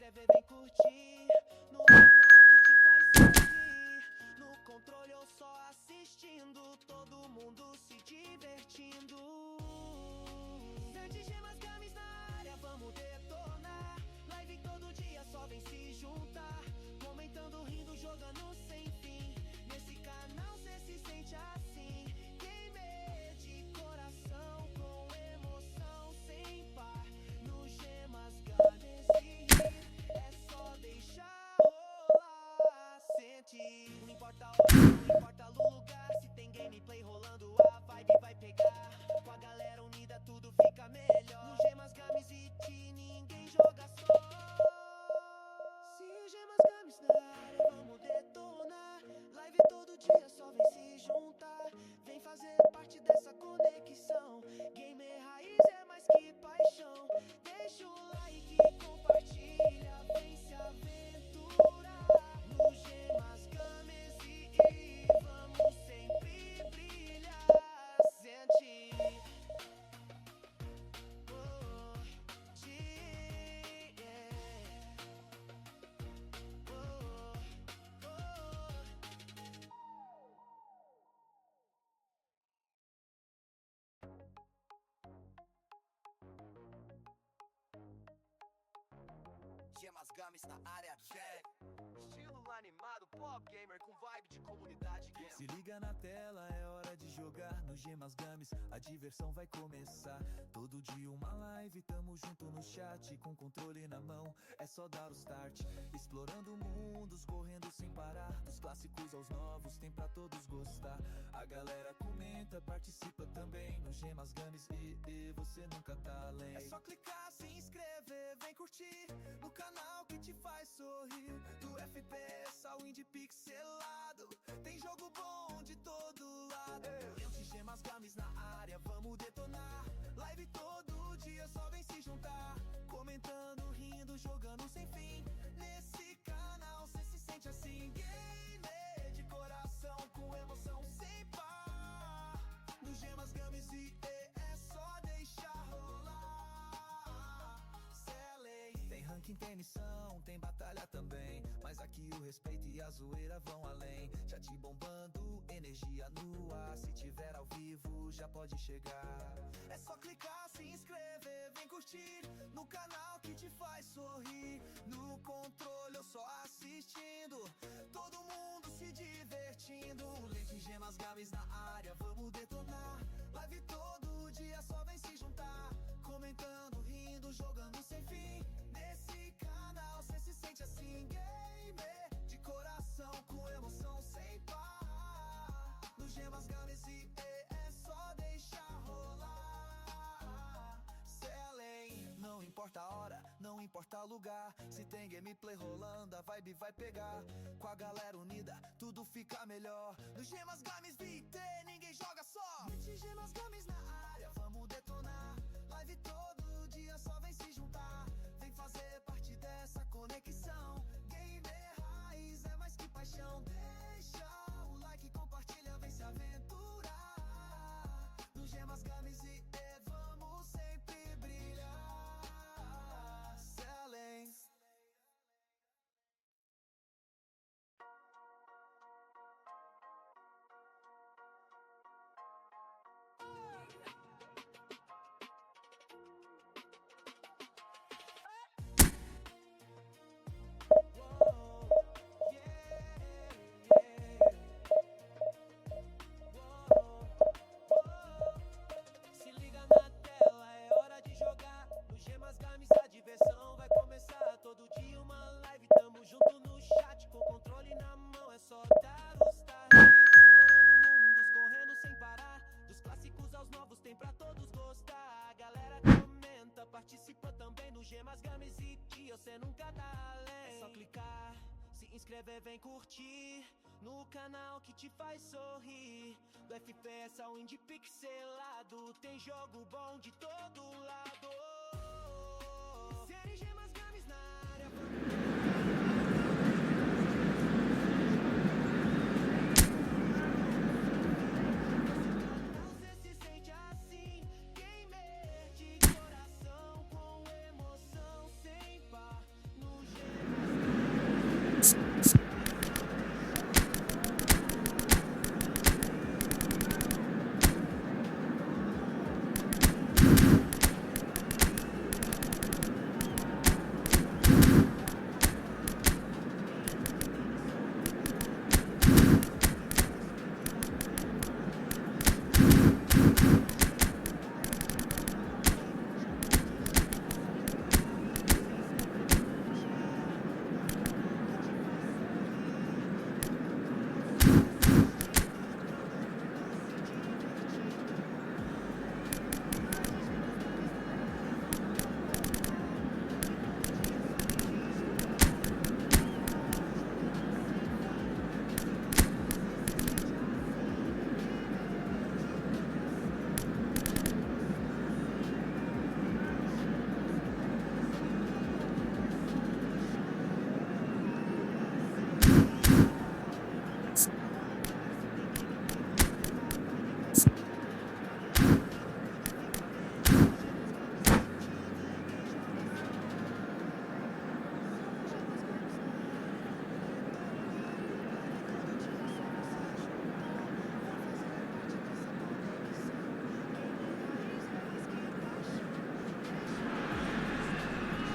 inscrever, vem curtir no canal que te faz sorrir. No controle ou só assistindo, todo mundo se divertindo. Sete gemas games na área, vamos detonar. Live todo dia, só vem se juntar. Comentando, rindo, jogando sem fim. Nesse canal cê se sente assim. Gamer de coração, com emoção sem par. No gemas games e rir, é só deixar rolar. Sente, não importa a hora, não importa o lugar. Se tem gameplay rolando, a vibe vai pegar. Com a galera unida tudo fica melhor. No gemas games e ti ninguém joga só. Se gemas games na área, vamos detonar. Live todo dia, só vem se juntar. Vem fazer parte dessa conexão. Gamer raiz é mais que paixão. Deixa o like e compartilha. Vem se aventurar no gemas games e vamos sempre brilhar. Sente Gemas games na área, check. Estilo animado, pop gamer com vibe de comunidade game. Se liga na tela, é hora de jogar no Gemas Games, a diversão vai começar. Todo dia uma live, tamo junto no chat, com controle na mão, é só dar o start. Explorando mundos, correndo sem parar, dos clássicos aos novos, tem pra todos gostar. A galera comenta, participa também no Gemas Games e você nunca tá além. É só clicar, se inscrever, vem curtir no canal que te faz sorrir. Do FPS ao indie pixelado, tem jogo bom de todo lado. Humilde, gemas games na área, vamos detonar. Live todo dia, só vem se juntar. Comentando, rindo, jogando sem fim. Nesse canal cê se sente assim. Gamer de coração, com emoção sem par. No gemas games e é só deixar rolar. Tem ranking, tem missão, tem batalha também. Mas aqui o respeito e a zoeira vão além. Chat bombando, energia no ar. Se tiver ao vivo, já pode chegar. É só clicar, se inscrever, vem curtir no canal que te faz sorrir. No controle ou só assistindo, todo mundo se divertindo. Leite, gemas, games na área, vamos detonar. Live todo dia, só vem se juntar. Comentando, rindo, jogando sem fim. Nesse canal cê se sente assim. Gamer de coração, com emoção sem par. No gemas, games e é só deixar rolar. Selling, não importa a hora, não importa o lugar. Se tem gameplay rolando, a vibe vai pegar. Com a galera unida, tudo fica melhor. No gemas, games VT, ninguém joga só. Gemas, games na área, vamos detonar. Live todo dia, só vem se juntar. Vem fazer parte dessa conexão. Gamer raiz é mais que paixão. Deixa o like, compartilha, vem se aventurar. No gemas, games e vamos sempre brilhar. Selling. Se liga na tela, é hora de jogar. No gemas games a diversão vai começar. Todo dia uma live, tamo junto no chat. Com controle na mão, é só dar o start. Explorando mundos, correndo sem parar. Dos clássicos aos novos, tem pra todos gostar. A galera comenta, participa também no gemas games e que você nunca tá além. É só clicar, se inscrever, vem curtir no canal que te faz sorrir. Do FPS ao indie pixelado, tem jogo bom de todo lado. Série gemas games na área, você se sente assim. Gamer de coração, com emoção sem par. No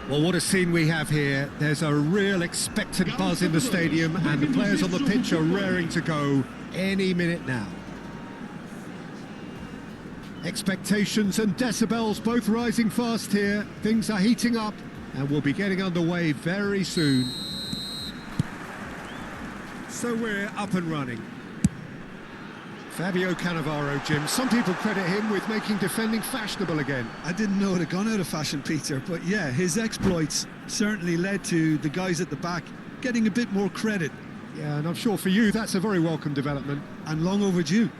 Well, what a scene we have here. There's a real expectant buzz in the stadium, and the players on the pitch are raring to go any minute now. Expectations and decibels both rising fast here. Things are heating up, and we'll be getting underway very soon. So we're up and running. Fabio Cannavaro, Jim. Some people credit him with making defending fashionable again. I didn't know it had gone out of fashion, Peter, but yeah, his exploits certainly led to the guys at the back getting a bit more credit. Yeah, and I'm sure for you that's a very welcome development. And long overdue.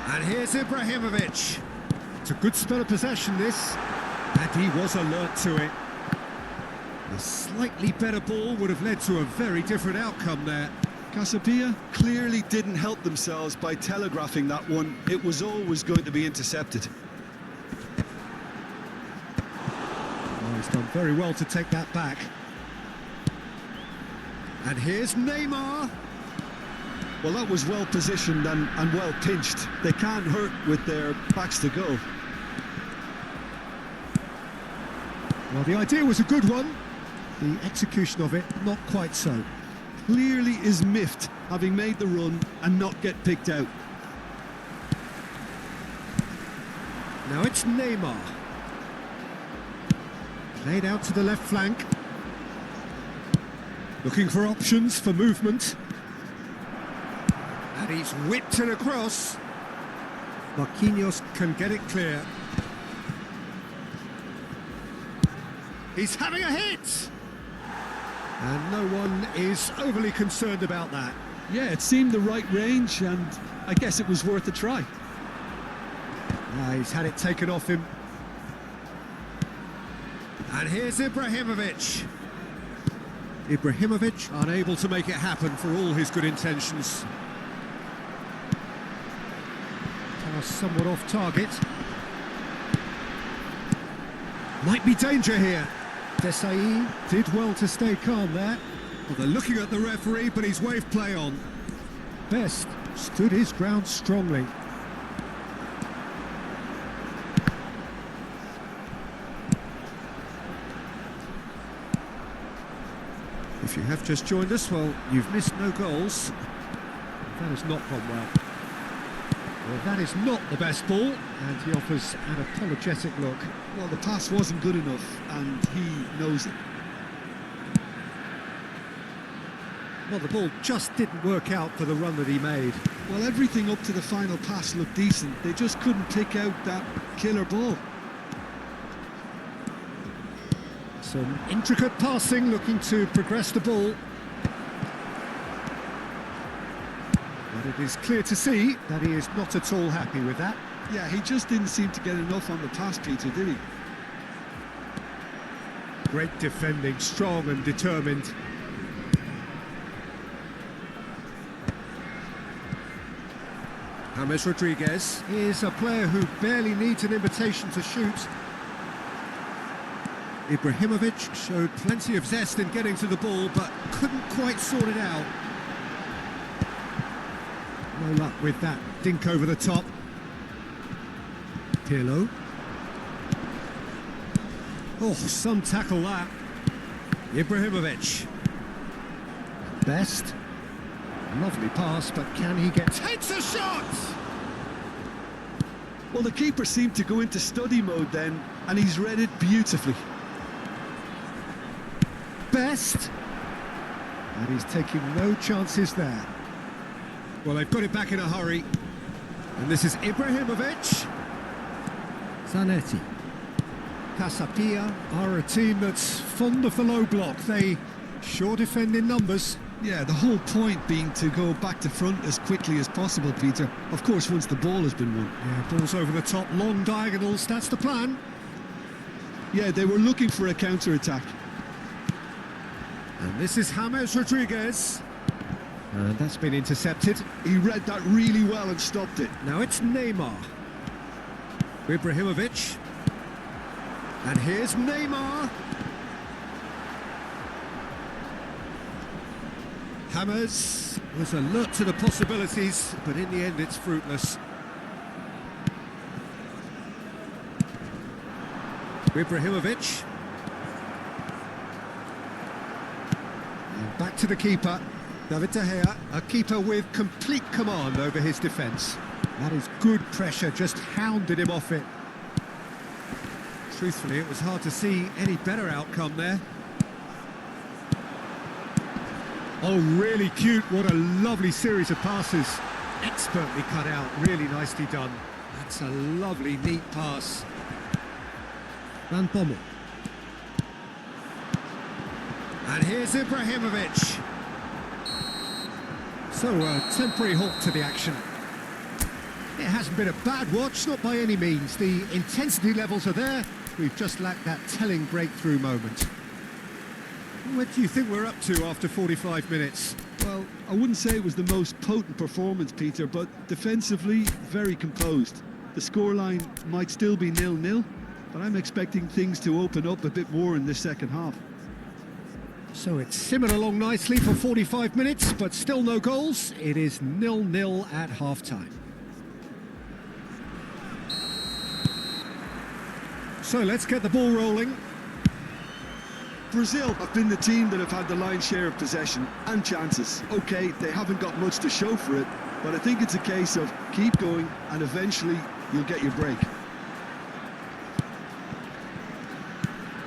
And here's Ibrahimovic. It's a good spell of possession, this. And he was alert to it. A slightly better ball would have led to a very different outcome there. Casapia clearly didn't help themselves by telegraphing that one. It was always going to be intercepted. Oh, he's done very well to take that back. And here's Neymar. Well, that was well positioned and well pinched. They can't hurt with their backs to go. Well, the idea was a good one. The execution of it, not quite so. Clearly is miffed, having made the run and not get picked out. Now it's Neymar. Played out to the left flank. Looking for options for movement. And he's whipped it across. Marquinhos can get it clear. He's having a hit! And no one is overly concerned about that. Yeah, it seemed the right range, and I guess it was worth a try. He's had it taken off him. And here's Ibrahimovic. Ibrahimovic unable to make it happen for all his good intentions. Pass somewhat off target. Might be danger here. Dessa did well to stay calm there. Well, they're looking at the referee, but he's waved play on. Best stood his ground strongly. If you have just joined us, well, you've missed no goals. That has not gone well. Well, that is not the best ball, and he offers an apologetic look. Well, the pass wasn't good enough, and he knows it. Well, the ball just didn't work out for the run that he made. Well, everything up to the final pass looked decent. They just couldn't pick out that killer ball. Some intricate passing, looking to progress the ball. But it is clear to see that he is not at all happy with that. Yeah, he just didn't seem to get enough on the pass, Peter, did he? Great defending, strong and determined. James Rodriguez is a player who barely needs an invitation to shoot. Ibrahimovic showed plenty of zest in getting to the ball, but couldn't quite sort it out. No luck with that dink over the top. Pirlo. Oh, some tackle that. Ibrahimovic. Best. Lovely pass, but can he get... Takes a shot! Well, the keeper seemed to go into study mode then, and he's read it beautifully. Best. And he's taking no chances there. Well, they've got it back in a hurry. And this is Ibrahimovic. Zanetti. Casapia are a team that's fond of the low block. They sure defend in numbers. Yeah, the whole point being to go back to front as quickly as possible, Peter. Of course, once the ball has been won. Yeah, balls over the top, long diagonals, that's the plan. Yeah, they were looking for a counter-attack. And this is James Rodriguez. And that's been intercepted. He read that really well and stopped it. Now it's Neymar. Ibrahimovic. And here's Neymar. James. Was alert to the possibilities, but in the end it's fruitless. Ibrahimovic. And back to the keeper, David De Gea, a keeper with complete command over his defence. That is good pressure, just hounded him off it. Truthfully, it was hard to see any better outcome there. Oh, really cute, what a lovely series of passes. Expertly cut out, really nicely done. That's a lovely, neat pass. Van Bommel. And here's Ibrahimovic. So, a temporary halt to the action. It hasn't been a bad watch, not by any means. The intensity levels are there. We've just lacked that telling breakthrough moment. What do you think we're up to after 45 minutes? Well, I wouldn't say it was the most potent performance, Peter, but defensively, very composed. The scoreline might still be 0-0, but I'm expecting things to open up a bit more in this second half. So it's simmered along nicely for 45 minutes, but still no goals. It is 0-0 at half-time. So let's get the ball rolling. Brazil have been the team that have had the lion's share of possession and chances. Okay, they haven't got much to show for it, but I think it's a case of keep going and eventually you'll get your break.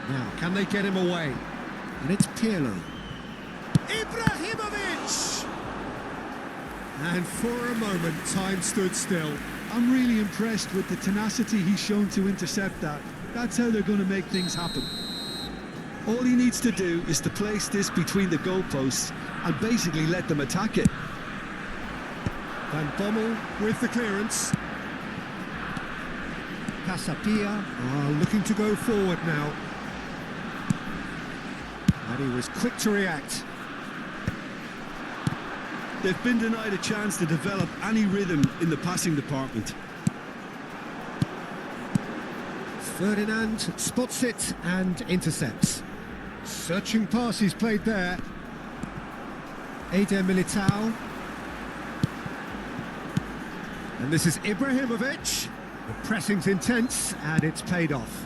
Now, can they get him away? And it's Pirlo. Ibrahimovic! And for a moment, time stood still. I'm really impressed with the tenacity he's shown to intercept that. That's how they're going to make things happen. All he needs to do is to place this between the goalposts and basically let them attack it. Van Bommel with the clearance. Casapia are looking to go forward now. And he was quick to react. They've been denied a chance to develop any rhythm in the passing department. Ferdinand spots it and intercepts. Searching pass he's played there. Eder Militao. And this is Ibrahimovic. The pressing's intense and it's paid off.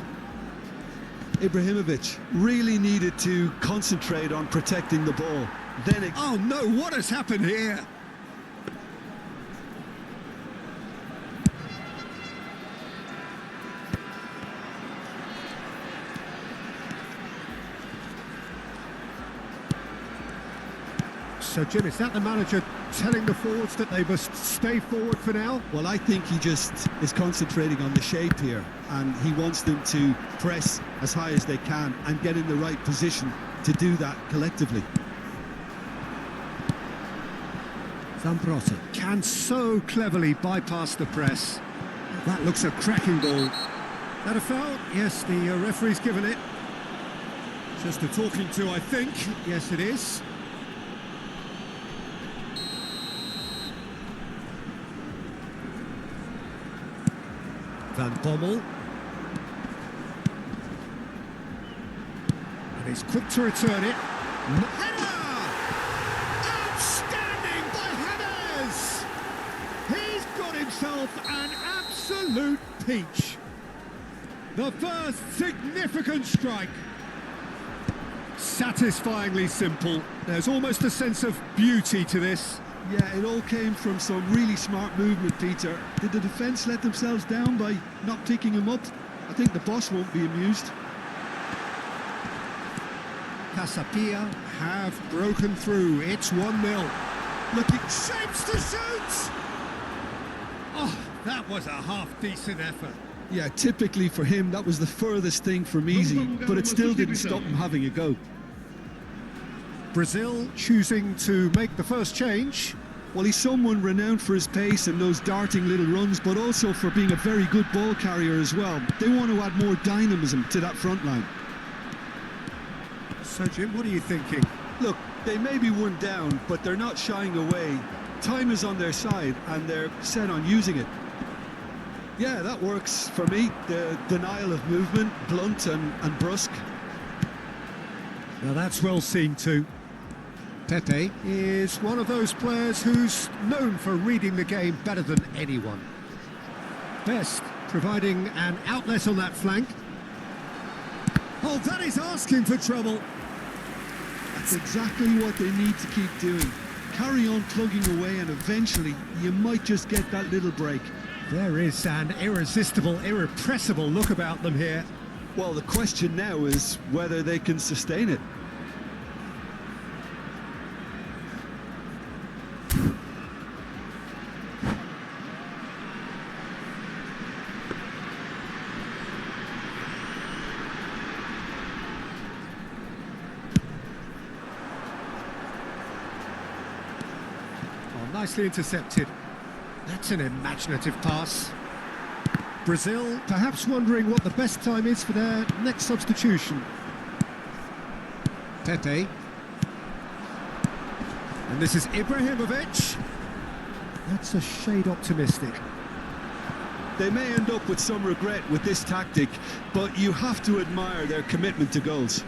Ibrahimovic really needed to concentrate on protecting the ball. Then oh no, what has happened here? So, Jim, is that the manager telling the forwards that they must stay forward for now? Well, I think he just is concentrating on the shape here, and he wants them to press as high as they can and get in the right position to do that collectively. Zambrotta can so cleverly bypass the press. That looks a cracking ball. That a foul? Yes, the referee's given it. Just a talking to, I think. Yes, it is. Van Bommel. And he's quick to return it. Header! Outstanding by James! He's got himself an absolute peach. The first significant strike. Satisfyingly simple. There's almost a sense of beauty to this. Yeah, it all came from some really smart movement, Peter. Did the defence let themselves down by not picking him up? I think the boss won't be amused. Casapia have broken through. It's 1-0. Looking shapes to shoot! Oh, that was a half-decent effort. Yeah, typically for him, that was the furthest thing from easy, but it still didn't stop him having a go. Brazil choosing to make the first change. Well, he's someone renowned for his pace and those darting little runs, but also for being a very good ball carrier as well. They want to add more dynamism to that front line. So, Jim, what are you thinking? Look, they may be one down, but they're not shying away. Time is on their side, and they're set on using it. Yeah, that works for me. The denial of movement, blunt and brusque. Now, that's well seen too. Pepe is one of those players who's known for reading the game better than anyone. Best providing an outlet on that flank. Oh, that is asking for trouble. That's exactly what they need to keep doing. Carry on plugging away and eventually you might just get that little break. There is an irresistible, irrepressible look about them here. Well, the question now is whether they can sustain it. Nicely intercepted. That's an imaginative pass. Brazil perhaps wondering what the best time is for their next substitution. Pepe. And this is Ibrahimovic. That's a shade optimistic. They may end up with some regret with this tactic, but you have to admire their commitment to goals.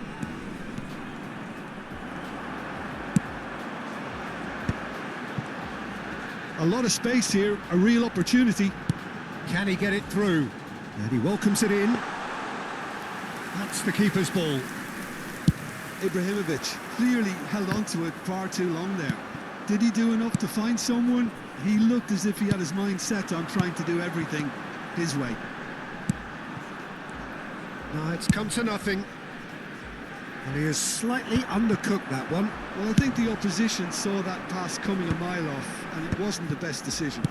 A lot of space here, a real opportunity. Can he get it through? And he welcomes it in. That's the keeper's ball. Ibrahimovic clearly held on to it far too long there. Did he do enough to find someone? He looked as if he had his mind set on trying to do everything his way. No, it's come to nothing. And he has slightly undercooked that one. Well, I think the opposition saw that pass coming a mile off, and it wasn't the best decision.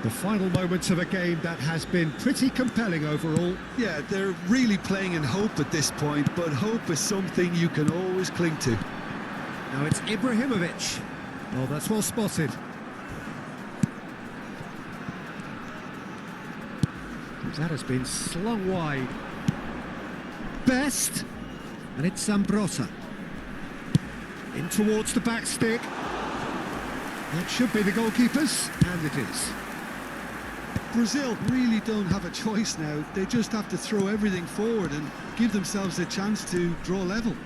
The final moments of a game that has been pretty compelling overall. Yeah, they're really playing in hope at this point, but hope is something you can always cling to. Now it's Ibrahimovic. Oh, that's well spotted. That has been slung wide. Best. And it's Zambrotta. In towards the back stick. That should be the goalkeepers, and it is. Brazil really don't have a choice now. They just have to throw everything forward and give themselves a chance to draw level.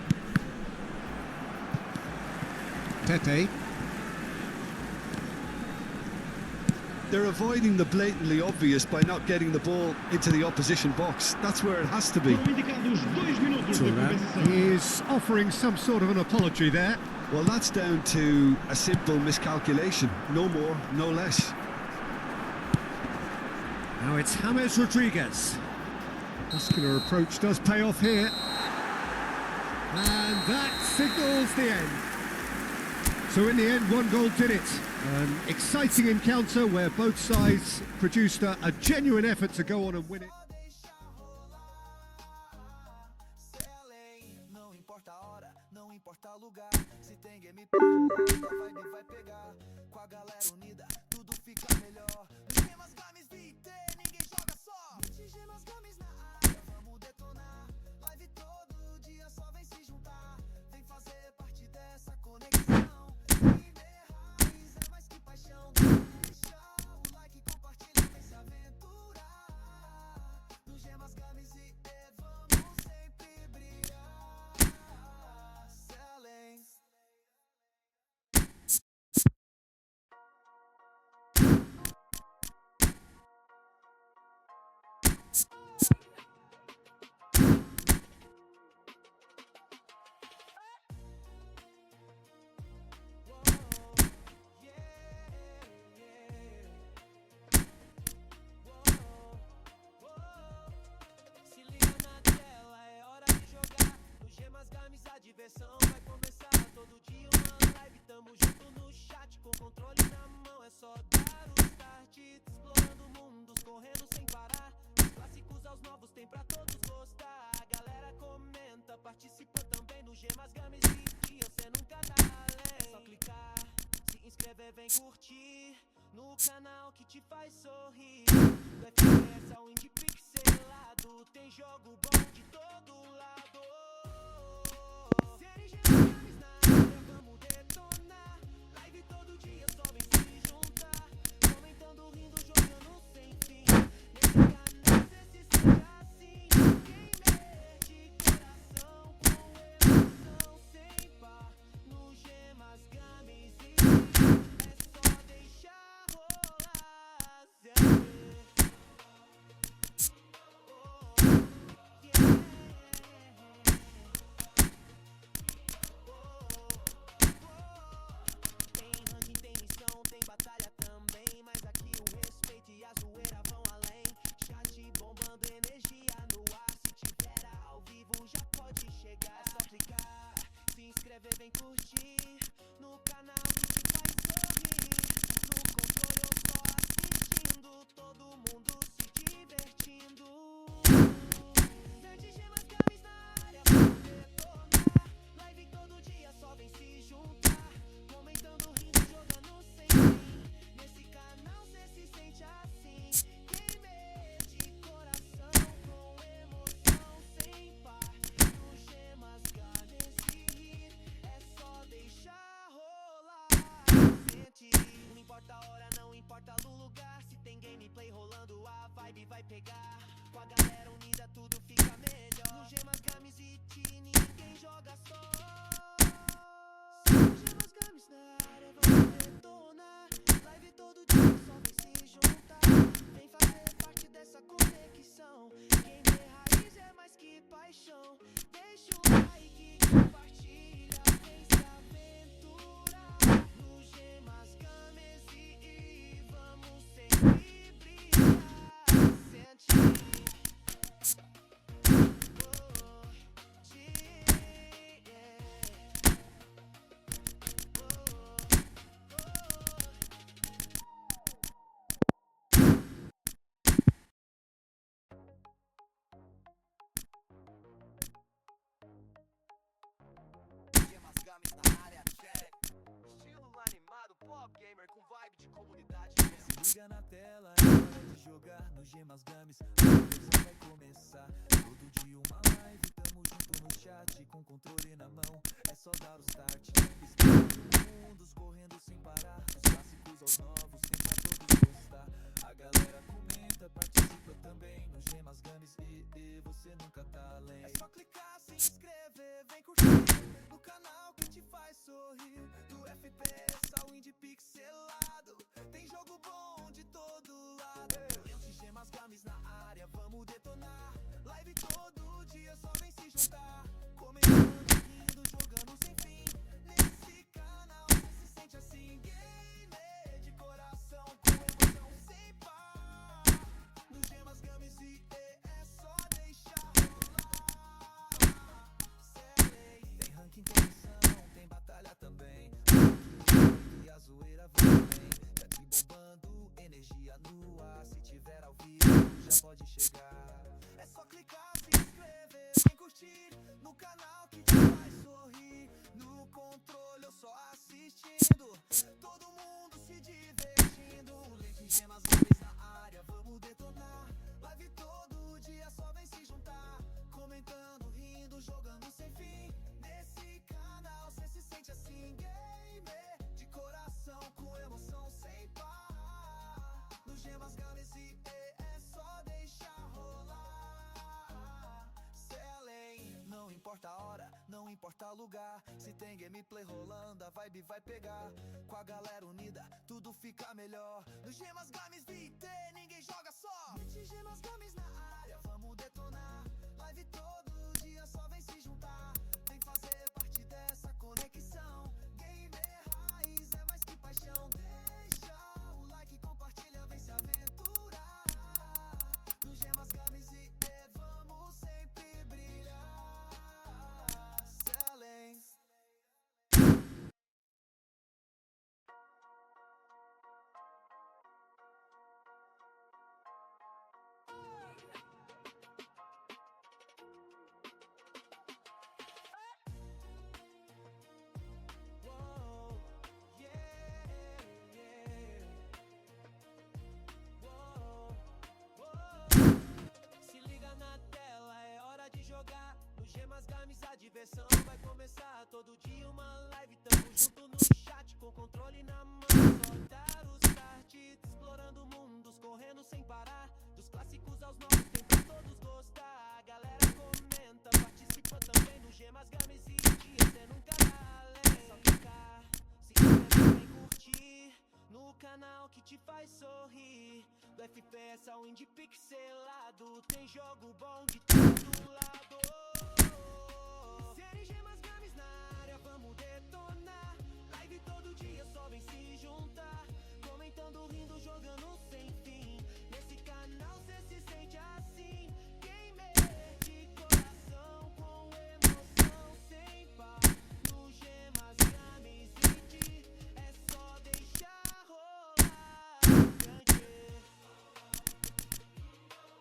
Pepe. They're avoiding the blatantly obvious by not getting the ball into the opposition box. That's where it has to be. He is offering some sort of an apology there. Well, that's down to a simple miscalculation. No more, no less. Now it's James Rodriguez. Muscular approach does pay off here. And that signals the end. So in the end, one goal did it. An exciting encounter where both sides produced a genuine effort to go on and win it. Não importa a hora, não importa o lugar. Se tem gameplay, a vibe vai pegar. Com a galera unida, tudo fica melhor. Gemas games VT, ninguém joga só. Gemas games na área, vamos detonar. Live todo dia, só vem se juntar. Vem fazer parte dessa conexão. É mais que paixão. Deixa o like, compartilha, vem se aventurar. No Gemas games e vamos sempre brilhar. Excelência. Se liga na tela, é hora de jogar. No Gemas Games a diversão vai começar. Todo dia uma live, tamo junto no chat. Com controle na mão, é só dar o start. Explorando mundos, correndo sem parar. Dos clássicos aos novos, tem pra todos gostar. A galera comenta, participa também no Gemas Games e você nunca tá além. É só clicar, se inscrever, vem curtir. No canal que te faz sorrir. Do FPS ao indie pixelado, tem jogo bom de todo lado. Série Gemas Games na área, vamos detonar. Live todo dia, só vem se juntar. Comentando, rindo, jogando sem fim. Nesse canal, se seja assim. Gamer de coração, importa a hora, não importa o lugar. Se tem gameplay rolando, a vibe vai pegar. Com a galera unida tudo fica melhor. No Gemas Games e ninguém joga só. Se no Gemas Games na área, vamos detonar. Live todo dia, só vem se juntar. Vem fazer parte dessa conexão. Gamer raiz é mais que paixão. Deixa o like, compartilha, vem se aventurar. No Gemas Games e vamos sempre brilhar. Sente. Na área, check. Estilo animado, pop gamer com vibe de comunidade. Se liga na tela, é hora de jogar no Gemas Games. A diversão vai começar. Todo dia uma live, tamo junto no chat, com controle na mão, é só dar o start. Explorando mundos, correndo sem parar, dos clássicos aos novos, tem pra todos gostar. A galera comenta, participa também no Gemas Games e você nunca tá além. É só clicar, se inscrever, vem curtir no canal que te faz sorrir. Do FPS ao indie pixelado, tem jogo bom de todo lado. Esse Gemas Games na área, vamos detonar. Live todo dia, só vem se juntar. Comentando, rindo, jogando sem fim. Nesse canal você se sente assim, gamer de coração, com emoção sem par. No Gemas Games e é só deixar rolar. Selei, tem ranking, comissão, tem batalha também. E a zoeira vai bem. Aqui bombando, energia no ar. Se tiver ao vivo, já pode chegar. É só clicar, se inscrever, vem curtir no canal que te faz sorrir. No controle eu só assistindo, todo mundo se divertindo. Lente Gemas Games na área, vamos detonar. Live todo dia, só vem se juntar. Comentando, rindo, jogando sem fim. Nesse canal cê se sente assim, gamer de coração, com emoção sem par. No Gemas Games e é só deixar rolar. Selem, não importa a hora, não importa o lugar. Se tem gameplay rolando, a vibe vai pegar. Com a galera unida, tudo fica melhor. No Gemas Games VT, ninguém joga só. Mete Gemas Games na área, vamos detonar. Live todo dia, só vem se juntar. Vem fazer parte dessa conexão. Gamer raiz é mais que paixão. Deixa o like, compartilha, vem se aventurar. No Gemas Games e vamos sempre brilhar. Selem. Uou, yeah, yeah. Uou, uou. Se liga na tela, é hora de jogar. No Gemas Games a diversão vai começar. Todo dia uma live, tamo junto no chat, com controle na mão. Só dar o start, explorando mundos, correndo sem parar. Dos clássicos aos novos, tem pra todos gostar. A galera comenta, participa também no Gemas Games e você nunca tá além. Só clicar, se inscrever, vem curtir no canal que te faz sorrir. Do FPS ao indie pixelado, tem jogo bom de todo lado. Gemas Games na área, vamos detonar. Live todo dia, só vem se juntar. Comentando, rindo, jogando sem fim. Nesse canal cê se sente assim, gamer de coração, com emoção sem par. No Gemas Games é só deixar rolar. Grande.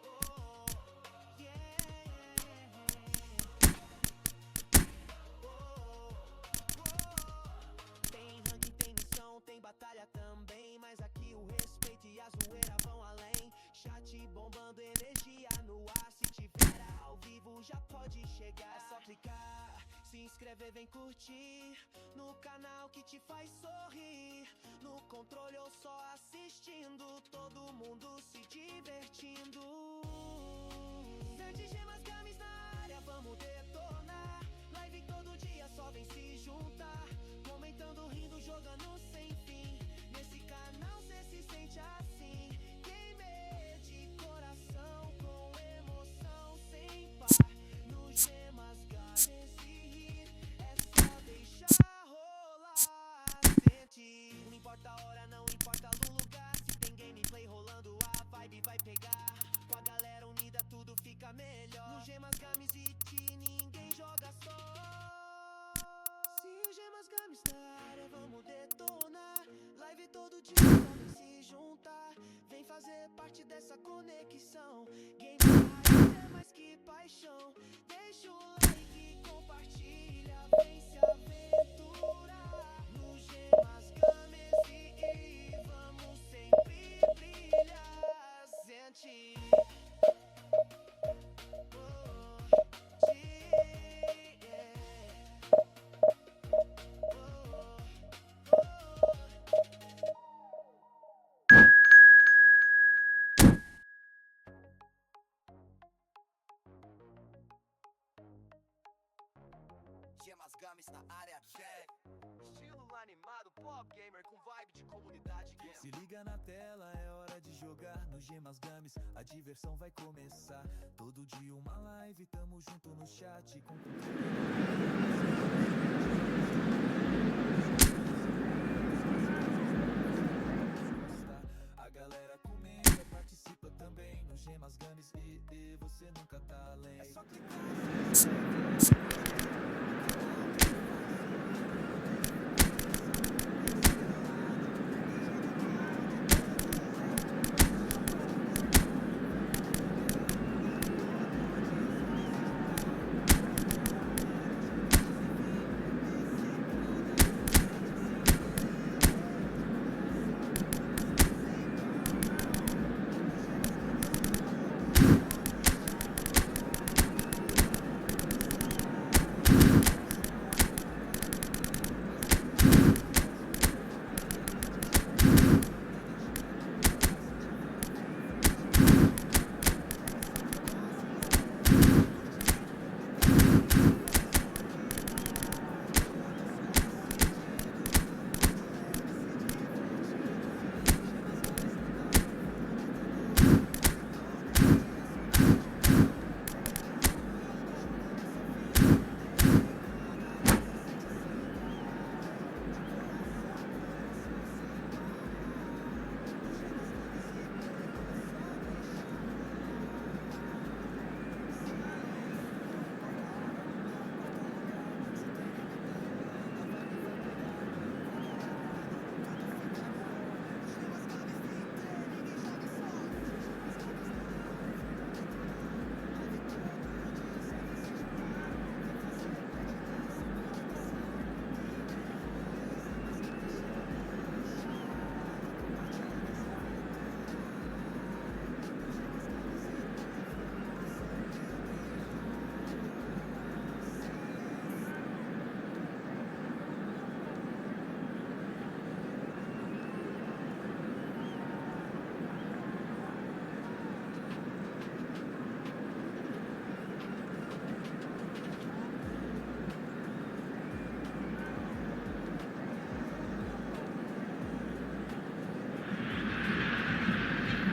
Oh, yeah. Tem ranking, tem missão, tem batalha também. Mas aqui o respeito e a zoeira vão além. Chat bombando, energia no ar. Se tiver ao vivo já pode chegar. É só clicar, se inscrever, vem curtir no canal que te faz sorrir. No no controle ou só assistindo, todo mundo se divertindo. Sete gemas games na área, vamos detonar. Live todo dia, só vem se juntar. Comentando, rindo, jogando sem fim. Nesse canal cê se sente assim. Gamer de coração, com emoção sem par. No gemas games e rir, é só deixar rolar. Sente, não importa a hora, não importa o lugar. Se tem gameplay rolando, a vibe vai pegar. Com a galera unida tudo fica melhor. No gemas games e ti ninguém joga só. Se o gemas games na área, vamos detonar. Live todo dia, vamos se juntar. Vem fazer parte dessa conexão. Game é mais que paixão. Deixa o like, compartilha, vem se aventurar. No gemas games e vamos sempre brilhar. Sente. Gemas games na área, check. Estilo animado, pop gamer com vibe de comunidade gamer. Se liga na tela, é hora de jogar no Gemas Games, a diversão vai começar. Todo dia uma live, tamo junto no chat com a galera comenta, participa também no Gemas Games e você nunca tá além. É só clicar.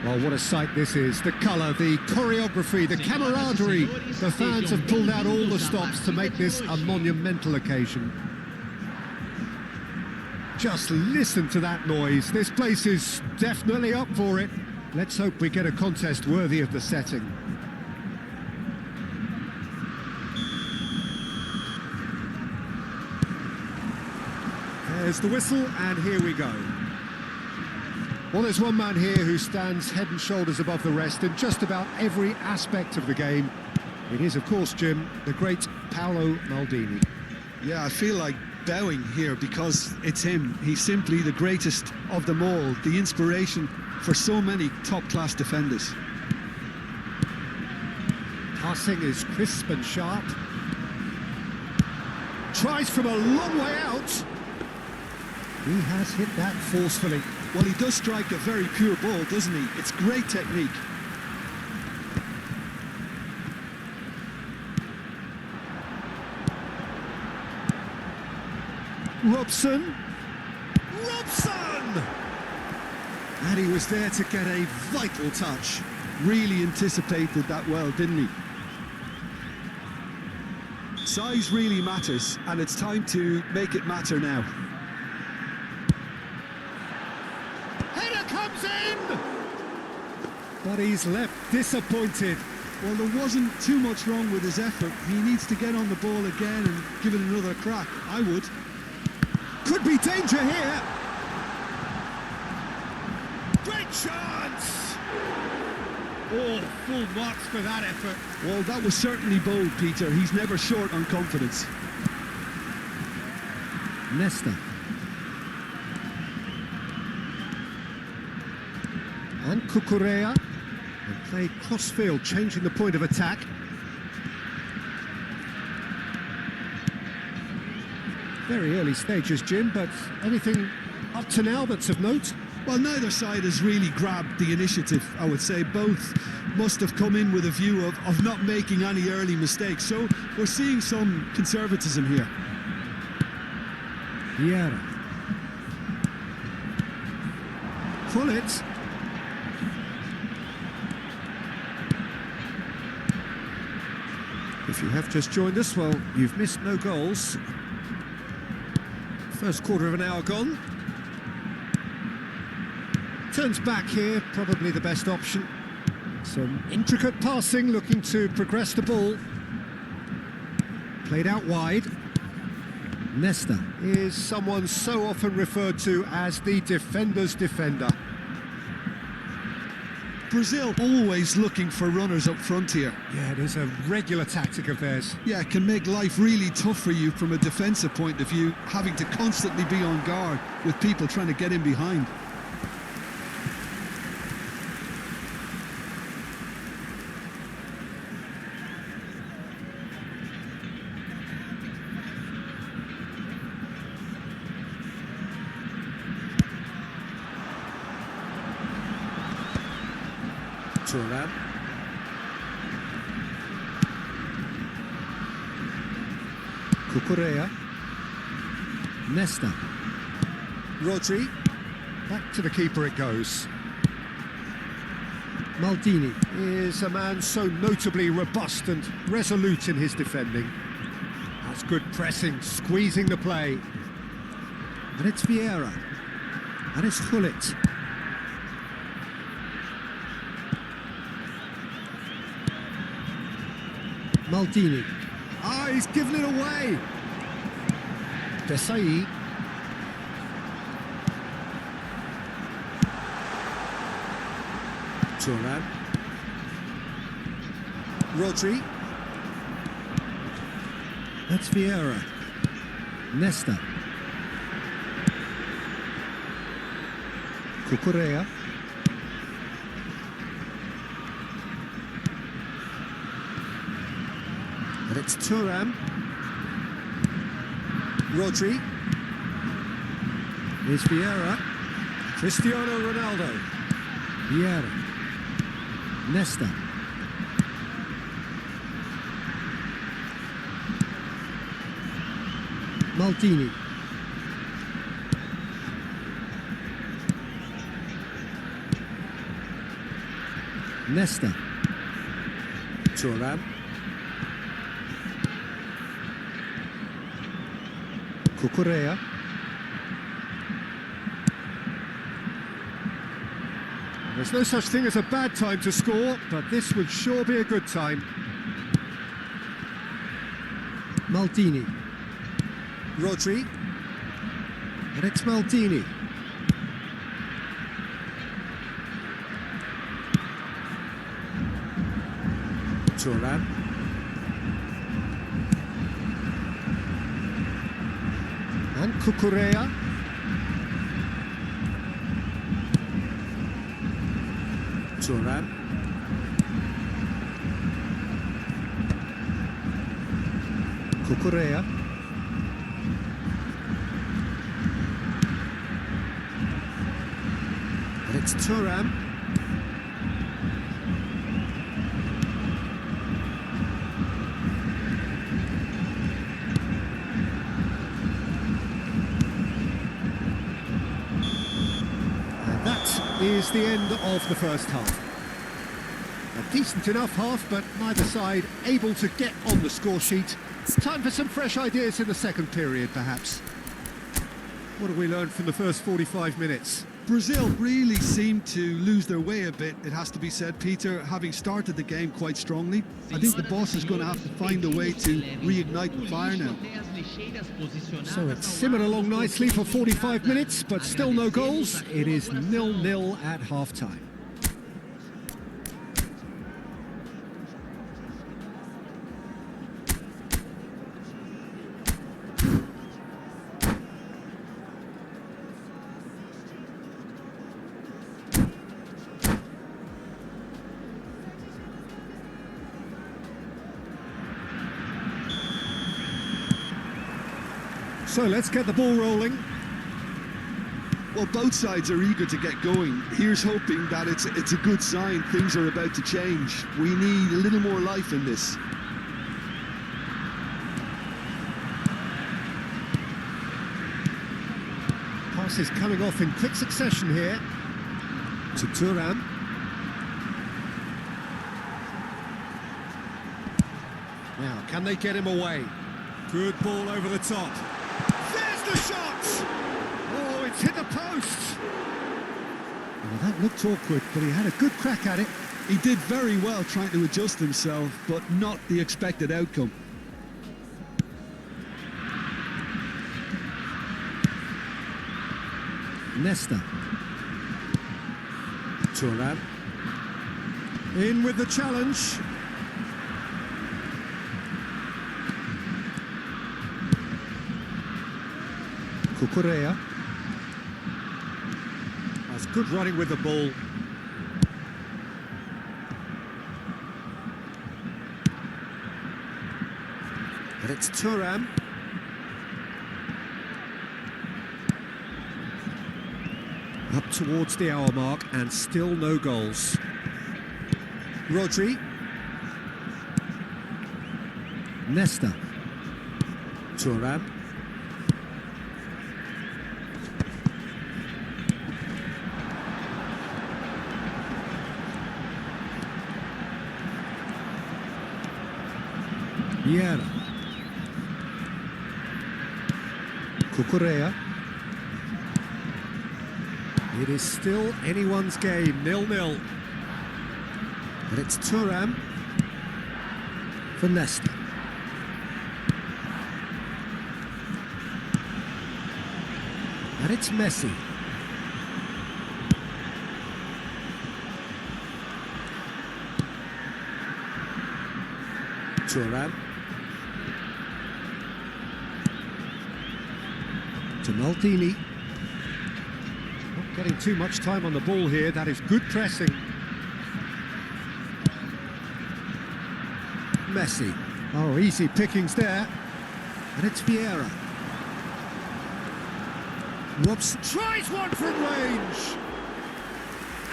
Well, what a sight this is. The colour, the choreography, the camaraderie. The fans have pulled out all the stops to make this a monumental occasion. Just listen to that noise. This place is definitely up for it. Let's hope we get a contest worthy of the setting. There's the whistle, and here we go. Well, there's one man here who stands head and shoulders above the rest in just about every aspect of the game. It is, of course, Jim, the great Paolo Maldini. Yeah, I feel like bowing here because it's him. He's simply the greatest of them all, the inspiration for so many top-class defenders. Passing is crisp and sharp. Tries from a long way out. He has hit that forcefully. Well, he does strike a very pure ball, doesn't he? It's great technique. Robson! And he was there to get a vital touch. Really anticipated that well, didn't he? Size really matters, and it's time to make it matter now. Header comes in! But he's left disappointed. Well, there wasn't too much wrong with his effort. He needs to get on the ball again and give it another crack. I would. Could be danger here. Great chance! Oh, full marks for that effort. Well, that was certainly bold, Peter. He's never short on confidence. Nesta. And Cucurella. And played cross-field, changing the point of attack. Very early stages, Jim, but anything up to now that's of note? Well, neither side has really grabbed the initiative, I would say. Both must have come in with a view of not making any early mistakes. So we're seeing some conservatism here. Vieira. Pull it. If you have just joined us, well, you've missed no goals. First quarter of an hour gone. Turns back here, probably the best option. Some intricate passing, looking to progress the ball. Played out wide. Nesta is someone so often referred to as the defender's defender. Brazil always looking for runners up front here. Yeah, it is a regular tactic of theirs. Yeah, it can make life really tough for you from a defensive point of view, having to constantly be on guard with people trying to get in behind. Turan. Cucurella. Nesta. Rodri. Back to the keeper it goes. Maldini is a man so notably robust and resolute in his defending. That's good pressing, squeezing the play. And it's Vieira. And it's Gullit. Maldini. Ah, he's given it away. Desai. Turan. Rodri. That's Vieira. Nesta. Cucurella. And it's Thuram. Rodri. Here's Vieira. Cristiano Ronaldo. Vieira. Nesta. Maldini. Nesta. Thuram. Cucurella. There's no such thing as a bad time to score, but this would sure be a good time. Maldini. Rodri. And it's Maldini. Turan. And Cucurella. Turan. Cucurella. It's Thuram. And that is the end of the first half. A decent enough half, but neither side able to get on the score sheet. Time for some fresh ideas in the second period, perhaps. What have we learned from the first 45 minutes? Brazil really seemed to lose their way a bit, it has to be said, Peter, having started the game quite strongly. I think the boss is going to have to find a way to reignite the fire now. So it's simmered along nicely for 45 minutes, but still no goals. It is 0-0 at half-time. So let's get the ball rolling. Well, both sides are eager to get going. Here's hoping that it's a good sign. Things are about to change. We need a little more life in this. Passes coming off in quick succession here. To Thuram. Now, can they get him away? Good ball over the top. There's the shot! Oh, it's hit the post! Well, that looked awkward, but he had a good crack at it. He did very well trying to adjust himself, but not the expected outcome. Nesta. Thuram. In with the challenge. Cucurella. That's good running with the ball. And it's Thuram. Up towards the hour mark and still no goals. Rodri. Nesta. Thuram. Vieira. Cucurella. It is still anyone's game, 0-0. And it's Thuram for Nesta. And it's Messi. Thuram. To Maldini. Not getting too much time on the ball here. That is good pressing. Messi. Oh, easy pickings there. And it's Vieira. Whoops. Tries one from range.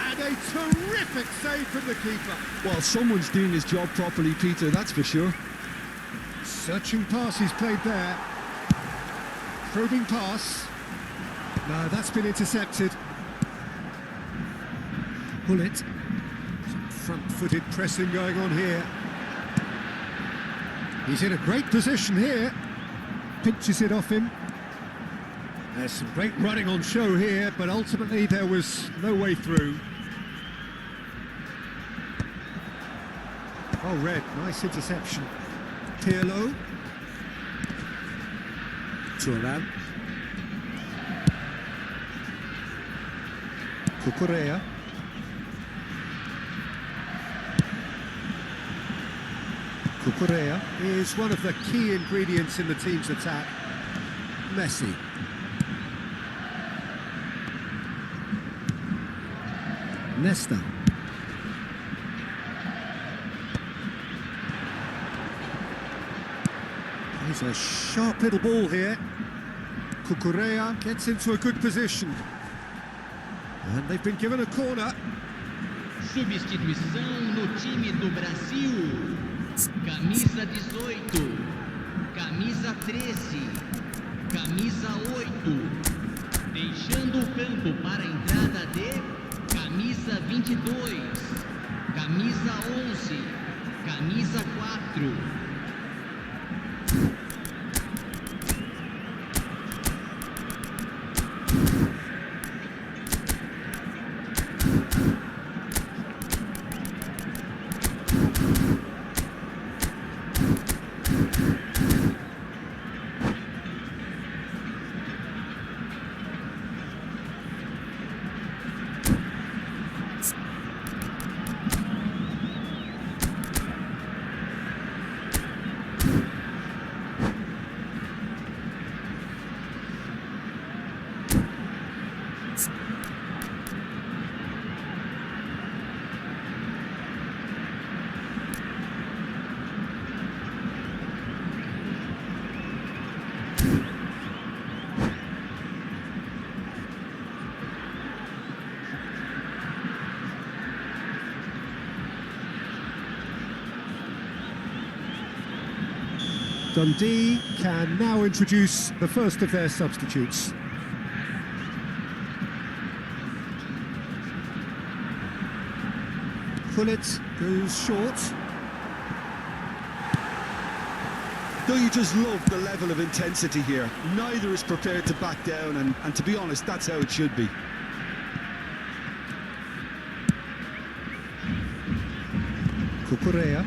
And a terrific save from the keeper. Well, someone's doing his job properly, Peter, that's for sure. Searching pass he's played there. Probing pass. No, that's been intercepted. Bullet. Some front-footed pressing going on here. He's in a great position here. Pinches it off him. There's some great running on show here, but ultimately there was no way through. Oh, red. Nice interception. Pirlo. Thuram. Cucurella. Cucurella is one of the key ingredients in the team's attack. Messi. Nesta. Plays a sharp little ball here. Cucurella gets into a good position. And they've been given a corner. Substituição no time do Brasil. Camisa 18, camisa 13, camisa 8. Deixando o campo para a entrada de camisa 22, camisa 11, camisa 4. Dundee can now introduce the first of their substitutes. Pullet goes short. Don't you just love the level of intensity here? Neither is prepared to back down, and to be honest, that's how it should be. Cucurella.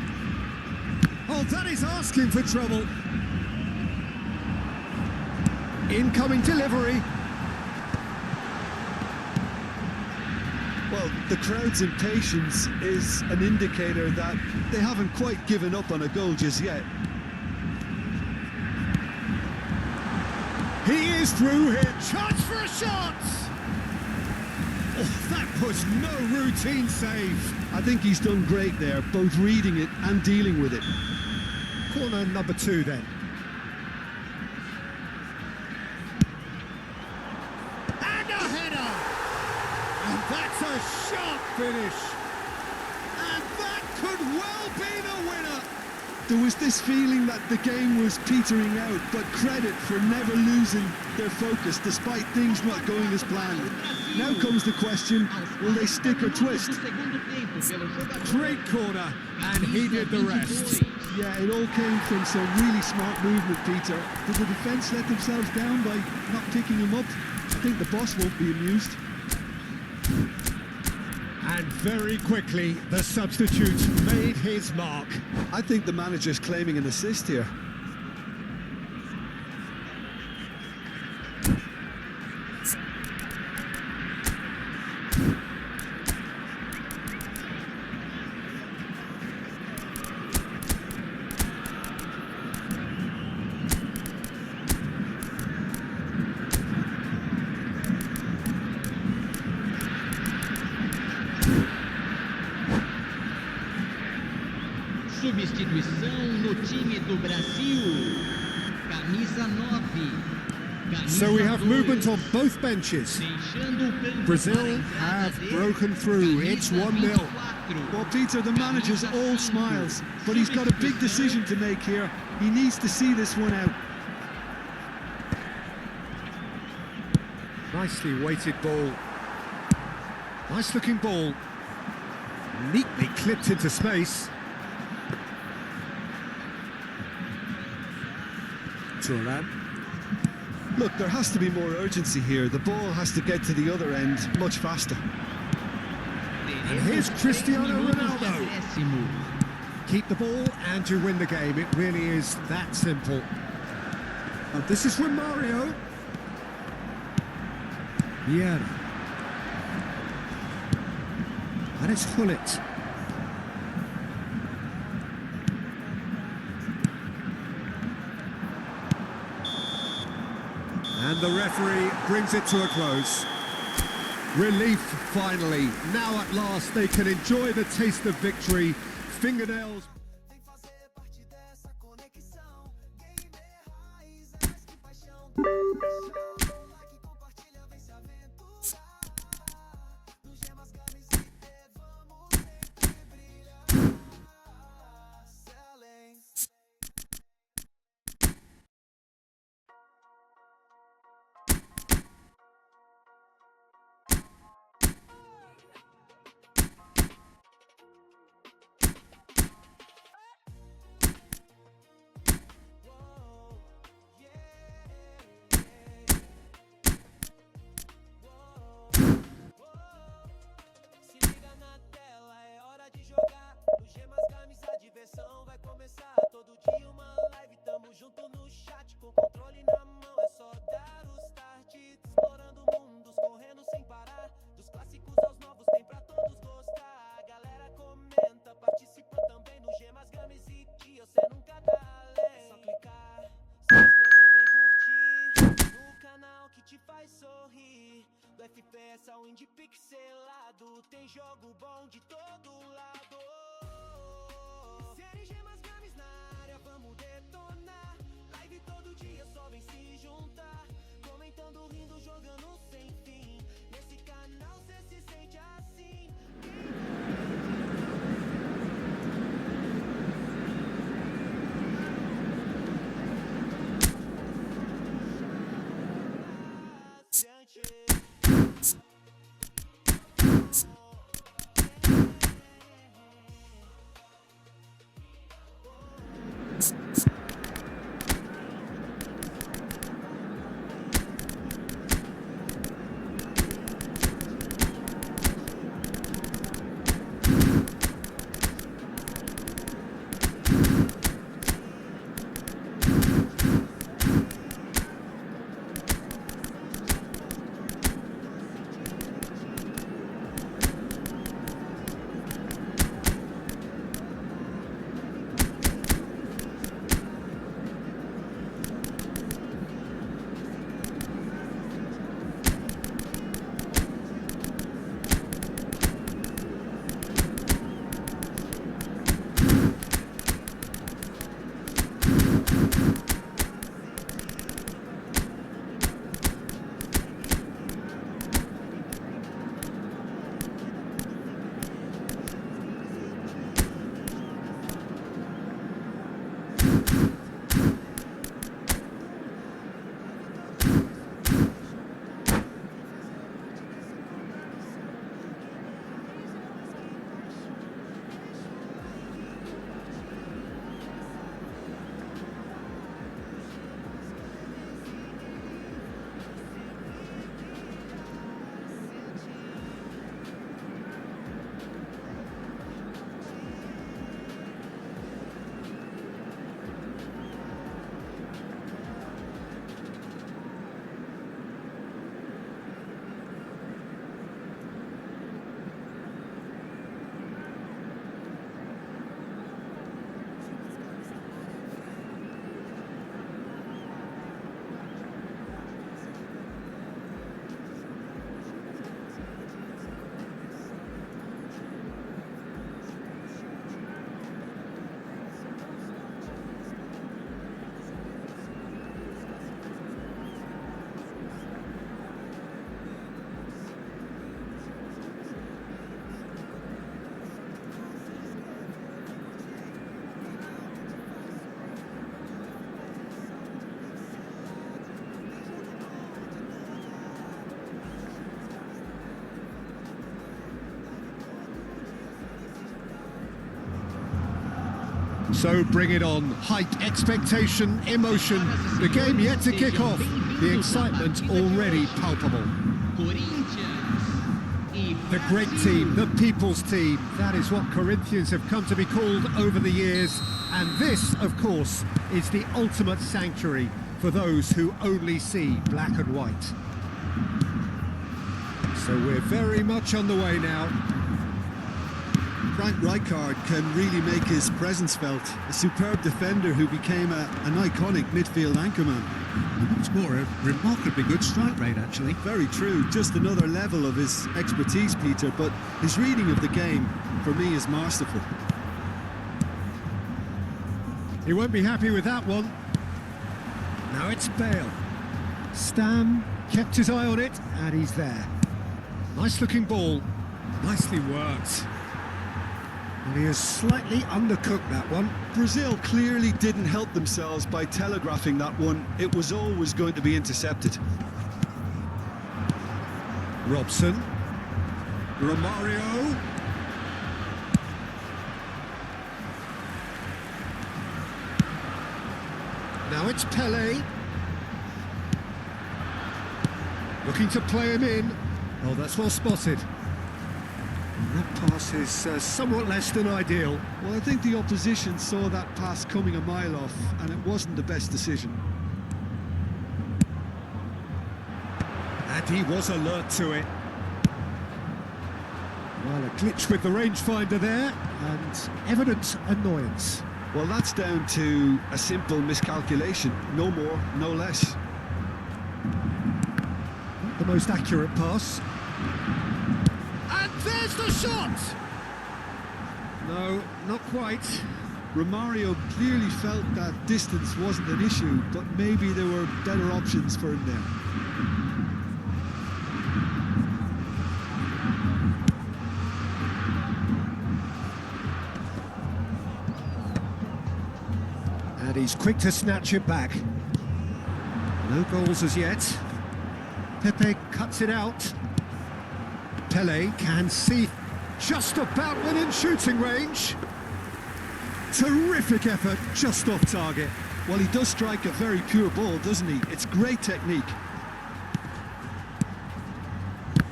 Oh, that is asking for trouble. Incoming delivery. Well, the crowd's impatience is an indicator that they haven't quite given up on a goal just yet. He is through here. Chance for a shot. Oh, that was no routine save. I think he's done great there, both reading it and dealing with it. Corner number 2 then. And a header! And that's a sharp finish. And that could well be the winner. There was this feeling that the game was petering out, but credit for never losing their focus despite things not going as planned. Now comes the question, will they stick or twist? Great corner, and he did the rest. Yeah, it all came from some really smart movement, Peter. Did the defence let themselves down by not picking him up? I think the boss won't be amused. And very quickly, the substitute made his mark. I think the manager's claiming an assist here. Substituição no time do Brasil. Camisa 9. So we have movement on both benches. Brazil have broken through. It's 1-0. Well, Peter, the manager's all smiles, but he's got a big decision to make here. He needs to see this one out. Nicely weighted ball. Nice looking ball. Neatly clipped into space. Turan. Look, there has to be more urgency here. The ball has to get to the other end much faster. And here's Cristiano Ronaldo. Keep the ball and you win the game. It really is that simple. And this is from Mario. Yeah. And it's Pullet. And the referee brings it to a close. Relief finally. Now at last they can enjoy the taste of victory. Fingernails. Vem fazer parte dessa conexão. Gamer raiz, que paixão. Paixão, like, compartilha, vem se aventurar. nessa win de pixelado. Tem jogo bom de todo lado. Série gemas games na área, vamos detonar. Live todo dia, só vem se juntar. Comentando, rindo, jogando sem fim. Nesse canal cê se sente assim. So bring it on. Hype, expectation, emotion. The game yet to kick off. The excitement already palpable. The great team, the people's team. That is what Corinthians have come to be called over the years. And this, of course, is the ultimate sanctuary for those who only see black and white. So we're very much on the way now. Frank Rijkaard can really make his presence felt. A superb defender who became an iconic midfield anchorman. And what's more, a remarkably good strike rate, actually. Very true. Just another level of his expertise, Peter, but his reading of the game, for me, is masterful. He won't be happy with that one. Now it's Bale. Stam kept his eye on it, and he's there. Nice looking ball. Nicely worked. And he has slightly undercooked that one. Brazil clearly didn't help themselves by telegraphing that one. It was always going to be intercepted. Robson. Romario. Now it's Pele. Looking to play him in. Oh, that's well spotted. That pass is somewhat less than ideal. Well, I think the opposition saw that pass coming a mile off, and it wasn't the best decision. And he was alert to it. Well, a glitch with the rangefinder there, and evident annoyance. Well, that's down to a simple miscalculation. No more, no less. Not the most accurate pass. Just a shot! No, not quite. Romario clearly felt that distance wasn't an issue, but maybe there were better options for him there. And he's quick to snatch it back. No goals as yet. Pepe cuts it out. Pele can see just about within shooting range. Terrific effort, just off target. Well, he does strike a very pure ball, doesn't he? It's great technique.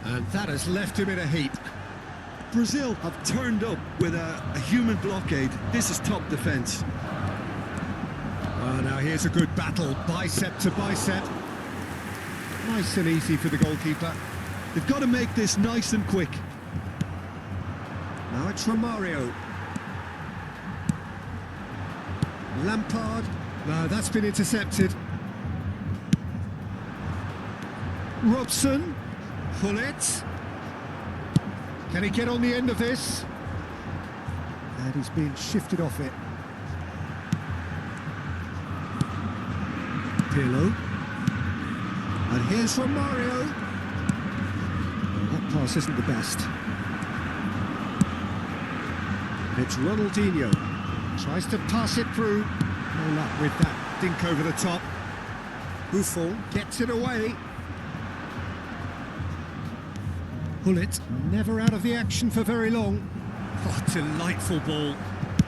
And that has left him in a heap. Brazil have turned up with a human blockade. This is top defence. Oh, now here's a good battle, bicep to bicep. Nice and easy for the goalkeeper. They've got to make this nice and quick. Now it's Romario. Lampard. No, that's been intercepted. Robson. Hullet. Can he get on the end of this? And he's being shifted off it. Pirlo. And here's Romario. That pass isn't the best. It's Ronaldinho. Tries to pass it through. No luck with that dink over the top. Buffon gets it away. Hullet never out of the action for very long. Oh, delightful ball.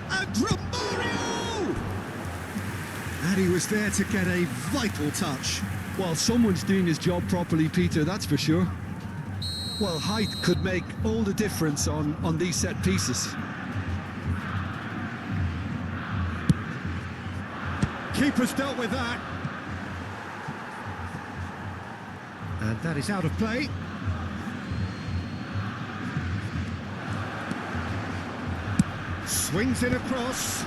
And Romario! And he was there to get a vital touch. Well, someone's doing his job properly, Peter, that's for sure. Well, height could make all the difference on these set pieces. Keeper's dealt with that. And that is out of play. Swings it across.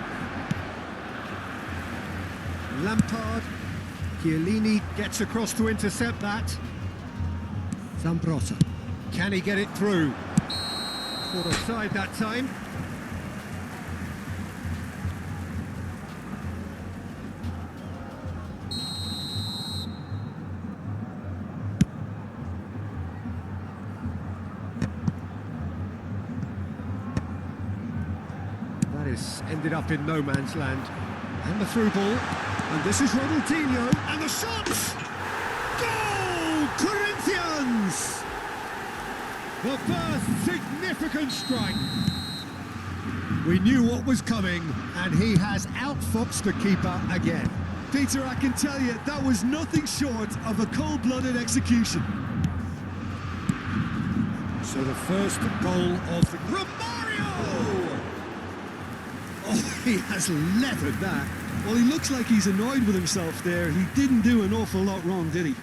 Lampard. Chiellini gets across to intercept that. Zambrotta. Can he get it through? Caught offside that time. That is ended up in no man's land. And the through ball. And this is Ronaldinho. And the shot! Goal! Corinthians! The first significant strike. We knew what was coming, and he has outfoxed the keeper again. Peter, I can tell you, that was nothing short of a cold-blooded execution. So the first goal of the... Romario! Oh, he has leathered that. Well, he looks like he's annoyed with himself there. He didn't do an awful lot wrong, did he?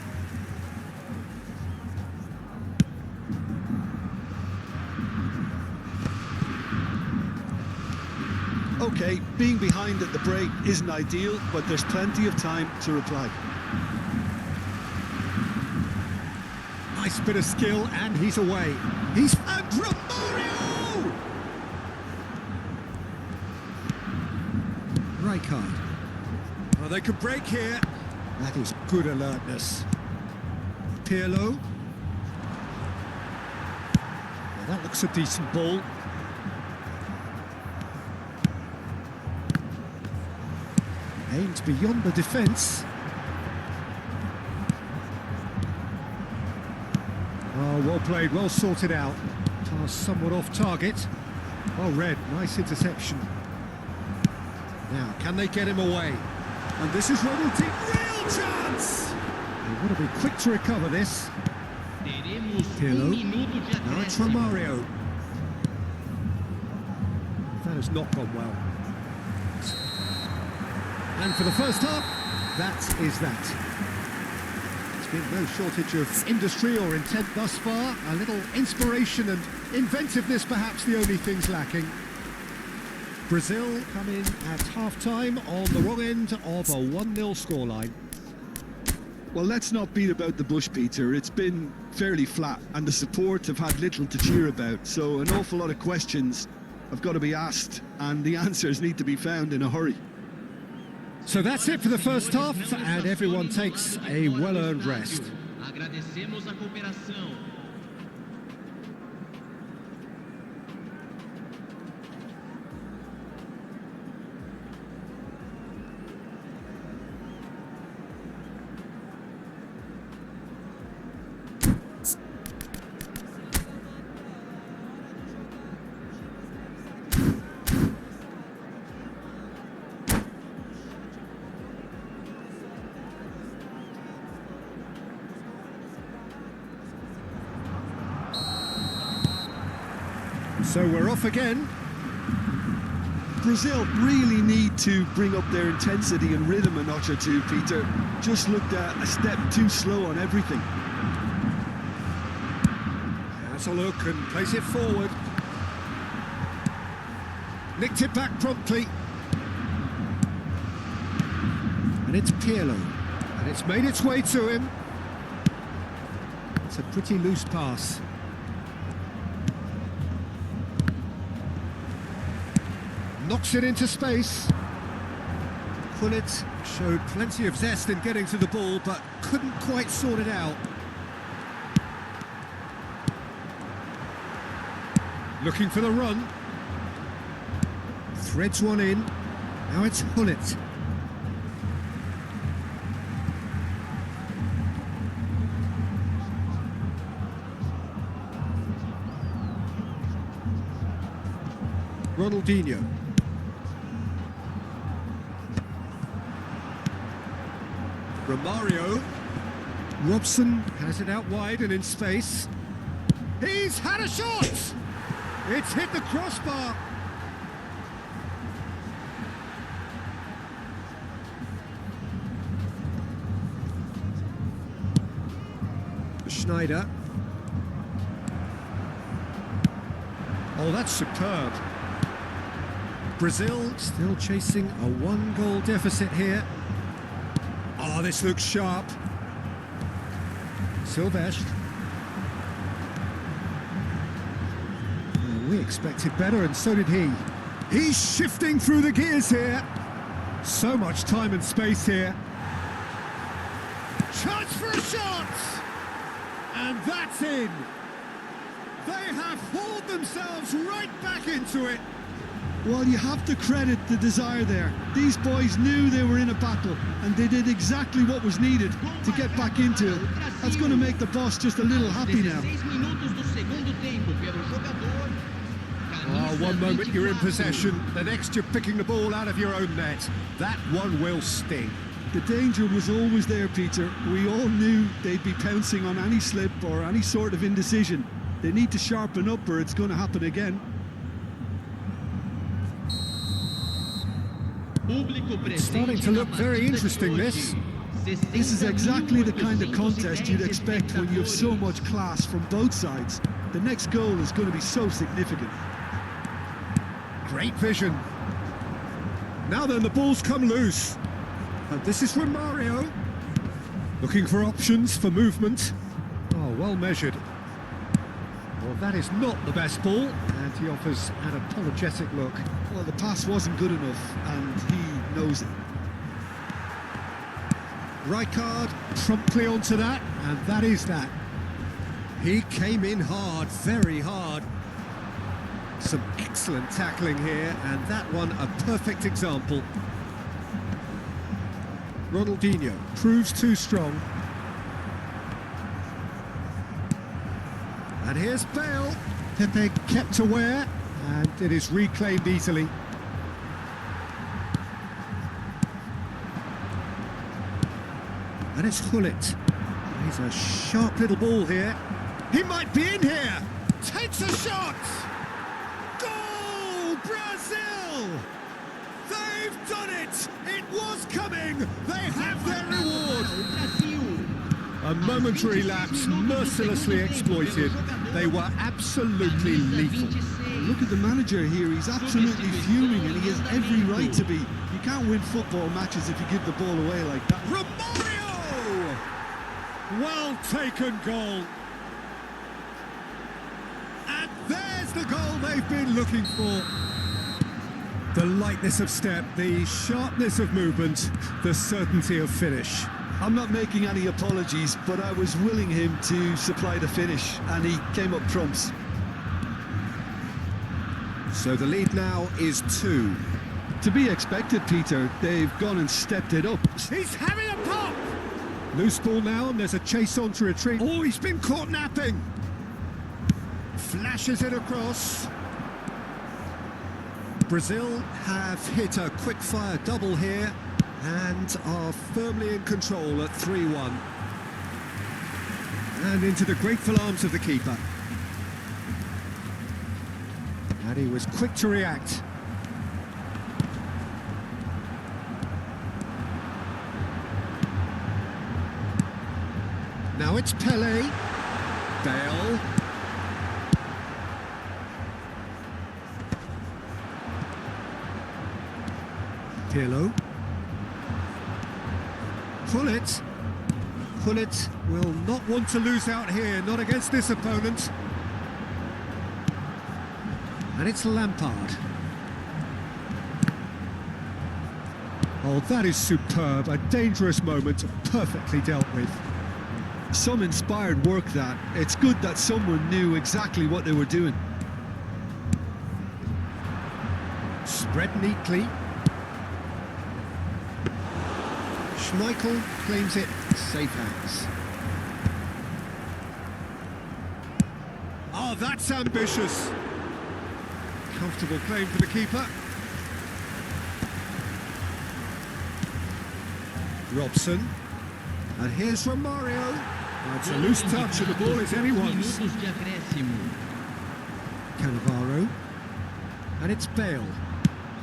Okay, being behind at the break isn't ideal, but there's plenty of time to reply. Nice bit of skill, and he's away. He's... And Romario! Rijkaard. Oh, they could break here. That is good alertness. Pirlo. Well, that looks a decent ball. Aimed beyond the defence. Oh, well played, well sorted out. Pass somewhat off target. Well read, nice interception. Now, can they get him away? And this is Ronaldinho. Real chance! They want to be quick to recover this. Pirlo. Now it's Romario. That has not gone well. And for the first half, that is that. There's been no shortage of industry or intent thus far. A little inspiration and inventiveness, perhaps the only things lacking. Brazil come in at half-time on the wrong end of a 1-0 scoreline. Well, let's not beat about the bush, Peter. It's been fairly flat, and the support have had little to cheer about. So an awful lot of questions have got to be asked, and the answers need to be found in a hurry. So that's it for the first half, and everyone takes a well-earned rest. Agradecemos a cooperação. So we're off again. Brazil really need to bring up their intensity and rhythm a notch or two, Peter. Just looked a step too slow on everything. Has a look and plays it forward. Nicked it back promptly. And it's Pirlo. And it's made its way to him. It's a pretty loose pass. Knocks it into space. Gullit showed plenty of zest in getting to the ball, but couldn't quite sort it out. Looking for the run. Threads one in. Now it's Gullit. Ronaldinho. Romario. Robson has it out wide and in space. He's had a shot! It's hit the crossbar. Schneider. Oh, that's superb. Brazil still chasing a one-goal deficit here. Oh, this looks sharp. Silvestre. We expected better, and so did he. He's shifting through the gears here. So much time and space here. Chance for a shot! And that's in. They have hauled themselves right back into it. Well, you have to credit the desire there. These boys knew they were in a battle, and they did exactly what was needed to get back into it. That's going to make the boss just a little happy now. Oh, one moment you're in possession, the next you're picking the ball out of your own net. That one will sting. The danger was always there, Peter. We all knew they'd be pouncing on any slip or any sort of indecision. They need to sharpen up or it's going to happen again. It's starting to look very interesting, this. This is exactly the kind of contest you'd expect when you have so much class from both sides. The next goal is going to be so significant. Great vision. Now then, the ball's come loose. And this is Romario. Looking for options for movement. Oh, well measured. Well, that is not the best ball. And he offers an apologetic look. Well, the pass wasn't good enough, and he knows it. Rijkaard promptly onto that, and that is that. He came in hard, very hard. Some excellent tackling here, and that one a perfect example. Ronaldinho proves too strong. And here's Bale. Pepe kept aware, and it is reclaimed easily. And it's Gullit. He's a sharp little ball here. He might be in here. Takes a shot. Goal, Brazil! They've done it. It was coming. They have their reward. A momentary lapse, mercilessly exploited. They were absolutely lethal. Look at the manager here. He's absolutely fuming, and he has every right to be. You can't win football matches if you give the ball away like that. Romario! Well taken goal. And there's the goal they've been looking for. The lightness of step, the sharpness of movement, the certainty of finish. I'm not making any apologies, but I was willing him to supply the finish, and he came up trumps. So the lead now is 2. To be expected, Peter. They've gone and stepped it up. He's having a pop! Loose ball now, and there's a chase on to retreat. Oh, he's been caught napping! Flashes it across. Brazil have hit a quick-fire double here and are firmly in control at 3-1. And into the grateful arms of the keeper. And he was quick to react. Now it's Pele. Bale. Pirlo. Pullet. Pullet will not want to lose out here, not against this opponent. And it's Lampard. Oh, that is superb. A dangerous moment, perfectly dealt with. Some inspired work, that. It's good that someone knew exactly what they were doing. Spread neatly. Schmeichel claims it, safe hands. Oh, that's ambitious. Comfortable claim for the keeper. Robson. And here's from Mario. It's a loose touch and the ball is anyone's. Cannavaro. And it's Bale.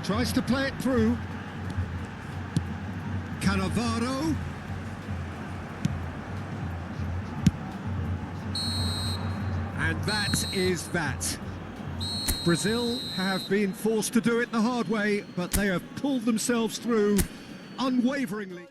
Tries to play it through. Cannavaro. And that is that. Brazil have been forced to do it the hard way, but they have pulled themselves through unwaveringly.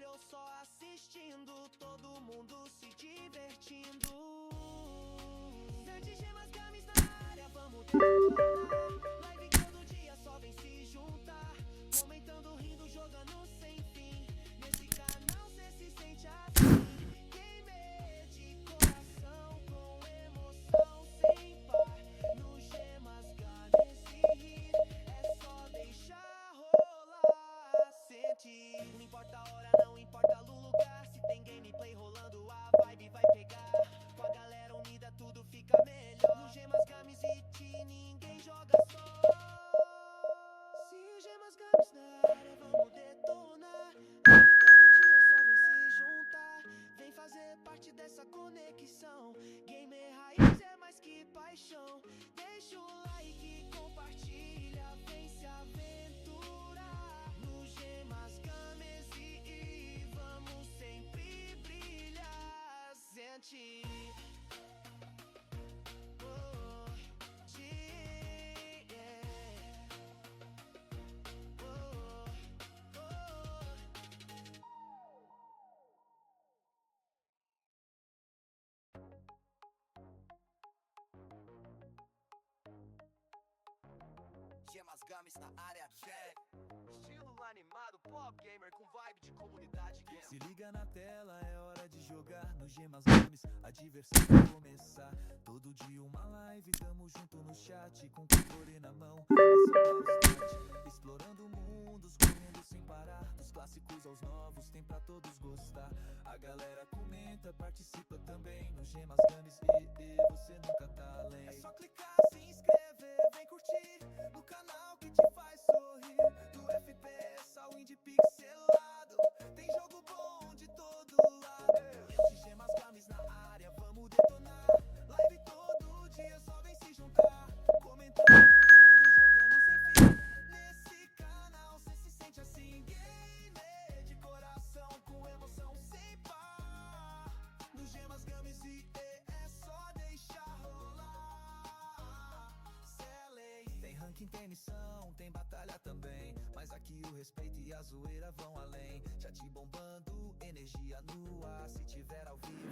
Parte dessa conexão, gamer raiz é mais que paixão. Deixa o like, compartilha, vem se aventurar no gemas, games e vamos sempre brilhar. Sente. Gemas games na área, check. Estilo animado, pop gamer com vibe de comunidade game. Se liga na tela, é hora de jogar no Gemas Games, a diversão vai começar. Todo dia uma live, tamo junto no chat, com controle na mão, é só dar start. Explorando mundos, correndo sem parar, dos clássicos aos novos, tem pra todos gostar. A galera comenta, participa também no Gemas Games e você nunca tá além. É só clicar, se inscrever, vem curtir no canal que te faz sorrir. Do FPS ao indie pixelado, tem jogo bom de todo lado. De Gemas Games na área, vamos detonar. Live todo dia, só vem se juntar. Comentando, rindo, jogando sem fim. Nesse canal cê se sente assim, gamer de coração, com emoção sem par. No Gemas Games e é só deixar rolar. muita intenção, tem batalha também, mas aqui o respeito e a zoeira vão além. Já te bombando, energia no ar, se tiver ao vivo.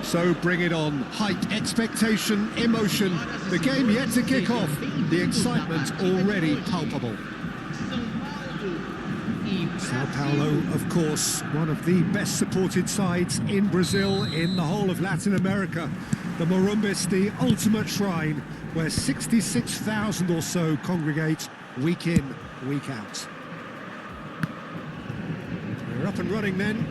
So bring it on. Hype, expectation, emotion. The game yet to kick off. The excitement already palpable. Sao Paulo, of course, one of the best supported sides in Brazil, in the whole of Latin America. The Morumbis, the ultimate shrine, where 66,000 or so congregate week in, week out. We're up and running then.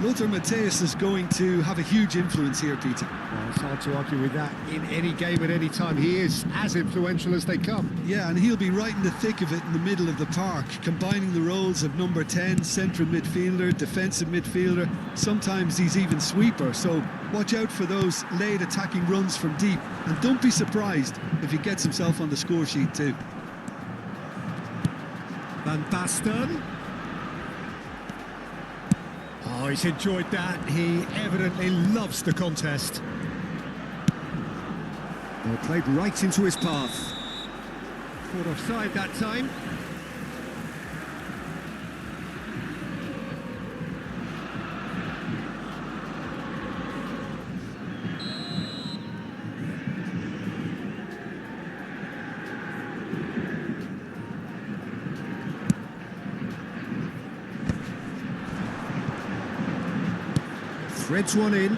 Lothar Matthäus is going to have a huge influence here, Peter. Well, it's hard to argue with that in any game at any time. He is as influential as they come. Yeah, and he'll be right in the thick of it in the middle of the park, combining the roles of number 10, central midfielder, defensive midfielder. Sometimes he's even sweeper, so watch out for those late attacking runs from deep. And don't be surprised if he gets himself on the score sheet too. Van Basten. Oh, he's enjoyed that. He evidently loves the contest. Well, played right into his path. Caught offside that time. Threads one in,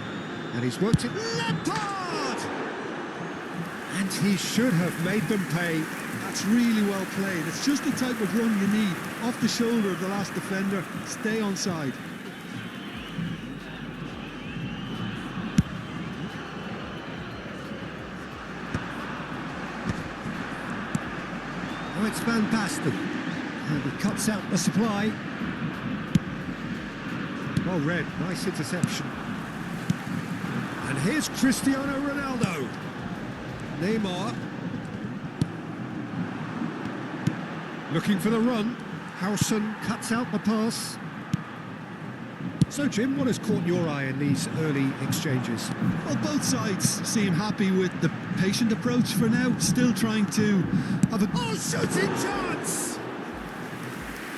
and he's worked it. Lampard! And he should have made them pay. That's really well played. It's just the type of run you need. Off the shoulder of the last defender, stay onside. Oh, it's Van Basten. And he cuts out the supply. Well read, nice interception. And here's Cristiano Ronaldo. Neymar. Looking for the run. Howson cuts out the pass. So, Jim, what has caught your eye in these early exchanges? Well, both sides seem happy with the patient approach for now, still trying to have a... Oh, shooting chance!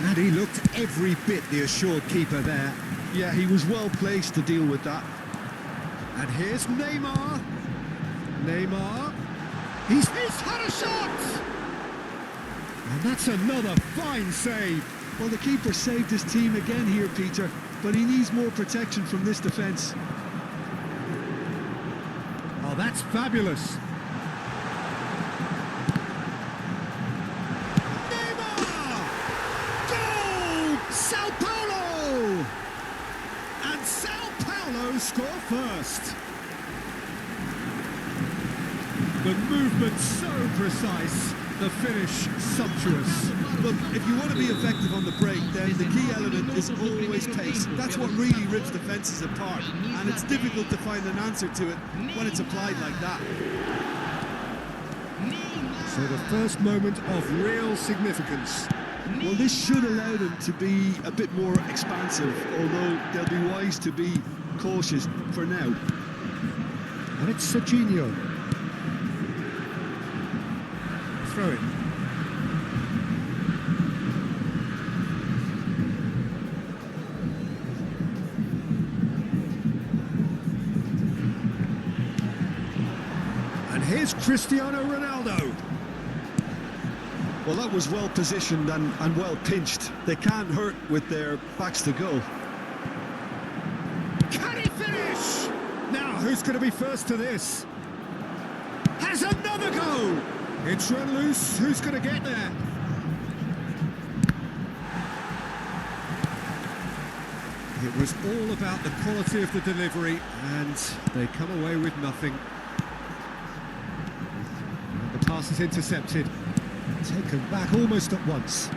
And he looked every bit the assured keeper there. Yeah, he was well placed to deal with that. And here's Neymar. Neymar. He's had a shot! And that's another fine save. Well, the keeper saved his team again here, Peter, but he needs more protection from this defence. that's fabulous. Neymar! Goal! Sao Paulo! And Sao Paulo score first. The movement so precise, the finish sumptuous. Look, if you want to be effective on the break, then the key element is always pace. That's what really rips defences apart, and it's difficult to find an answer to it when it's applied like that. So the first moment of real significance. Well, this should allow them to be a bit more expansive, although they'll be wise to be cautious for now. And it's Serginho. Throw it. And here's Cristiano Ronaldo. Well, that was well positioned and well pinched. They can't hurt with their backs to goal. Can he finish? Now, who's going to be first to this? Has another go! It's run loose. Who's going to get there? It was all about the quality of the delivery, and they come away with nothing. And the pass is intercepted. Taken back almost at once.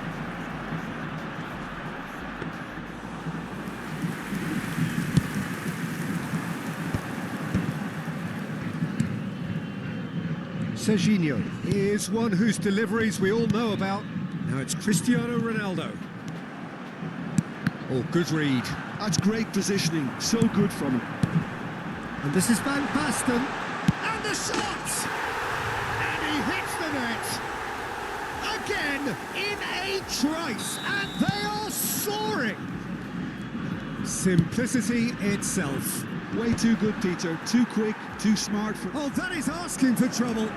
Serginho is one whose deliveries we all know about. Now it's Cristiano Ronaldo. Oh, good read. That's great positioning. So good from him. And this is Van Basten. And the shot! And he hits the net. Again, in a trice. And they are soaring. Simplicity itself. Way too good, Peter. Too quick, too smart for... Oh, that is asking for trouble.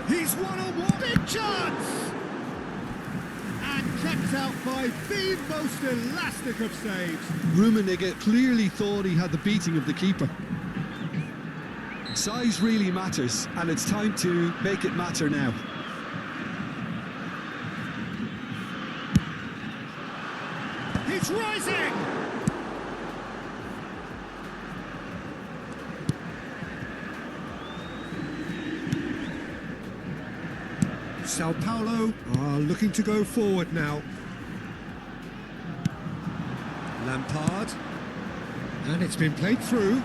He's one-on-one. Big chance! And kept out by the most elastic of saves. Rummenigge clearly thought he had the beating of the keeper. Size really matters, and it's time to make it matter now. He's rising! Sao Paulo are looking to go forward now. Lampard. And it's been played through.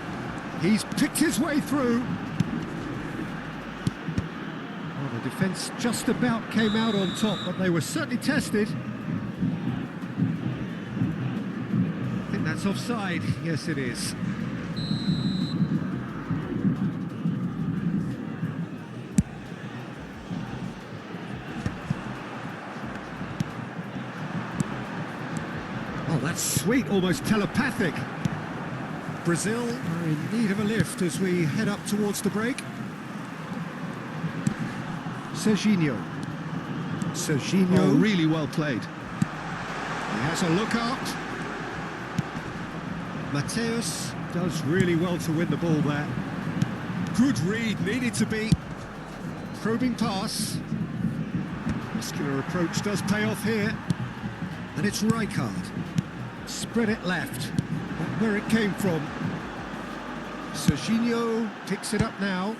He's picked his way through. Well, the defence just about came out on top, but they were certainly tested. I think that's offside. Yes, it is. Oh, that's sweet, almost telepathic. Brazil are in need of a lift as we head up towards the break. Serginho. Serginho. Oh, really well played. He has a look out. Mateus does really well to win the ball there. Good read, needed to be. Probing pass. Muscular approach does pay off here. And it's Rijkaard. Spread it left. Not where it came from. Serginho picks it up now.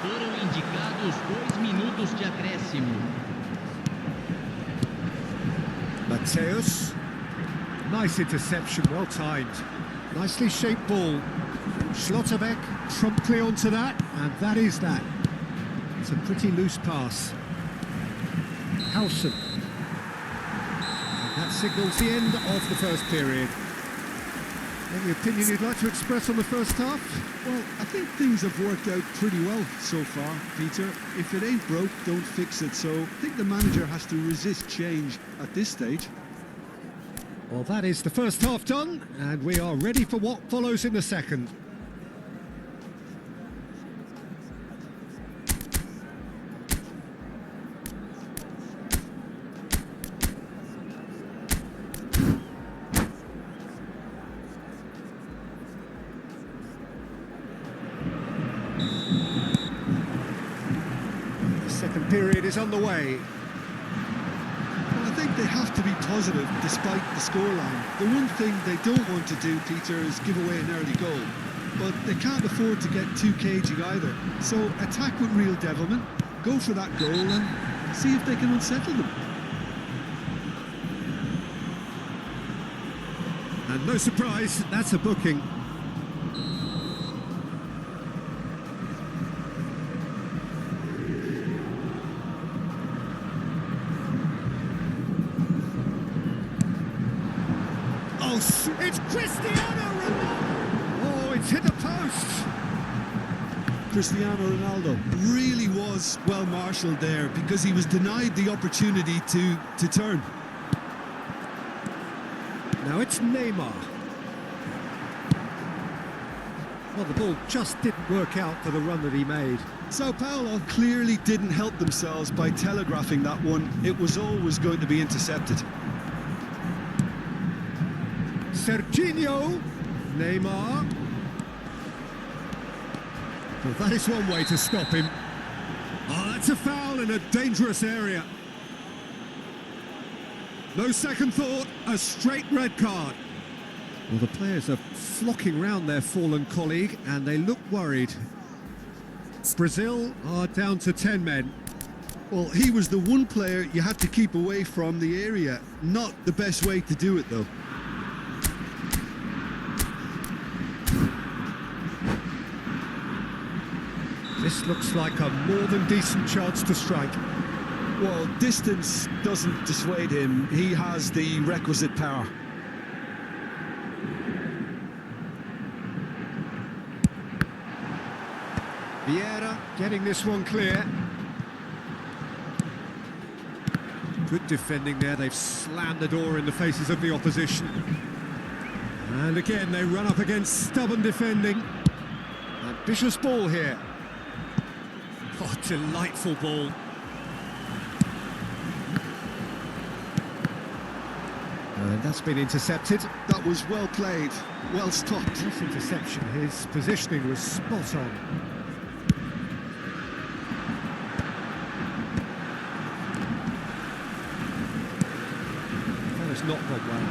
Foram indicados 2 minutos de acréscimo. Mateus. Nice interception, well timed. Nicely shaped ball. Schlotterbeck promptly onto that, and that is that. It's a pretty loose pass. Howson. And that signals the end of the first period. Any opinion you'd like to express on the first half? Well, I think things have worked out pretty well so far, Peter. If it ain't broke, don't fix it. So I think the manager has to resist change at this stage. Well, that is the first half done, and we are ready for what follows in the second. The second period is underway. I think they have to be positive despite the scoreline. The one thing they don't want to do, Peter, is give away an early goal. But they can't afford to get too cagey either. So attack with real devilment, go for that goal and see if they can unsettle them. And no surprise, that's a booking. It's Cristiano Ronaldo! Oh, it's hit the post! Cristiano Ronaldo really was well marshalled there because he was denied the opportunity to turn. Now it's Neymar. Well, the ball just didn't work out for the run that he made. Sao Paulo clearly didn't help themselves by telegraphing that one. It was always going to be intercepted. Serginho, Neymar. Well, that is one way to stop him. Oh, that's a foul in a dangerous area. No second thought, a straight red card. Well, the players are flocking round their fallen colleague and they look worried. Brazil are down to 10 men. Well, he was the one player you had to keep away from the area. Not the best way to do it, though. This looks like a more than decent chance to strike. Well, distance doesn't dissuade him. He has the requisite power. Vieira getting this one clear. Good defending there. They've slammed the door in the faces of the opposition. And again, they run up against stubborn defending. Ambitious ball here. Oh, delightful ball. And that's been intercepted. That was well played, well stopped. This interception, his positioning was spot on. That has not gone well.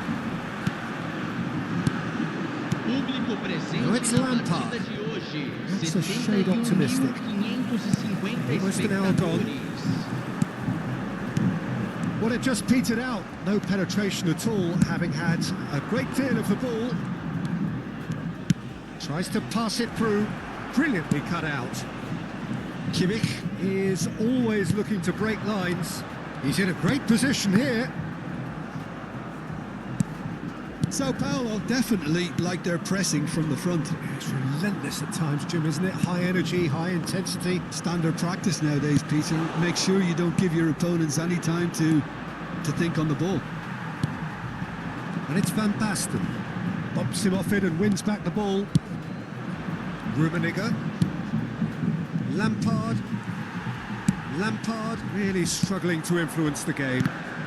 Público presente No, it's na Lampard. partida de hoje. That's a shade optimistic. 71.550 Almost an hour gone. espectadores. Well, it just petered out. No penetration at all, having had a great deal of the ball. Tries to pass it through. Brilliantly cut out. Kimmich is always looking to break lines. He's in a great position here. Sao Paulo definitely like their pressing from the front. It's relentless at times, Jim, isn't it? High energy, high intensity. Standard practice nowadays, Peter. Make sure you don't give your opponents any time to think on the ball. And it's Van Basten. Bumps him off it and wins back the ball. Rummenigge. Lampard. Lampard really struggling to influence the game.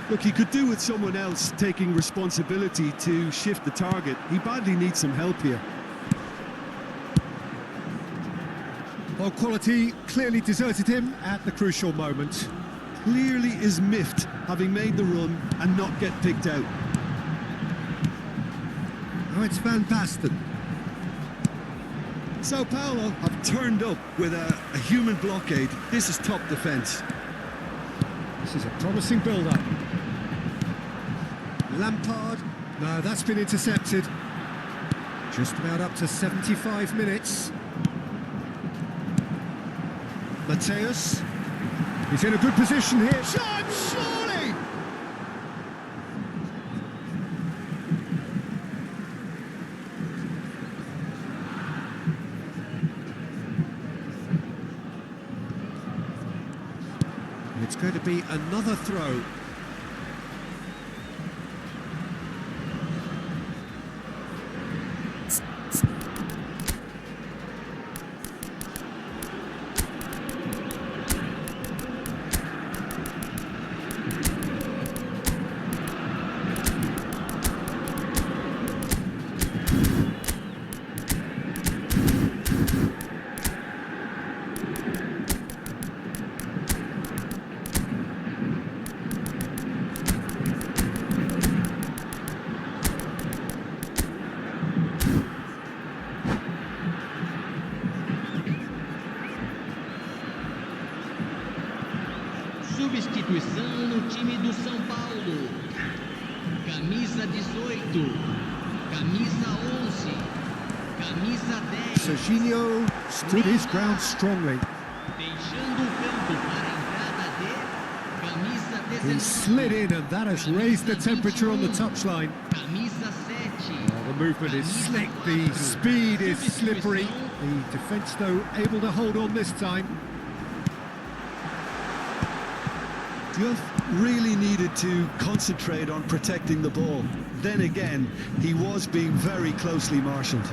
Look, he could do with someone else taking responsibility to shift the target. He badly needs some help here. Well, quality clearly deserted him at the crucial moment. Clearly is miffed, having made the run and not get picked out. Now it's Van Basten. Sao Paulo have turned up with a human blockade. This is top defence. This is a promising build-up. Lampard. No, that's been intercepted. Just about up to 75 minutes. Mateus. He's in a good position here. Shot, surely! It's going to be another throw. camisa 18, camisa 11, camisa 10. Serginho stood his ground strongly. Deixando o campo para a entrada de camisa 19. He slid in and that has raised the temperature on the touchline. Camisa 7. The movement is slick, the speed is slippery. The defence, though, able to hold on this time. Just really needed to concentrate on protecting the ball. Then again, he was being very closely marshalled.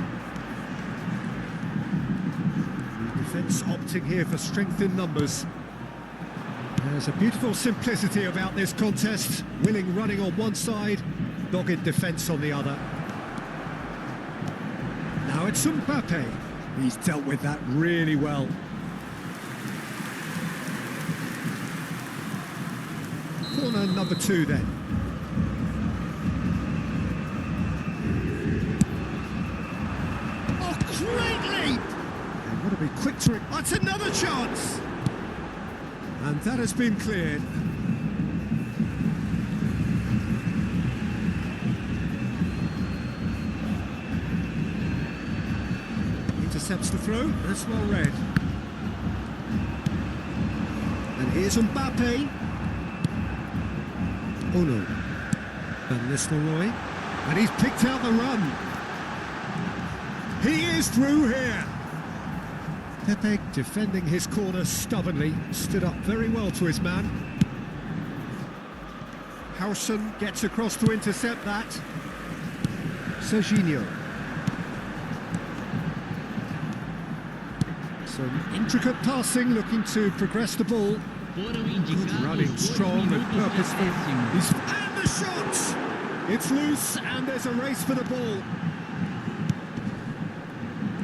The defence opting here for strength in numbers. There's a beautiful simplicity about this contest. Willing running on one side, dogged defence on the other. Now it's Mbappe. He's dealt with that really well. Corner number 2 then. Oh, great leap! And want to be quick to it. That's another chance! And that has been cleared. Intercepts the throw, that's well read. And here's Mbappe. Oh no. Van Nistelrooy. And he's picked out the run. He is through here. Pepe defending his corner stubbornly, stood up very well to his man. Howson gets across to intercept that. Serginho. Some intricate passing, looking to progress the ball. Good running, strong and purposeful. And the shot! It's loose and there's a race for the ball.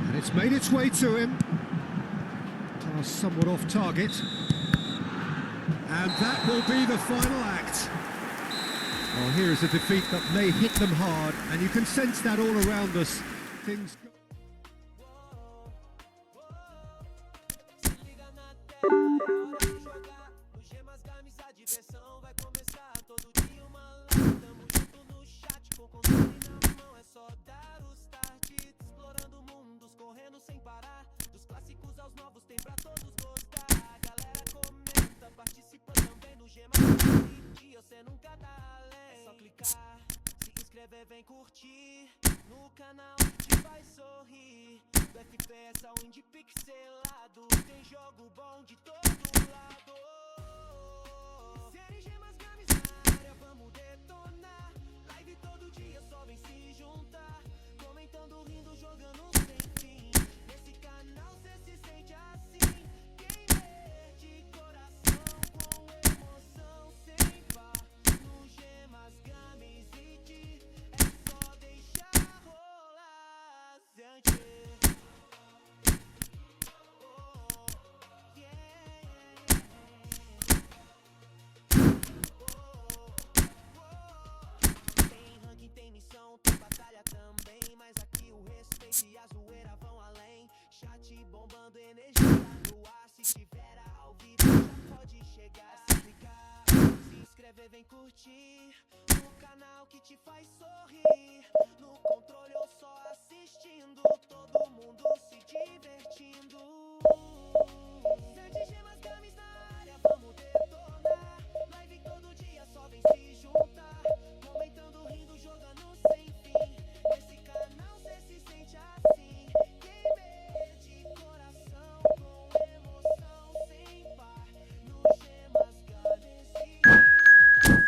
And it's made its way to him. Pass somewhat off target. And that will be the final act. Well, here is a defeat that may hit them hard, and you can sense that all around us. Things go. Vem curtir no canal que te faz sorrir. Do FPS ao indie pixelado, tem jogo bom de todo lado. Série gemas games na área, vamos detonar. Live todo dia, só vem se juntar. Comentando, rindo, jogando sem fim. Nesse canal cê se sente assim. Gamer de coração, com emoção sem par. No gemas games e te tem batalha também, mas aqui o respeito e a zoeira vão além. Chat bombando, energia no ar. Se tiver ao vivo já pode chegar. Se clicar, se inscrever, vem curtir no canal que te faz sorrir. No controle ou só assistindo, todo mundo se divertindo. Sete gemas games na área, vamos detonar. Live todo dia, só vem se juntar. Comentando, rindo, jogando sem fim. Nesse canal cê se sente assim. Gamer de coração, com emoção sem par. No gemas games é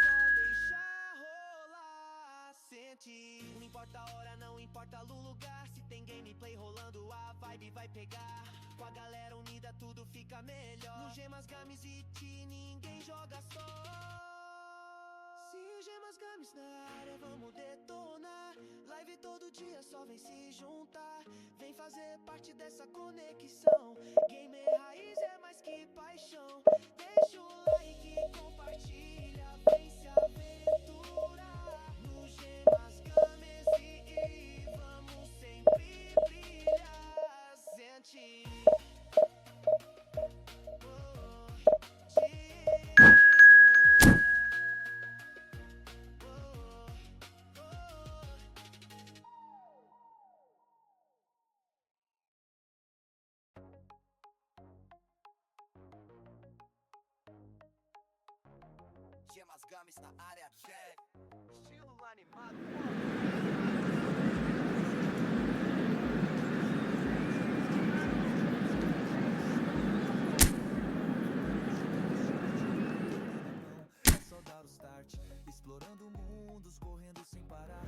só deixar rolar. Sente, não importa a hora, não importa o lugar. Se tem gameplay rolando, a vibe vai pegar. Com a galera unida tudo fica melhor. No gemas games e ti ninguém joga só. Se gemas games na área, vamos detonar. Live todo dia, só vem se juntar. Vem fazer parte dessa conexão. Gamer raiz é mais que paixão. Deixa o like e compartilha. Vem se aventurar no gemas games e vamos sempre brilhar. Sente. gemas games na área, check. Estilo animado. É só dar o start, explorando mundos, correndo sem parar.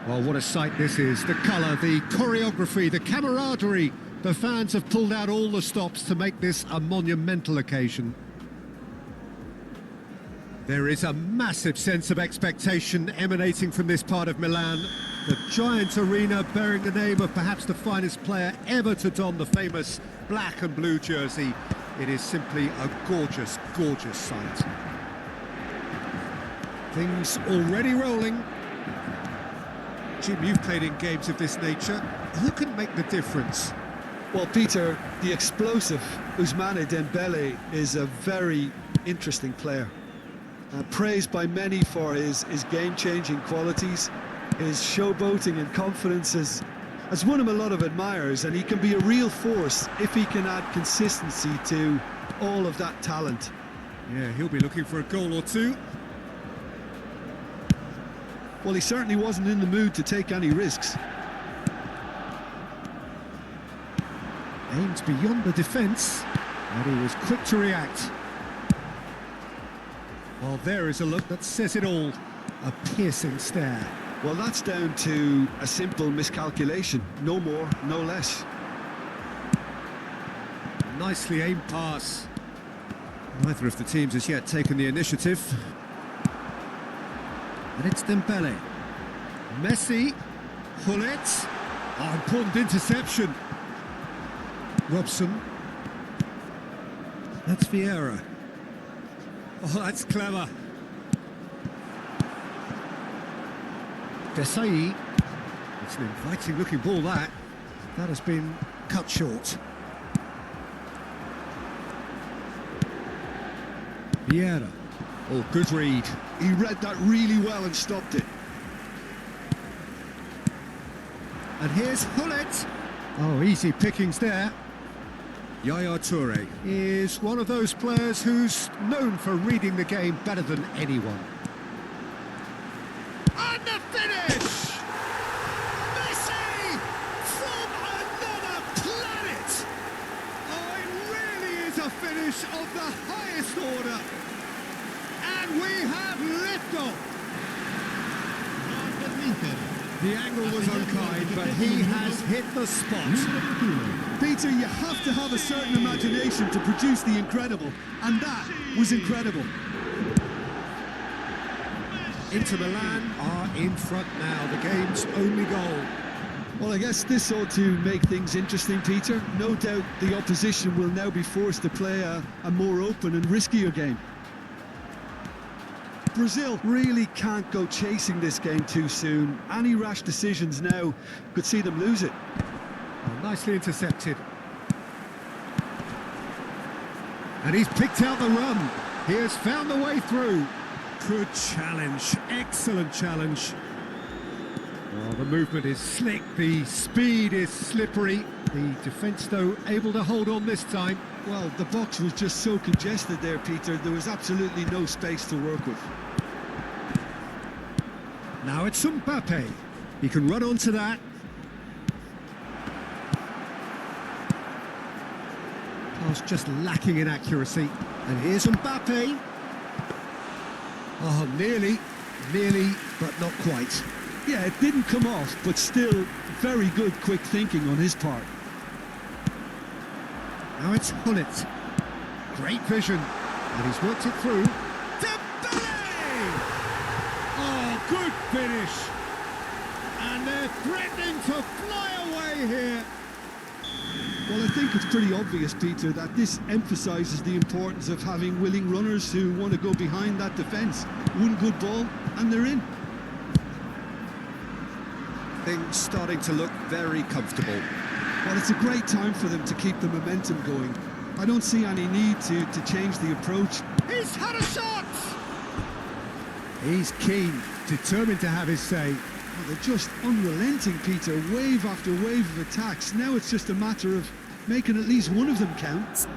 Well, what a sight this is. The colour, the choreography, the camaraderie. The fans have pulled out all the stops to make this a monumental occasion. There is a massive sense of expectation emanating from this part of Milan. The giant arena bearing the name of perhaps the finest player ever to don the famous black and blue jersey. It is simply a gorgeous, gorgeous sight. Things already rolling. Jim, you've played in games of this nature. Who can make the difference? Well, Peter, the explosive Ousmane Dembele is a very interesting player. Praised by many for his game-changing qualities. His showboating and confidence has won him a lot of admirers, and he can be a real force if he can add consistency to all of that talent. Yeah, he'll be looking for a goal or two. Well, he certainly wasn't in the mood to take any risks. Aimed beyond the defence, and he was quick to react. Well, there is a look that says it all. A piercing stare. Well, that's down to a simple miscalculation. No more, no less. Nicely aimed pass. Neither of the teams has yet taken the initiative. And it's Dembele. Messi. Hullet. Oh, important interception. Robson. That's Vieira. Oh, that's clever. Desai. It's an inviting looking ball, that. That has been cut short. Vieira. Oh, good read. He read that really well and stopped it. And here's Hullet. Oh, easy pickings there. Yaya Toure is one of those players who's known for reading the game better than anyone. And the finish! Messi from another planet! Oh, it really is a finish of the highest order. And we have liftoff. The angle was unkind, but he has hit the spot. Peter, you have to have a certain imagination to produce the incredible, and that was incredible. Inter Milan are in front now, the game's only goal. Well, I guess this ought to make things interesting, Peter. No doubt the opposition will now be forced to play a more open and riskier game. Brazil really can't go chasing this game too soon. Any rash decisions now could see them lose it. Oh, nicely intercepted. And he's picked out the run. He has found the way through. Good challenge, excellent challenge. Oh, the movement is slick, the speed is slippery. The defence, though, able to hold on this time. Well, the box was just so congested there, Peter. There was absolutely no space to work with. Now it's Mbappe. He can run onto that. Pass just lacking in accuracy. And here's Mbappe. Oh, nearly, but not quite. Yeah, it didn't come off, but still very good quick thinking on his part. Now it's Hullet. Great vision. And he's worked it through. Dembele! Oh, good finish. And they're threatening to fly away here. Well, I think it's pretty obvious, Peter, that this emphasises the importance of having willing runners who want to go behind that defence. One good ball, and they're in. Things starting to look very comfortable. Well, it's a great time for them to keep the momentum going. I don't see any need to change the approach. He's had a shot! He's keen, determined to have his say. Well, they're just unrelenting, Peter. Wave after wave of attacks. Now it's just a matter of making at least one of them count.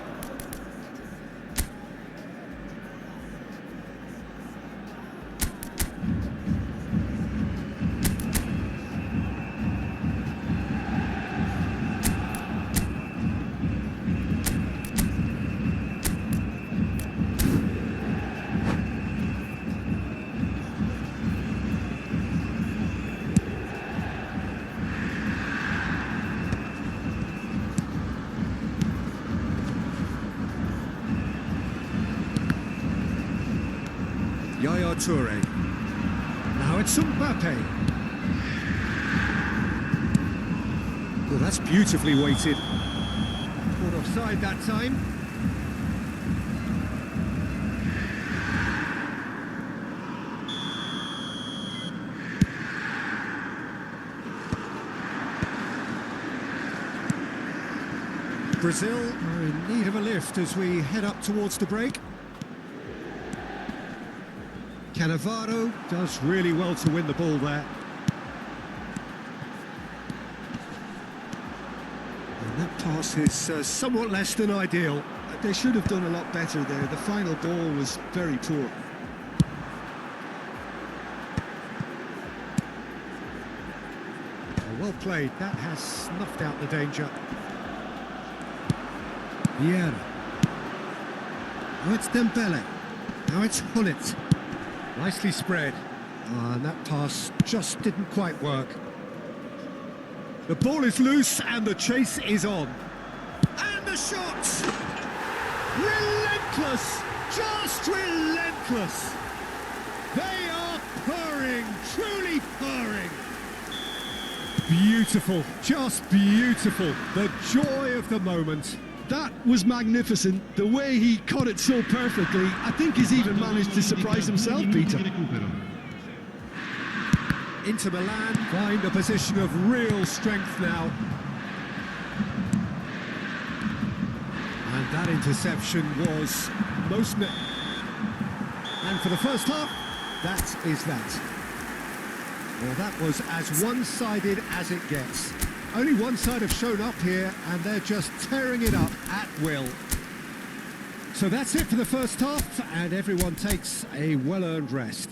Yaya Toure. Now it's Mbappe. Well, that's beautifully weighted. Caught offside that time. Brazil are in need of a lift as we head up towards the break. Cannavaro does really well to win the ball there. And that pass is somewhat less than ideal. They should have done a lot better there. The final ball was very poor. Well played. That has snuffed out the danger. Vieira. Now it's Dembele. Now it's Hullet. Nicely spread. And that pass just didn't quite work. The ball is loose and the chase is on. And the shot! Relentless! Just relentless! They are purring, truly purring. Beautiful, just beautiful. The joy of the moment. That was magnificent. The way he caught it so perfectly, I think he's even managed to surprise himself, Peter. Inter Milan find a position of real strength now. And that interception was most... And for the first half, that is that. Well, that was as one-sided as it gets. Only one side have shown up here, and they're just tearing it up at will. So that's it for the first half, and everyone takes a well-earned rest.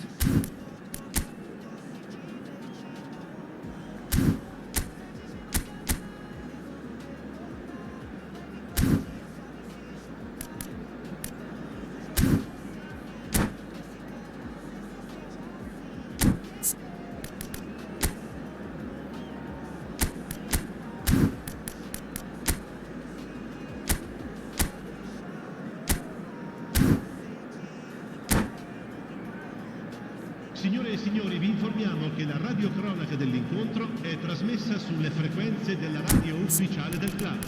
Signore e signori, vi informiamo che la radiocronaca dell'incontro è trasmessa sulle frequenze della radio ufficiale del club.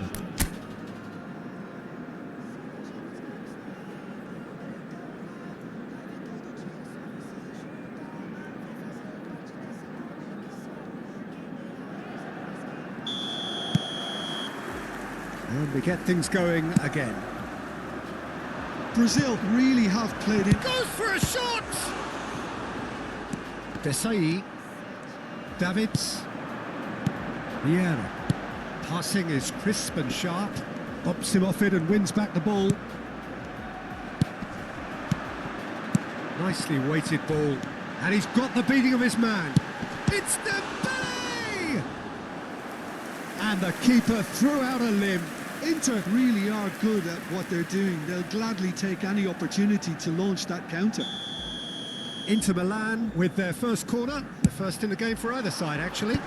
And we get things going again. Brazil really have played it. Goes for a shot! Dessa, Davids, Vieira. Passing is crisp and sharp. Bops him off it and wins back the ball. Nicely weighted ball. And he's got the beating of his man. It's Dembele! And the keeper threw out a limb. Inter really are good at what they're doing. They'll gladly take any opportunity to launch that counter. Inter Milan with their first corner. The first in the game for either side, actually.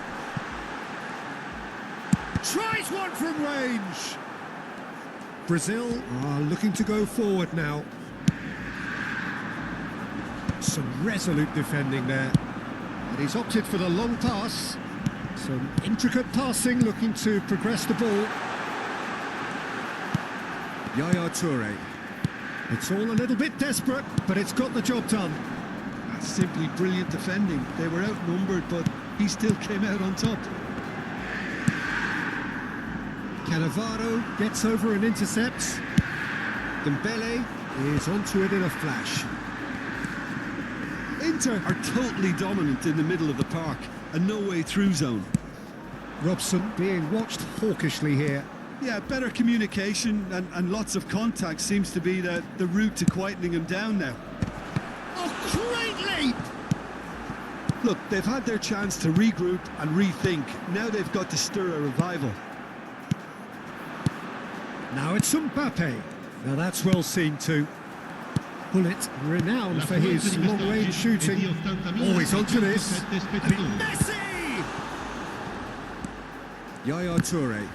Tries one from range. Brazil are looking to go forward now. Some resolute defending there. And he's opted for the long pass. Some intricate passing, looking to progress the ball. Yaya Toure. It's all a little bit desperate, but it's got the job done. That's simply brilliant defending. They were outnumbered, but he still came out on top. Cannavaro gets over and intercepts. Dembele is onto it in a flash. Inter are totally dominant in the middle of the park, a no-way through zone. Robson being watched hawkishly here. Yeah, better communication and lots of contact seems to be the route to quietening him down now. Oh, great leap! Look, they've had their chance to regroup and rethink. Now they've got to stir a revival. Now it's Mbappe. Now that's well seen too. Bullet, renowned for his long-range shooting. Always onto this. And Messi! Yaya Toure.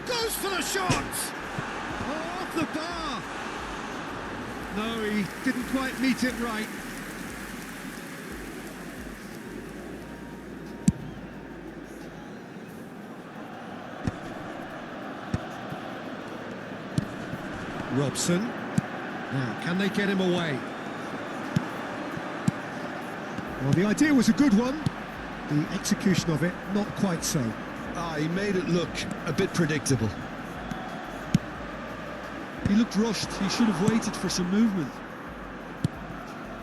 Goes for the shot! Oh, off the bar! No, he didn't quite meet it right. Robson. Now, can they get him away? Well, the idea was a good one. The execution of it, not quite so. He made it look a bit predictable. He looked rushed. He should have waited for some movement.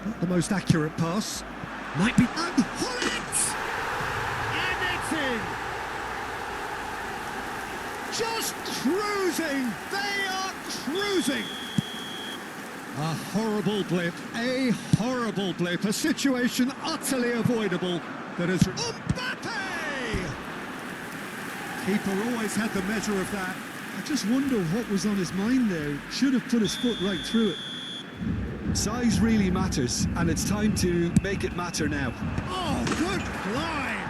Not the most accurate pass. Might be... And Hullet! And it's in! Just cruising! They are cruising! A horrible blip. A horrible blip. A situation utterly avoidable that has... Mbappe! Keeper always had the measure of that. I just wonder what was on his mind there. Should have put his foot right through it. Size really matters, and it's time to make it matter now. Oh, good climb!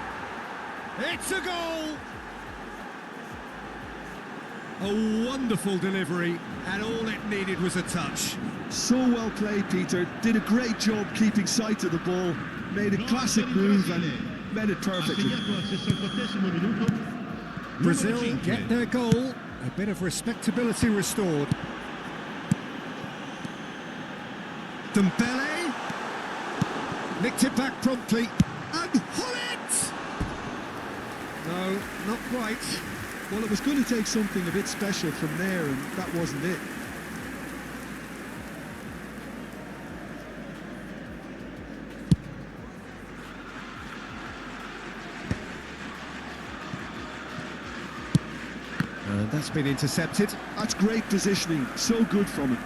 It's a goal! A wonderful delivery, and all it needed was a touch. So well played, Peter. Did a great job keeping sight of the ball. Made a classic move and made it perfectly. Brazil get their goal, a bit of respectability restored. Dembele nicked it back promptly, and Hullet! No, not quite. Well, it was going to take something a bit special from there, and that wasn't it. And that's been intercepted. That's great positioning, so good from him.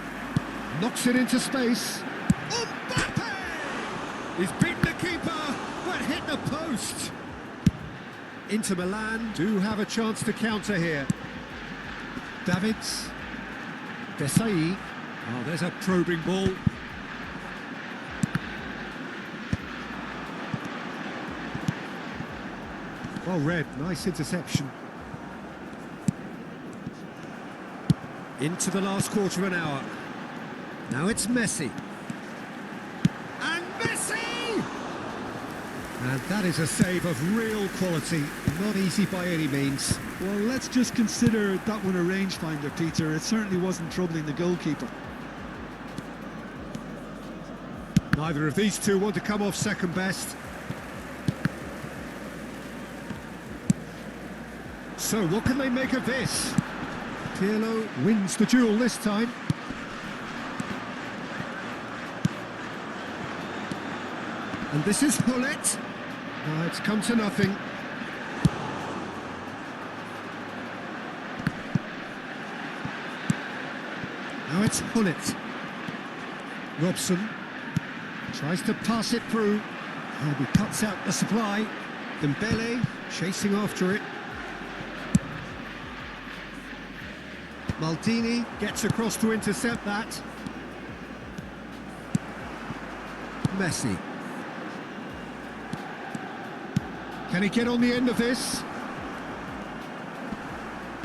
Knocks it into space. Mbappe! He's beaten the keeper, but hit the post. Inter Milan do have a chance to counter here. Davids. Dessa. Oh, there's a probing ball. Well read, nice interception. Into the last quarter of an hour. Now it's Messi. And Messi! And that is a save of real quality, not easy by any means. Well, let's just consider that one a rangefinder, Peter. It certainly wasn't troubling the goalkeeper. Neither of these two want to come off second best. So what can they make of this? Pirlo wins the duel this time. And this is Hullet. It's come to nothing. Now it's Hullet. Robson tries to pass it through. And he cuts out the supply. Dembele chasing after it. Maldini gets across to intercept that. Messi. Can he get on the end of this?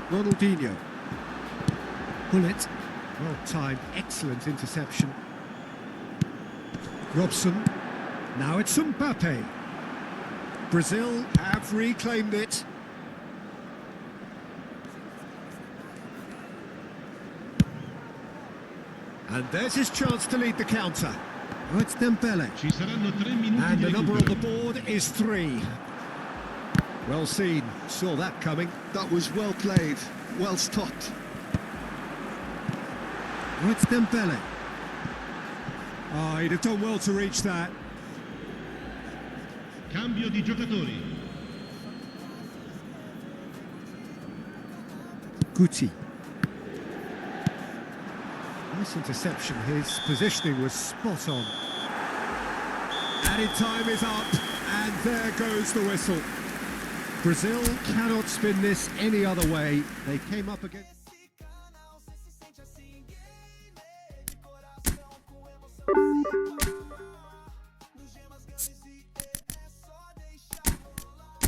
Ronaldinho. Hullet. Well timed, excellent interception. Robson. Now it's Mbappe. Brazil have reclaimed it. And there's his chance to lead the counter. Oh, it's Dembele. Ci saranno 3 minuti And di the number on the recupero. board is 3. Well seen, saw that coming. That was well played, well stopped. Oh, it's Dembele. Oh, he'd have done well to reach that. Cambio di giocatori. Guti. Nice interception, his positioning was spot on. Added time is up, and there goes the whistle. Brazil cannot spin this any other way. They came up against... Esse canal, cê se sente assim, gamer de coração, com emoção, sem par. Nos gemas, games e é só deixar rolar.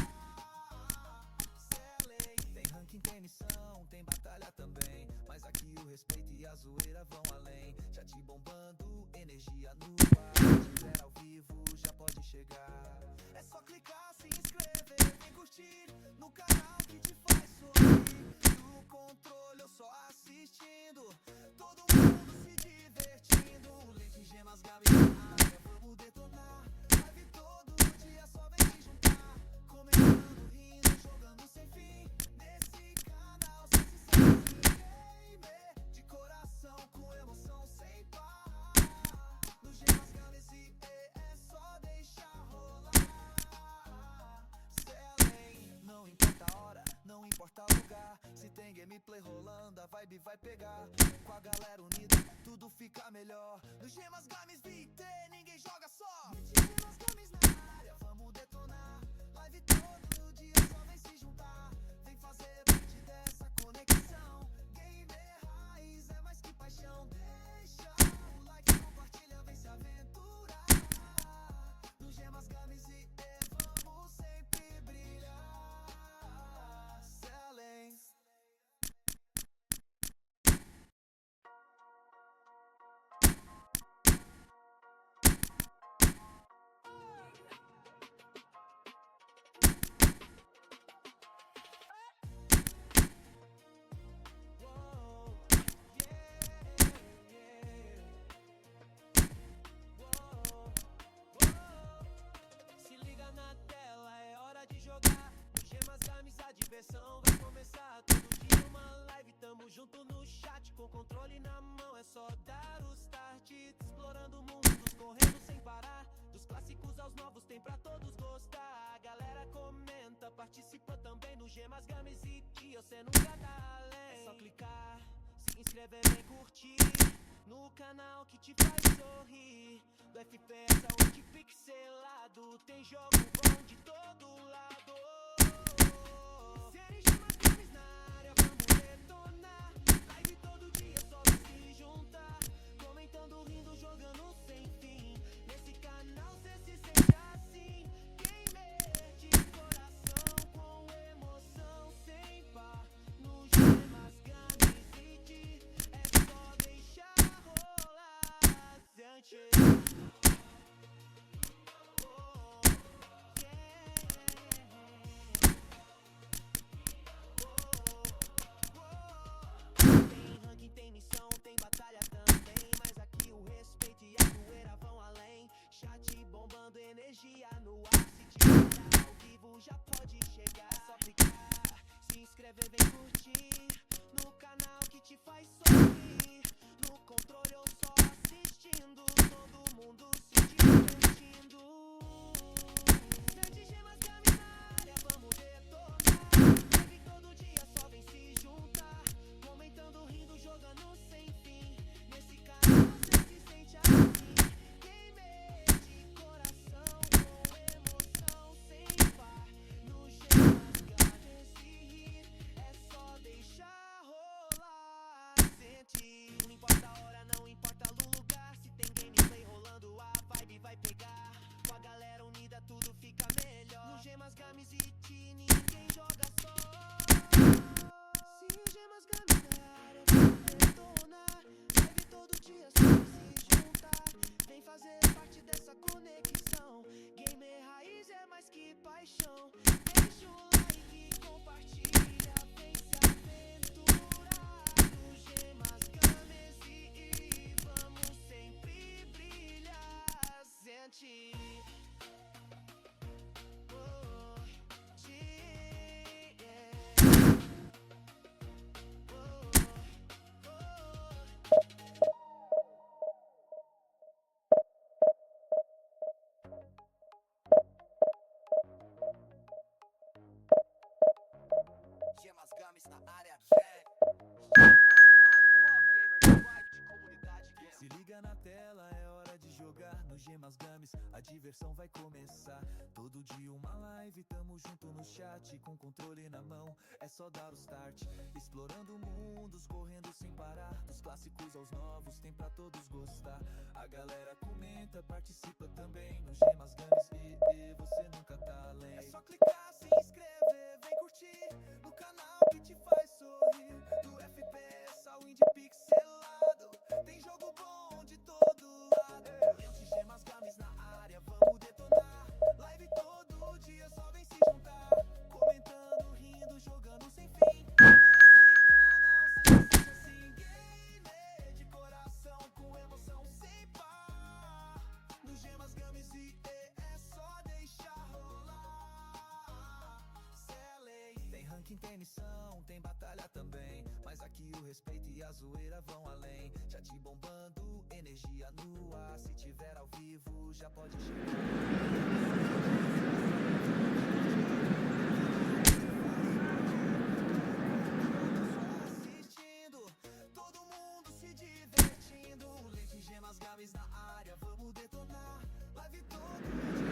Cê é lei. Tem ranking, tem missão, tem batalha também. Mas aqui o respeito e a zoeira vão além. Já te bombando, energia no ar. Se tiver ao vivo, já pode chegar. É só clicar, se inscrever, vem curtir no canal que te faz sorrir. Do controle eu só assistindo, todo mundo se divertindo. Leite, gemas, games na área, vamos detonar. Live todo dia, só vem se juntar. Comentando, rindo, jogando sem fim. Nesse canal cê se sente gamer de coração, com emoção sem par. Nos gemas, games e é só deixar rolar. Não importa a hora, não importa o lugar. Se tem gameplay rolando, a vibe vai pegar. Com a galera unida, tudo fica melhor. Nos gemas, games, VT, ninguém joga só. Gemas, games na área, vamos detonar. Live todo dia, só vem se juntar. Vem fazer parte dessa conexão. Gamer raiz é mais que paixão. Deixa o like, compartilha, vem se aventurar. Nos gemas, games e vamos sempre brilhar. Excelência. Se liga na tela, é hora de jogar. No gemas, games, a diversão vai começar. Todo dia uma live, tamo junto no chat. Com controle na mão, é só dar o start. Explorando mundos, correndo sem parar. Dos clássicos aos novos, tem pra todos gostar. A galera comenta, participa também. No gemas, games e que você nunca dá além. É só clicar, se inscrever, vem curtir no canal que te faz sorrir. Do FPS ao pixelado, tem jogo bom de todo lado. Série gemas, games na área, vamos detonar. Live todo dia, só vem se juntar. Comentando, rindo, jogando sem fim. Nesse canal cê se sente assim. Gamer de coração, com emoção sem par. No gemas, games e é só deixar rolar. Sente. inscrever, vem curtir. No canal que te faz sorrir. No controle eu só assistindo. Todo mundo se divertindo. 7 gemas games na área, vamos detonar. Live todo dia, só vem se juntar. Comentando, rindo, jogando sem fim. Nesse canal você se sente assim. Gamer de coração, com emoção sem par. No gemas games esse rir, é só deixar rolar. Sentir, não importa a hora, não importa o lugar. Se tem gameplay rolando, a vibe vai pegar. Com a galera unida tudo fica melhor. No gemas games e ninguém joga só. Se o gemas games na área vai detonar. Live todo dia só se juntar. Vem fazer parte dessa conexão. Gamer raiz é mais que paixão. Deixa o like, compartilha, vem se aventurar. No gemas games e vamos sempre brilhar. Sente. Gemas games na área, Se liga na tela, é hora de jogar no Gemas Games, a diversão vai começar. Todo dia uma live, tamo junto no chat, com controle na mão, é só dar o start. Explorando mundos, correndo sem parar, dos clássicos aos novos, tem pra todos gostar. A galera comenta, participa também no Gemas Games e você nunca tá além. É só clicar, se inscrever, vem curtir, no canal que te faz sorrir. Do FPS ao indie pixelado, tem jogo bom de todo lado. Gente, gemas games na área, vamos detonar. Live todo dia, só vem se juntar. Comentando, rindo, jogando sem fim. Nesse canal sempre seja assim. Gamer de coração, com emoção sem par. No gemas games e é só deixar rolar. Cê tem ranking, tem missão, tem batalha também. Mas aqui o respeito e a zoeira vão além. Chat bombando, energia no ar. Se tiver ao vivo, já pode chegar. Assistindo, todo mundo se divertindo. Leite, gemas, games na área, vamos detonar. Live todo dia.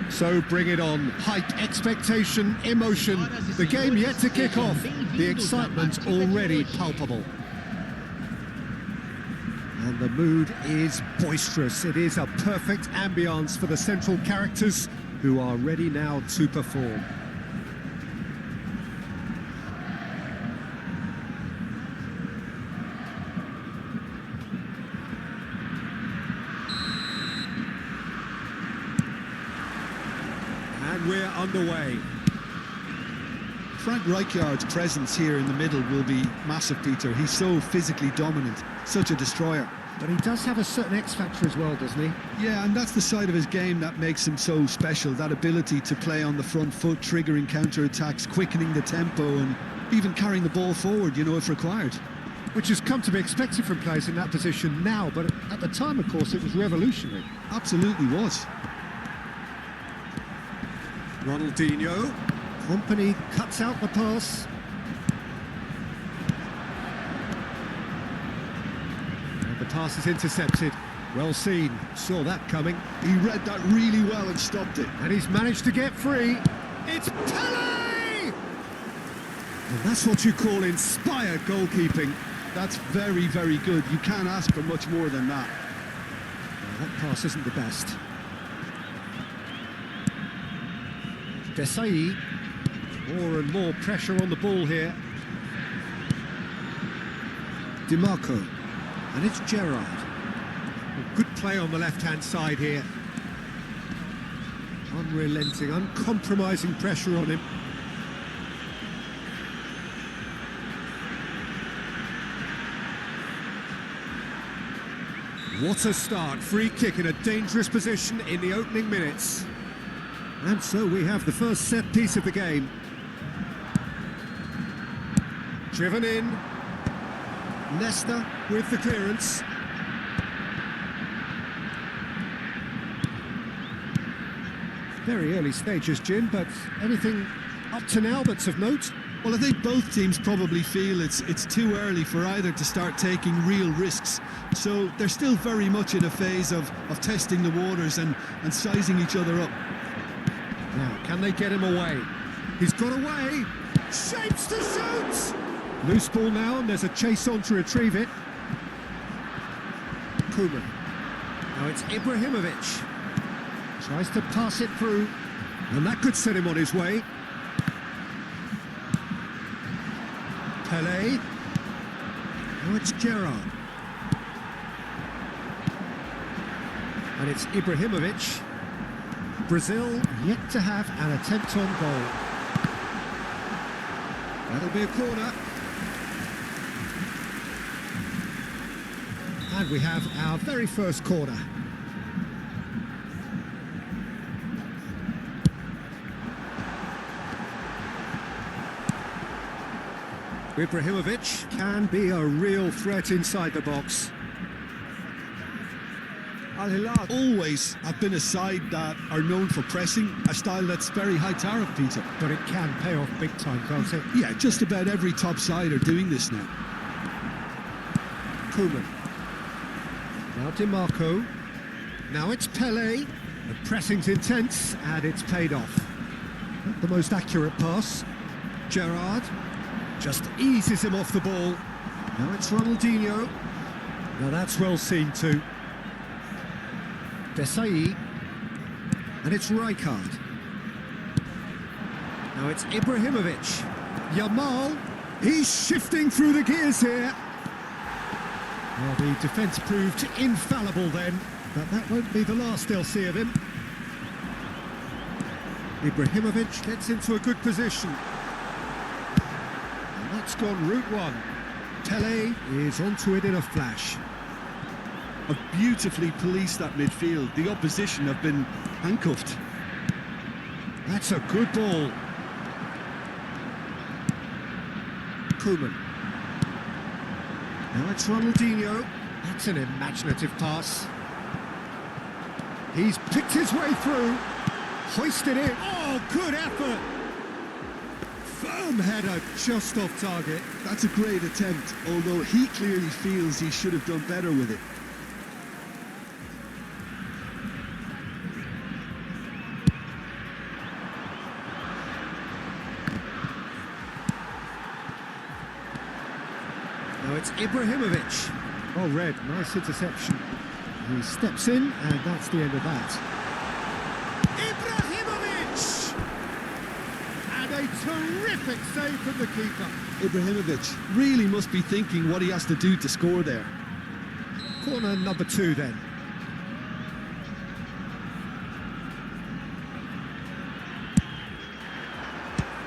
So bring it on. Hype, expectation, emotion. The game yet to kick off. The excitement already palpable. And the mood is boisterous. It is a perfect ambience for the central characters. who are ready now to perform. And we're underway. Frank Rijkaard's presence here in the middle will be massive, Peter. He's so physically dominant, such a destroyer. But he does have a certain X factor as well, doesn't he? Yeah, and that's the side of his game that makes him so special, that ability to play on the front foot, triggering counter-attacks, quickening the tempo, and even carrying the ball forward, you know, if required. Which has come to be expected from players in that position now, but at the time, of course, it was revolutionary. Absolutely was. Ronaldinho. Company cuts out the pass. And the pass is intercepted. Well seen. Saw that coming. He read that really well and stopped it. And he's managed to get free. It's Pele! And that's what you call inspired goalkeeping. That's very, very good. You can't ask for much more than that. Well, that pass isn't the best. Dessa. More and more pressure on the ball here. DiMarco. And it's GERAL. Well, good play on the left-hand side here. Unrelenting, uncompromising pressure on him. What a start. Free kick in a dangerous position in the opening minutes. And so we have the first set piece of the game. Driven in. Nesta with the clearance. Very early stages, Jim, but anything up to now that's of note? Well, I think both teams probably feel it's too early for either to start taking real risks. So they're still very much in a phase of testing the waters and sizing each other up. Now, can they get him away? He's got away. Shapes to shoot! Loose ball now, and there's a chase on to retrieve it. Koeman. Now it's Ibrahimovic. Tries to pass it through, and that could set him on his way. Pele. Now it's GERAL. And it's Ibrahimovic. Brazil yet to have an attempt on goal. That'll be a corner. And we have our very first corner. Ibrahimovic can be a real threat inside the box. Al Hilal always have been a side that are known for pressing, a style that's very high tariff, Peter. But it can pay off big time, can't it? Yeah, just about every top side are doing this now. Koeman. Now DiMarco. Now it's Pele. The pressing's intense and it's paid off. Not the most accurate pass. GERAL just eases him off the ball. Now it's Ronaldinho. Now that's well seen too. Dessa. And it's Rijkaard. Now it's Ibrahimovic. Yamal. He's shifting through the gears here. Well, the defence proved infallible then, but that won't be the last they'll see of him. Ibrahimovic gets into a good position. And that's gone route one. Pele is onto it in a flash. Have beautifully policed that midfield. The opposition have been handcuffed. That's a good ball. Koeman. Now it's Ronaldinho. That's an imaginative pass. He's picked his way through. Hoisted it. Oh, good effort. Firm header just off target. That's a great attempt, although he clearly feels he should have done better with it. Now it's Ibrahimovic. Oh, Red, nice interception. He steps in, and that's the end of that. terrific save from the keeper. Ibrahimovic really must be thinking what he has to do to score there. Corner number 2 then.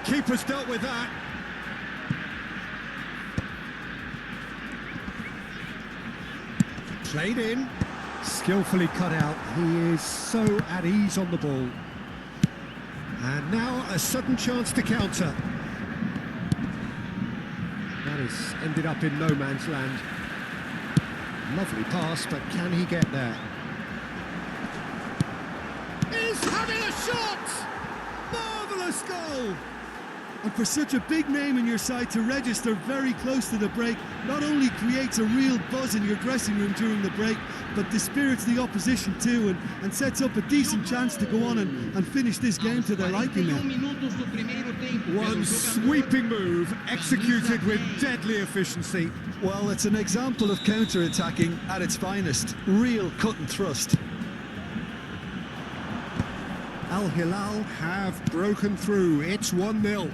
Keeper's dealt with that. Played in. Skillfully cut out. He is so at ease on the ball. And now a sudden chance to counter. That has ended up in no man's land. Lovely pass, but can he get there? He's having a shot! Marvellous goal! And for such a big name in your side to register very close to the break, not only creates a real buzz in your dressing room during the break, but dispirits the opposition too and sets up a decent chance to go on and finish this game to their liking now. One sweeping move, executed with deadly efficiency. Well, it's an example of counter-attacking at its finest. Real cut and thrust. Al Hilal have broken through. It's 1-0.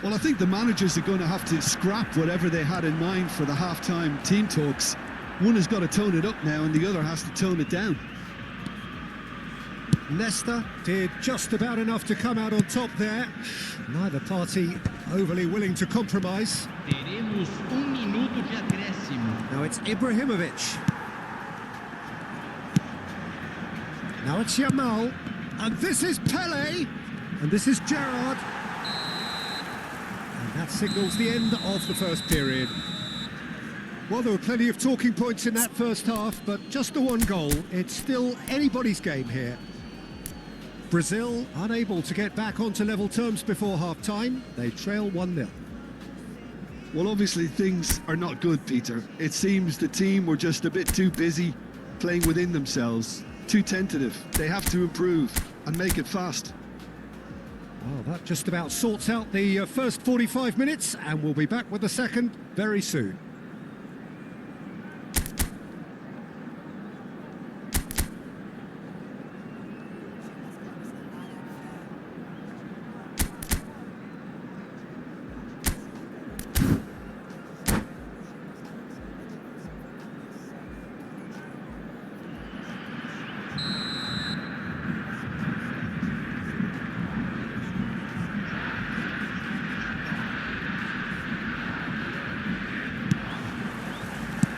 Well, I think the managers are going to have to scrap whatever they had in mind for the half-time team talks. One has got to tone it up now and the other has to tone it down. Leicester did just about enough to come out on top there. Neither party overly willing to compromise. Teremos minuto de acréscimo. Now it's Ibrahimovic. Now it's Yamal. And this is Pele. And this is Gerard. And that signals the end of the first period. Well, there were plenty of talking points in that first half, but just the one goal. It's still anybody's game here. Brazil unable to get back onto level terms before half-time. They trail 1-0. Well, obviously things are not good, Peter. It seems the team were just a bit too busy playing within themselves. Too tentative. They have to improve and make it fast. Well, that just about sorts out the first 45 minutes, and we'll be back with the second very soon.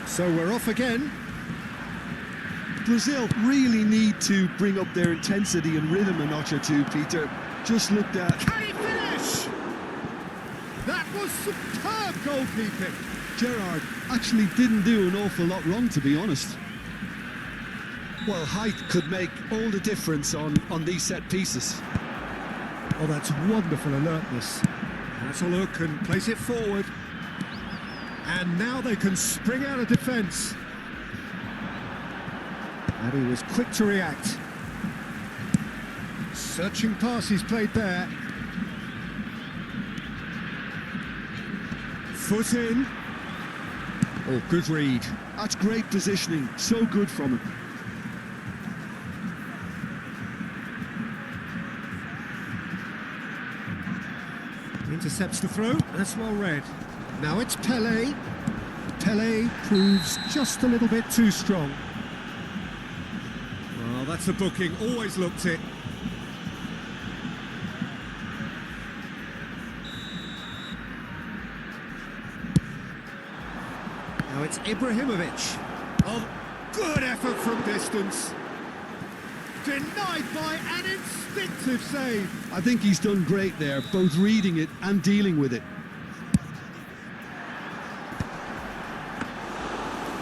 So we're off again. Brazil really need to bring up their intensity and rhythm a notch or two, Peter. Just looked at... Can he finish? That was superb goalkeeping. Gerard actually didn't do an awful lot wrong, to be honest. Well, height could make all the difference on these set pieces. Oh, that's wonderful alertness. That's a look and place it forward. And now they can spring out of defence. And he was quick to react. Searching pass he's played there. Foot in. Oh, good read. That's great positioning. So good from him. Intercepts the throw. That's well read. Now it's Pele. Pele proves just a little bit too strong. Well, that's a booking. Always looked it. Now it's Ibrahimovic. Oh, good effort from distance. Denied by an instinctive save. I think he's done great there, both reading it and dealing with it.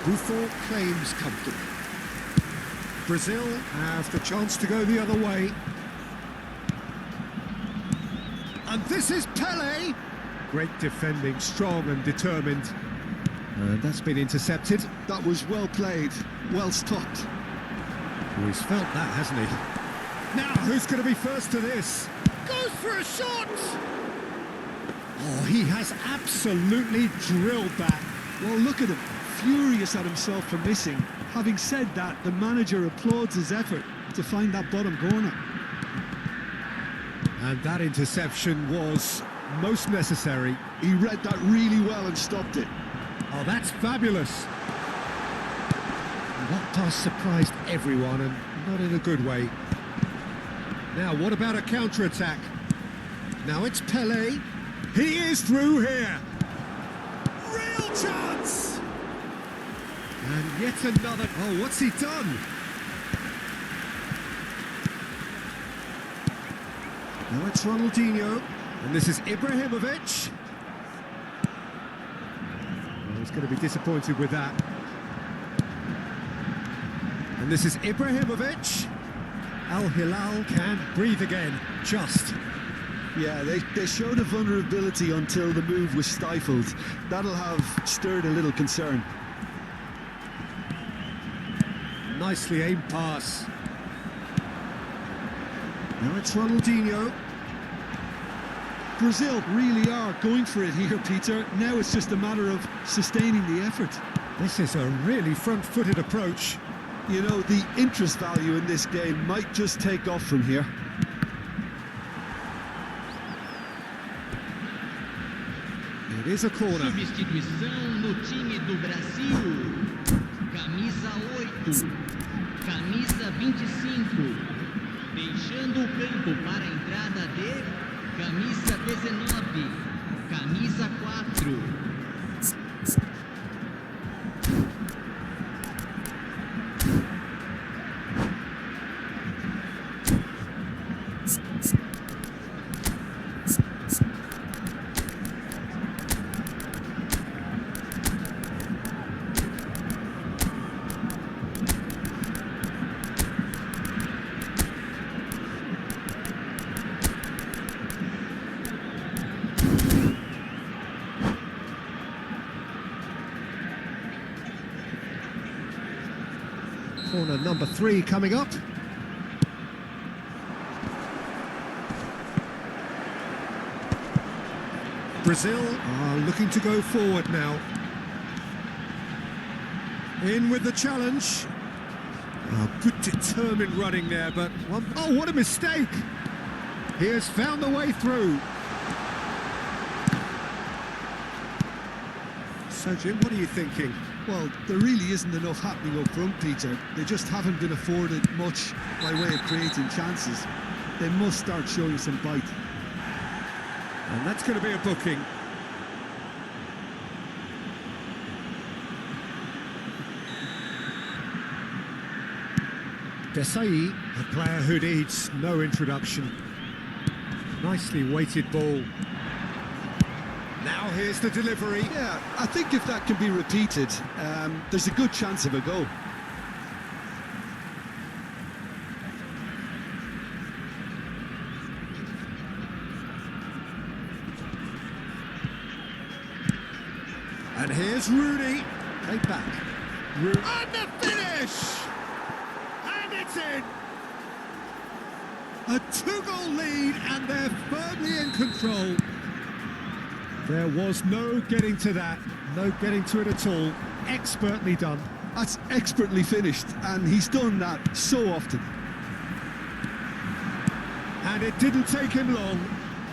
Buffon claims comfortably. Brazil have the chance to go the other way. And this is Pele. Great defending, strong and determined. And that's been intercepted. That was well played, well stopped. Oh, he's felt that, hasn't he? Now, who's going to be first to this? Goes for a shot! Oh, he has absolutely drilled that. Well, look at him. Furious at himself for missing. Having said that, the manager applauds his effort to find that bottom corner. And that interception was most necessary. He read that really well and stopped it. Oh, that's fabulous. That pass surprised everyone, and not in a good way. Now, what about a counter-attack? Now it's Pelé. He is through here. Real chance! And yet another... Oh, what's he done? Now it's Ronaldinho. And this is Ibrahimovic. Oh, he's going to be disappointed with that. And this is Ibrahimovic. Al Hilal can breathe again, just. Yeah, they showed a vulnerability until the move was stifled. That'll have stirred a little concern. Nicely aimed pass. Now it's Ronaldinho. Brazil really are going for it here, Peter. Now it's just a matter of sustaining the effort. This is a really front-footed approach. You know, the interest value in this game might just take off from here. It is a corner. Substituição no time do Brasil. Camisa 8, camisa 25. Deixando o campo para a entrada de camisa 19, camisa 4. Corner number 3 coming up. Brazil are looking to go forward now. In with the challenge. Oh, good determined running there, but oh, what a mistake! He has found the way through. So, Jim, what are you thinking? Well, there really isn't enough happening up front, Peter. They just haven't been afforded much by way of creating chances. They must start showing some bite. And that's going to be a booking. Dessa, a player who needs no introduction. Nicely weighted ball. Now here's the delivery. Yeah, I think if that can be repeated, there's a good chance of a goal. And here's Rooney. Played back. And the finish! And it's in! A 2-goal lead, and they're firmly in control. There was no getting to that, no getting to it at all. Expertly done. That's expertly finished, and he's done that so often. And it didn't take him long.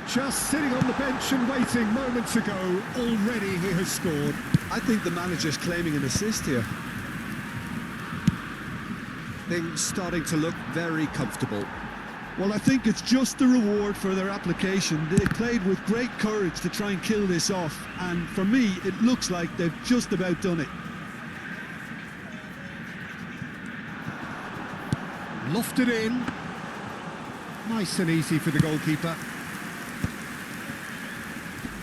Just sitting on the bench and waiting moments ago, already he has scored. I think the manager's claiming an assist here. Things starting to look very comfortable. Well, I think it's just the reward for their application. They played with great courage to try and kill this off, and for me, it looks like they've just about done it. Lofted in. Nice and easy for the goalkeeper.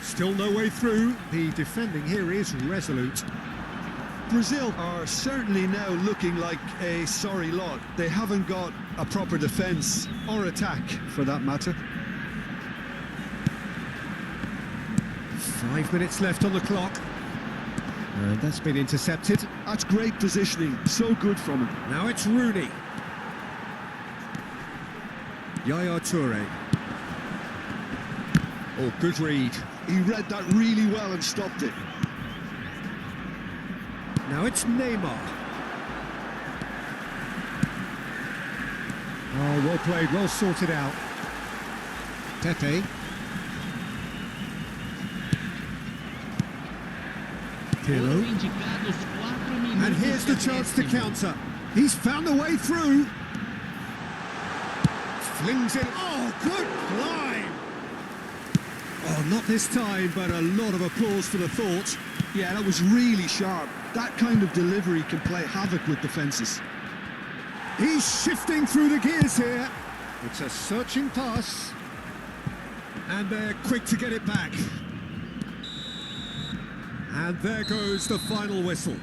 Still no way through. The defending here is resolute. Brazil are certainly now looking like a sorry lot. They haven't got a proper defence, or attack, for that matter. 5 minutes left on the clock. And that's been intercepted. That's great positioning, so good from him. Now it's Rooney. Yaya Toure. Oh, good read. He read that really well and stopped it. Now it's Neymar. Oh, well played, well sorted out. Pepe. Pirlo. And here's the chance to counter. He's found a way through. Flings it. Oh, good climb. Oh, not this time, but a lot of applause for the thought. Yeah, that was really sharp. That kind of delivery can play havoc with defences. He's shifting through the gears here. It's a searching pass. And they're quick to get it back. And there goes the final whistle.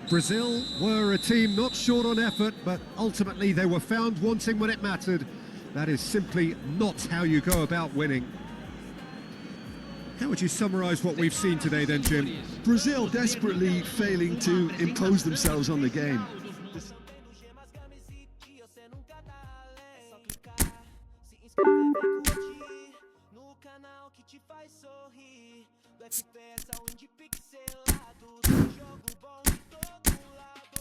Brazil were a team not short on effort, but ultimately they were found wanting when it mattered. That is simply not how you go about winning. How would you summarise what we've seen today then, Jim? Brazil desperately failing to impose themselves on the game. No canal que te faz sorrir, do FPS ao indie pixelado, tem jogo bom de todo lado.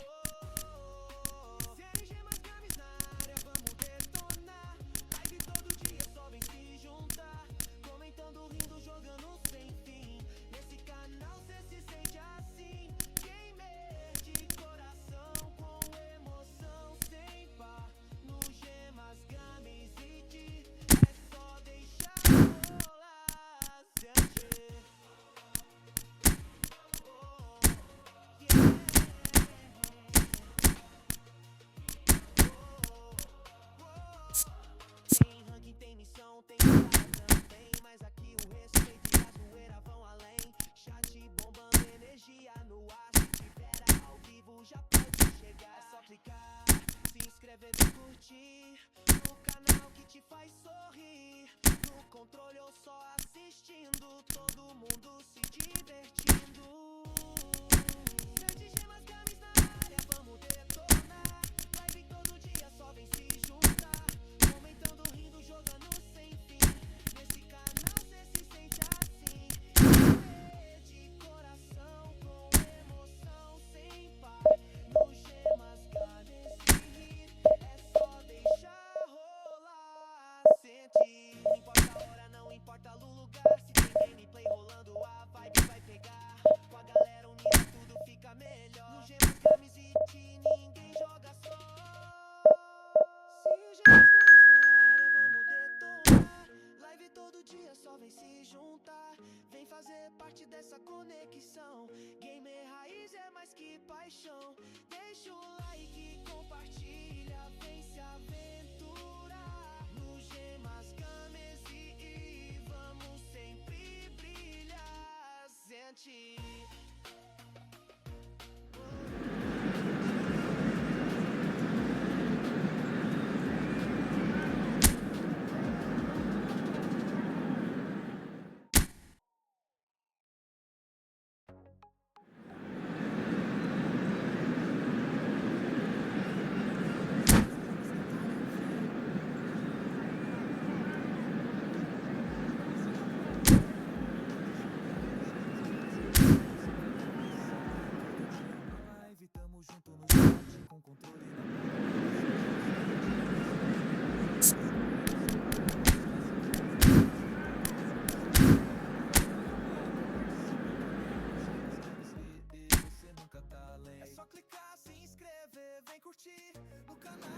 Sem gemas, games na área, vamos detonar. Live todo dia, só vem se juntar. Comentando, rindo, jogando sem fim. Nesse canal cê se sente assim. Gamer de coração, com emoção sem par. No gemas, games e de é só deixar rolar, sentir. Tem ranking, tem missão, tem batalha também. Mas aqui o respeito e a zoeira vão além. Chat bombando, energia no ar. Se tiver ao vivo já pode chegar. É só clicar, se inscrever e curtir. No canal que te faz sorrir. No controle ou só assistindo. Todo mundo se divertindo. Sete gemas, games na área, vamos detonar. Live todo dia, só vem se juntar. Comentando, rindo, jogando sem fim. Nesse canal cê se sente assim. De coração, com emoção sem par. No gemas, games e rir. É só deixar rolar, sentir. Não importa a hora, não importa o lugar. Se tem gameplay rolando, a vibe vai pegar. Com a galera unida tudo fica melhor. No gemas, games e ti, ninguém joga só. Se gemas, games na área, vamos detonar. Live todo dia, só vem se juntar. Vem fazer parte dessa conexão. Gamer raiz é mais que paixão. Deixa o like, compartilha, vem se aventurar. No gemas, games e vamos sempre brilhar, sentir. Live, tamo junto no chat, com controle na você nunca tá além. É só clicar, se inscrever, vem curtir no canal.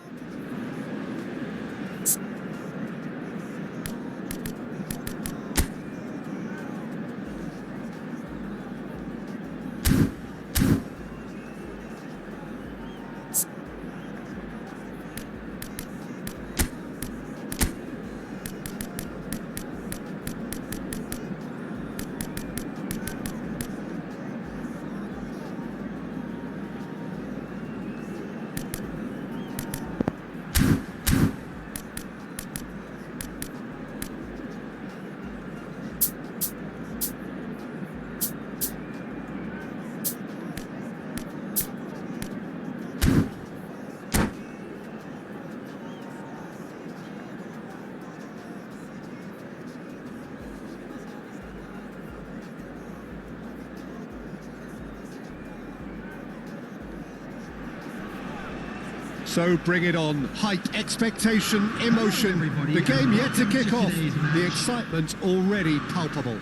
So bring it on. Hype, expectation, emotion. The game yet to kick off. The excitement already palpable.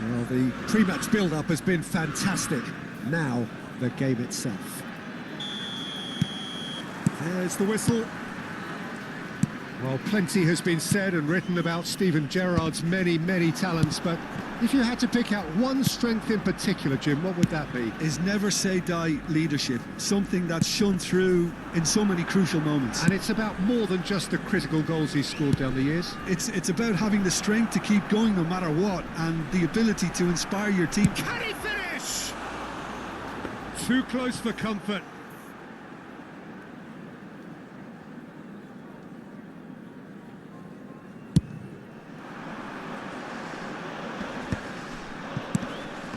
Well, the pre-match build-up has been fantastic. Now, the game itself. There's the whistle. Well, plenty has been said and written about Steven Gerrard's many, many talents, but if you had to pick out one strength in particular, Jim, what would that be? His never-say-die leadership, something that's shone through in so many crucial moments. And it's about more than just the critical goals he's scored down the years. It's about having the strength to keep going no matter what, and the ability to inspire your team. Can he finish? Too close for comfort.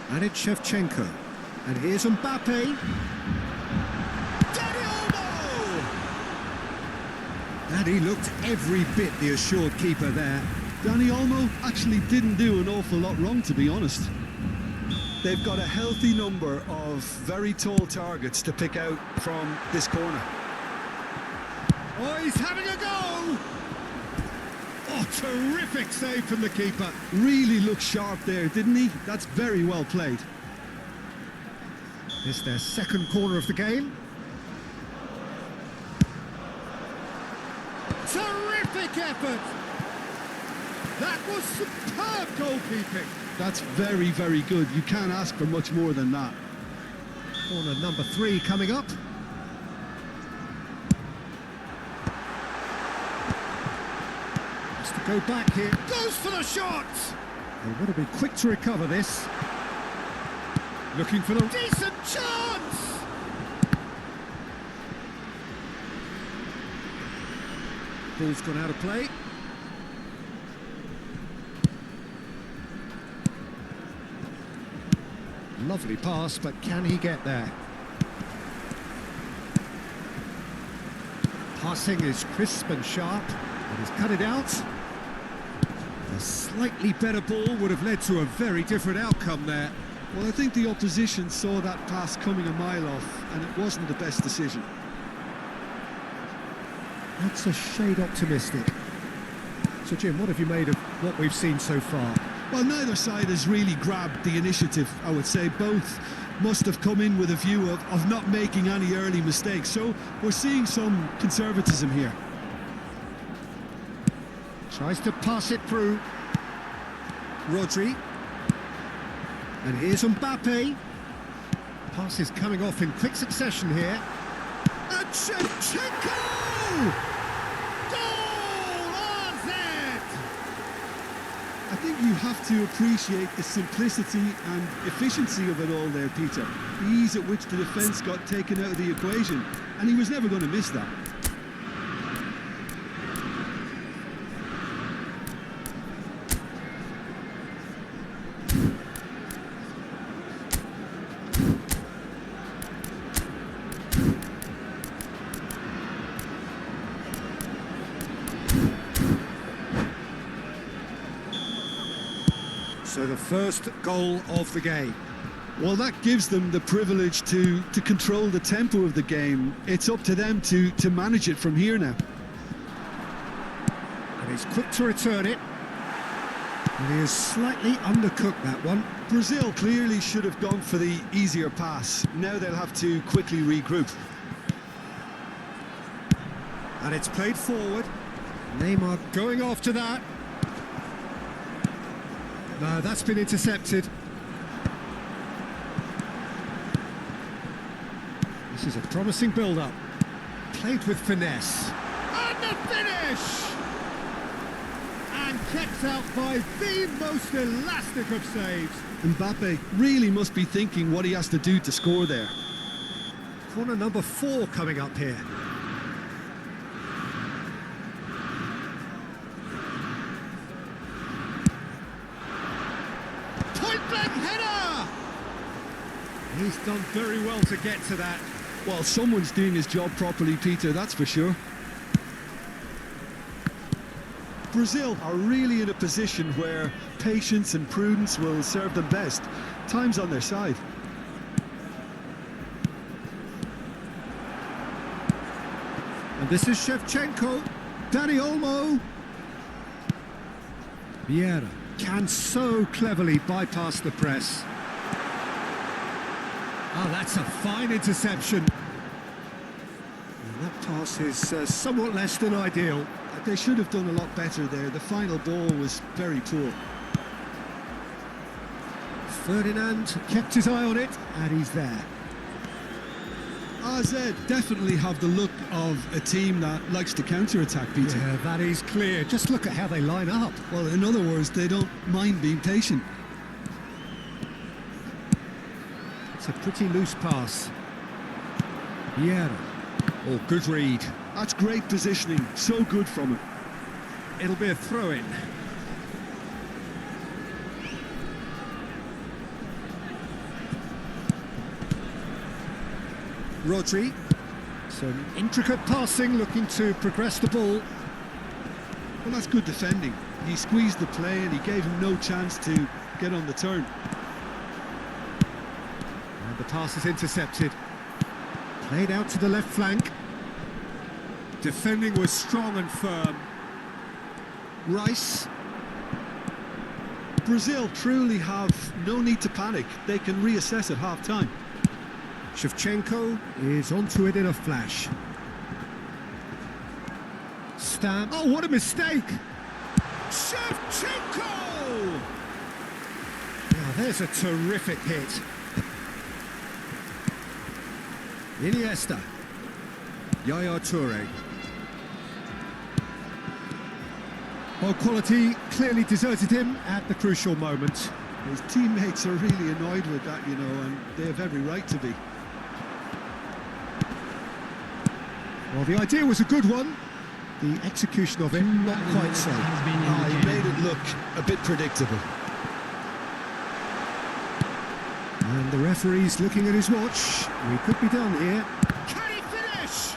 And it's Shevchenko. And here's Mbappe. Dani Olmo! And he looked every bit the assured keeper there. Dani Olmo actually didn't do an awful lot wrong, to be honest. They've got a healthy number of very tall targets to pick out from this corner. Oh, he's having a go! Oh, terrific save from the keeper. Really looked sharp there, didn't he? That's very well played. It's their second corner of the game. Terrific effort! That was superb goalkeeping. That's very, very good. You can't ask for much more than that. Corner number 3 coming up. Go back here, goes for the shot! They want to be quick to recover this. Looking for the decent chance! Ball's gone out of play. Lovely pass, but can he get there? Passing is crisp and sharp, and he's cut it out. A slightly better ball would have led to a very different outcome there. Well, I think the opposition saw that pass coming a mile off, and it wasn't the best decision. That's a shade optimistic. So, Jim, what have you made of what we've seen so far? Well, neither side has really grabbed the initiative, I would say. Both must have come in with a view of not making any early mistakes. So we're seeing some conservatism here. Tries to pass it through. Rodri. And here's Mbappe. Pass is coming off in quick succession here. And Shevchenko! Goal! RZ! I think you have to appreciate the simplicity and efficiency of it all there, Peter. The ease at which the defence got taken out of the equation, and he was never going to miss that. So the first goal of the game. Well, that gives them the privilege to control the tempo of the game. It's up to them to manage it from here now. And he's quick to return it. And he has slightly undercooked that one. Brazil clearly should have gone for the easier pass. Now they'll have to quickly regroup. And it's played forward. Neymar going after that. No, that's been intercepted. This is a promising build-up. Played with finesse. And the finish! And kept out by the most elastic of saves. Mbappe really must be thinking what he has to do to score there. Corner number 4 coming up here. Point-blank header! He's done very well to get to that. Well, someone's doing his job properly, Peter, that's for sure. Brazil are really in a position where patience and prudence will serve them best. Time's on their side. And this is Shevchenko. Dani Olmo. Vieira. can so cleverly bypass the press. Oh, that's a fine interception. And that pass is somewhat less than ideal. They should have done a lot better there. The final ball was very poor. Ferdinand kept his eye on it, and he's there. AZ definitely have the look of a team that likes to counter-attack, Peter. Yeah, that is clear. Just look at how they line up. Well, in other words, they don't mind being patient. It's a pretty loose pass. Yeah. Oh, good read. That's great positioning. So good from him. It'll be a throw-in. Rodri. Some intricate passing, looking to progress the ball. Well, that's good defending. He squeezed the play and he gave him no chance to get on the turn. And the pass is intercepted. Played out to the left flank. Defending was strong and firm. Rice. Brazil truly have no need to panic. They can reassess at half-time. Shevchenko is onto it in a flash. Stam. Oh, what a mistake! Shevchenko! Now, there's a terrific hit. Iniesta. Yaya Toure. Well, quality clearly deserted him at the crucial moment. His teammates are really annoyed with that, you know, and they have every right to be. Well, the idea was a good one. The execution of it, not quite so. He made it look a bit predictable. And the referee's looking at his watch. We could be done here. Can he finish?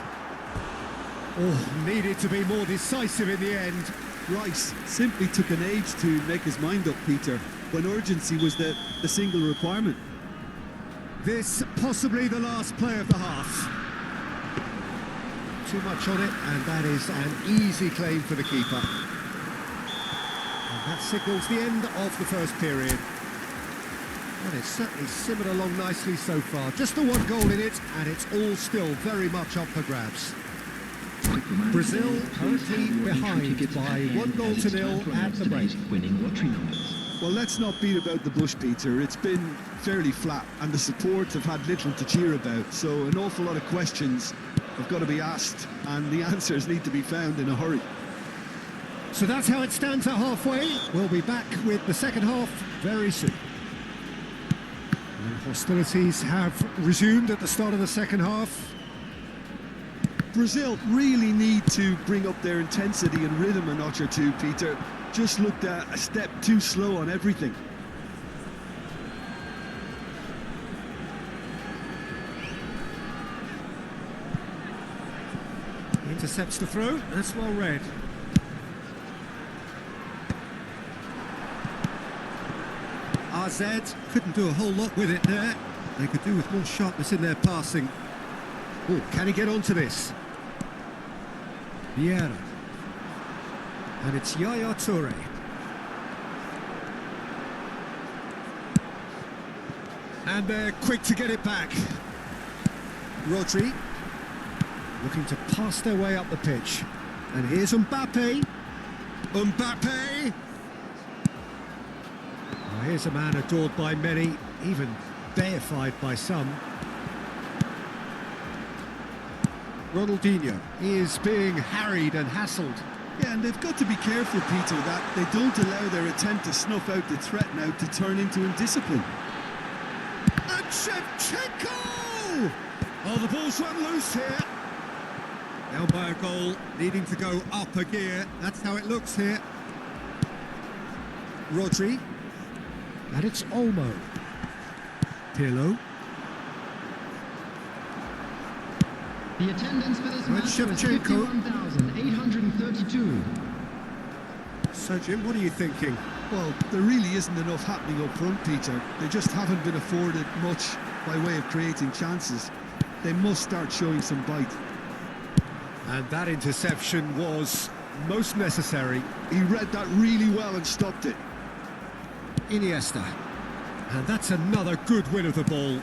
Oh, needed to be more decisive in the end. Rice simply took an age to make his mind up, Peter, when urgency was the single requirement. This possibly the last play of the half. Too much on it, and that is an easy claim for the keeper. And that signals the end of the first period. And it's certainly simmered along nicely so far. Just the one goal in it, and it's all still very much up for grabs. Brazil currently behind by 1-0 at the break. Well, let's not beat about the bush, Peter. It's been fairly flat, and the support have had little to cheer about. So an awful lot of questions have got to be asked, and the answers need to be found in a hurry. So that's how it stands at halfway. We'll be back with the second half very soon. And hostilities have resumed at the start of the second half. Brazil really need to bring up their intensity and rhythm a notch or two, Peter. Just looked a step too slow on everything. Intercepts the throw, that's well read. AZ couldn't do a whole lot with it there. They could do with more sharpness in their passing. Oh, can he get onto this? Vieira. And it's Yaya Toure. And they're quick to get it back. Rodri. Looking to pass their way up the pitch. And here's Mbappe. Mbappe! Well, here's a man adored by many, even deified by some. Ronaldinho is being harried and hassled. Yeah, and they've got to be careful, Peter, that they don't allow their attempt to snuff out the threat now to turn into indiscipline. And Shevchenko! Oh, the ball's run loose here. Down by a goal, needing to go up a gear. That's how it looks here. Rodri. And it's Olmo. Pirlo. The attendance for this And match was Shevchenko. 51,832. So, Jim, what are you thinking? Well, there really isn't enough happening up front, Peter. They just haven't been afforded much by way of creating chances. They must start showing some bite. And that interception was most necessary. He read that really well and stopped it. Iniesta. And that's another good win of the ball.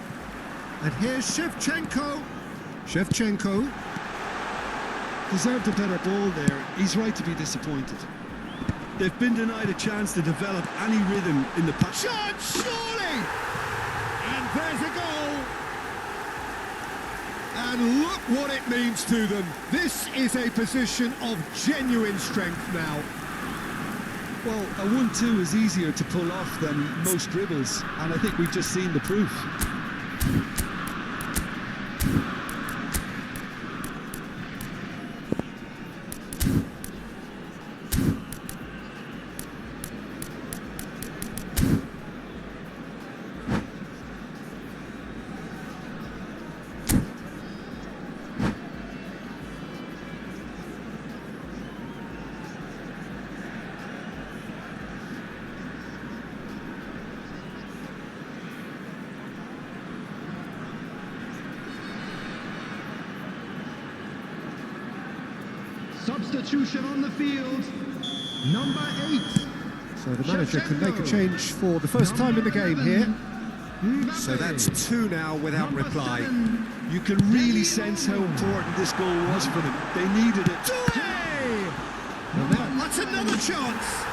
And here's Shevchenko. Shevchenko. Deserved a better ball there. He's right to be disappointed. They've been denied a chance to develop any rhythm in the pass. Shot, surely! And there's a goal! And look what it means to them. This is a position of genuine strength now. Well, a 1-2 is easier to pull off than most dribbles, and I think we've just seen the proof. Substitution on the field, number 8. So the manager can make a change for the first time in the game here. So that's 2 now without reply. You can really sense how important this goal was for them. They needed it. And that's another chance.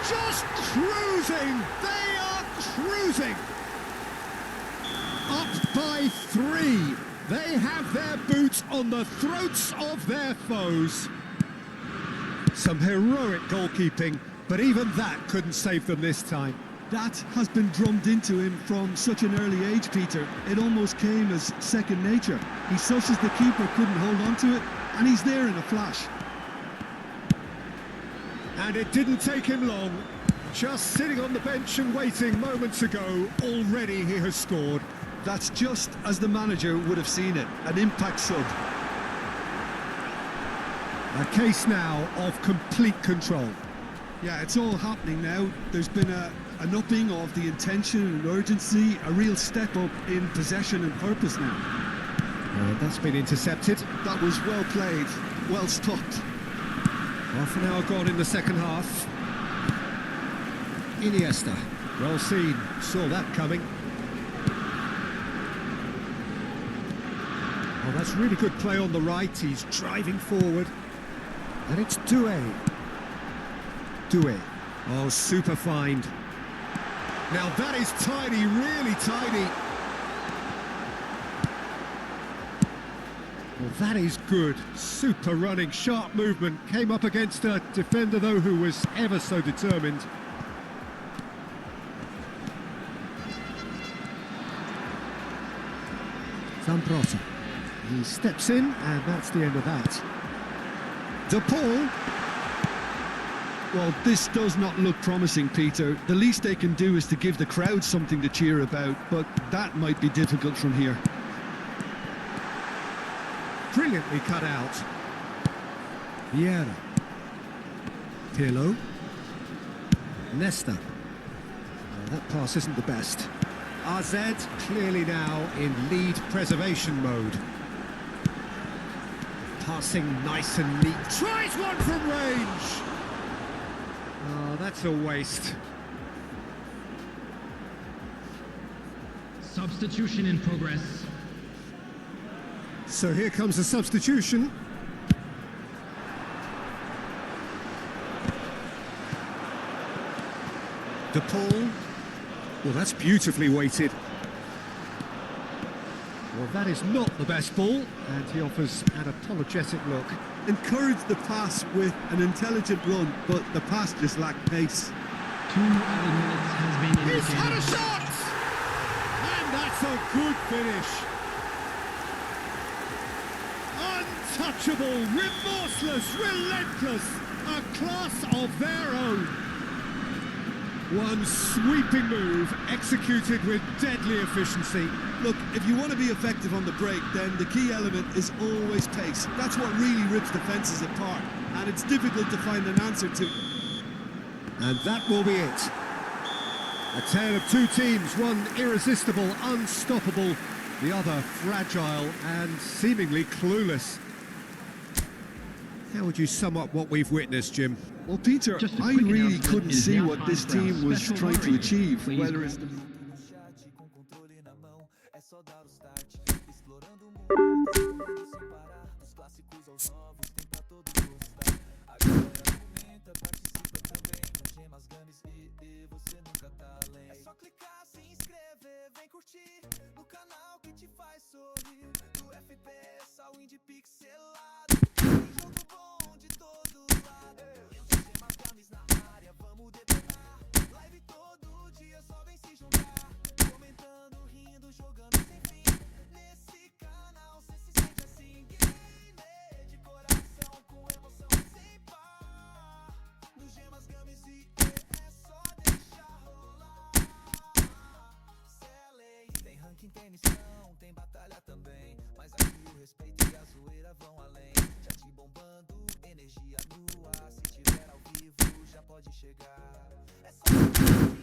Just cruising. They are cruising. Up by 3. They have their boots on the throats of their foes. Some heroic goalkeeping, but even that couldn't save them this time. That has been drummed into him from such an early age, Peter. It almost came as second nature. He such as the keeper couldn't hold on to it, and he's there in a flash. And it didn't take him long. Just sitting on the bench and waiting moments ago, already he has scored. That's just as the manager would have seen it, an impact sub. A case now of complete control. Yeah, it's all happening now. There's been an upping of the intention and urgency, a real step up in possession and purpose now. That's been intercepted. That was well played, well stopped. Half an hour gone in the second half. Iniesta, well seen, saw that coming. Oh, that's really good play on the right, he's driving forward. And it's Doué. Oh, super find. Now that is tidy, really tidy. Well, that is good. Super running, sharp movement. Came up against a defender, though, who was ever so determined. Zambrota. He steps in, and that's the end of that. De Paul. Well, this does not look promising, Peter. The least they can do is to give the crowd something to cheer about, but that might be difficult from here. Brilliantly cut out. Vieira. Pirlo. Nesta. Oh, that pass isn't the best. AZ clearly now in lead preservation mode. Passing nice and neat. Tries one from range! Oh, that's a waste. Substitution in progress. So here comes a substitution. De Paul. Well, that's beautifully weighted. Well, that is not the best ball, and he offers an apologetic look. Encouraged the pass with an intelligent run, but the pass just lacked pace. 2 added minutes has been indicated. He's had a shot! And that's a good finish. Untouchable, remorseless, relentless, a class of their own. One sweeping move, executed with deadly efficiency. Look, if you want to be effective on the break, then the key element is always pace. That's what really rips defences apart, and it's difficult to find an answer to. And that will be it. A tale of two teams, one irresistible, unstoppable, the other fragile and seemingly clueless. How would you sum up what we've witnessed, Jim? Well, Peter, I really couldn't see what this team was trying to achieve, whether it's... Com controle na mão, é só dar o start. Explorando o mundo, correndo sem parar. Dos clássicos aos novos, tem pra todos gostar. A galera comenta, participa também. Nos gemas, games e você nunca tá além. É só clicar, se inscrever, vem curtir. No canal que te faz sorrir. Do FPS ao indie pixelado. Tem jogo bom de todo lado. Os gemas, games na área, vamos detonar. Live todo dia, só vem se juntar. Comentando, rindo, jogando sem fim. Nesse canal cê se sente assim. Gamer de coração, com emoção sem par. Nos gemas, games e é só deixar rolar. Cê tem ranking, tem missão, tem batalha também. Mas aqui o respeito e a zoeira vão além. Já te bombando, energia no ar. Se tiver ao vivo, já pode chegar. É só se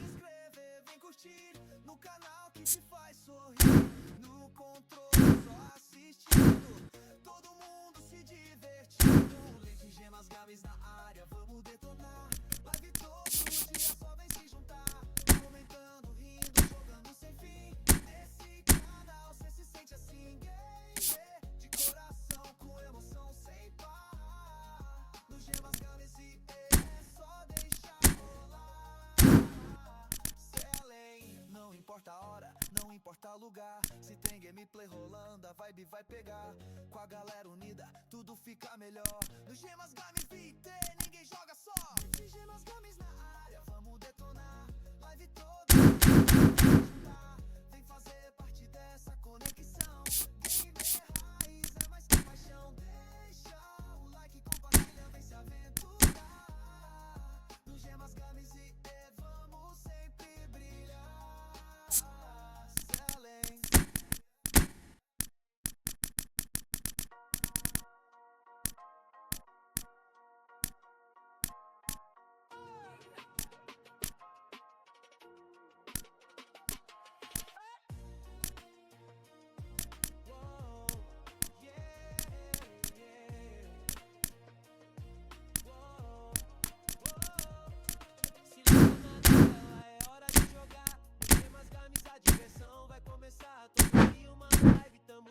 inscrever, vem curtir. No canal que te faz sorrir. No controle, só assistindo. Todo mundo se divertindo. Leite, gemas, games na área, vamos detonar. Live todo dia, só vem se juntar. Comentando, rindo, jogando sem fim. Nesse canal cê se sente assim. Gamer de coração, com emoção sem par. No gemas, games e é só deixar rolar. Não importa a hora, não importa o lugar. Se tem gameplay rolando, a vibe vai pegar. Com a galera unida, tudo fica melhor. Nos gemas, games, VT, ninguém joga só. Nos gemas, games na área, vamos detonar. Live toda, vem fazer parte dessa conexão. Gamer raiz é mais que paixão. Deixa o like, compartilha, vem se aventurar. Nos gemas, games e vamos sempre brilhar.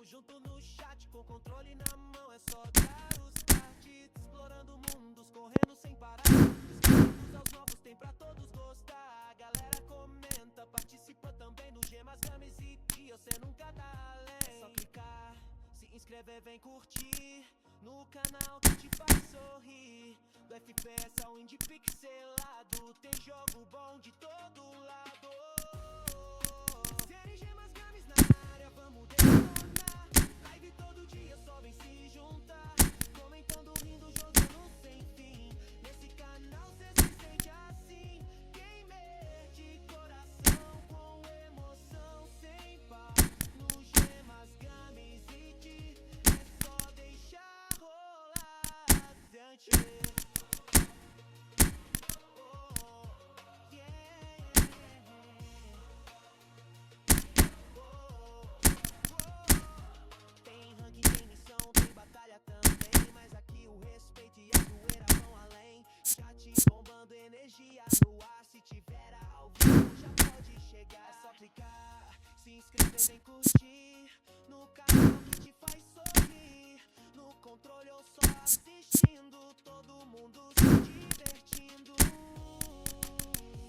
Junto no chat, com controle na mão, é só dar o start. Explorando mundos, correndo sem parar. Dos clássicos aos novos, tem pra todos gostar. A galera comenta, participa também no gemas, games e você nunca tá além. É só clicar, se inscrever, vem curtir. No canal que te faz sorrir. Do FPS ao indie pixelado, tem jogo bom de todo lado. Série gemas, games na área, vamos detonar. Live todo dia, só vem se juntar. Comentando, rindo, jogando sem fim. Nesse canal cê se sente assim. Gamer de coração, com emoção sem par. No gemas, games e ti, é só deixar rolar. Zante. Também, mas aqui o respeito e a zoeira vão além. Chat bombando, energia no ar. Se tiver ao vivo já pode chegar. É só clicar, se inscrever, vem curtir. No canal que te faz sorrir. No controle ou só assistindo. Todo mundo se divertindo.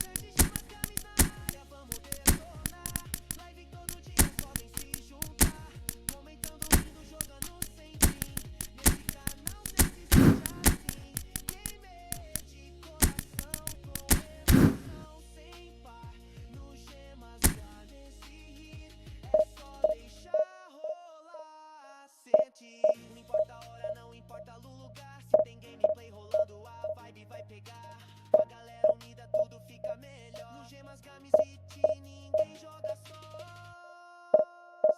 Seja gemas, games na área, vamos detonar. Live todo dia, só vem se juntar. Comentando, rindo, jogando sem fim. Nesse canal cê se sente assim. Gamer de coração, com emoção sem par. No gemas, games e rir, é só deixar rolar. Sente, não importa a hora, não importa o lugar. Se tem gameplay rolando, a vibe vai pegar. Com a galera unida, tudo fica melhor. No gemas, games e ti, ninguém joga só.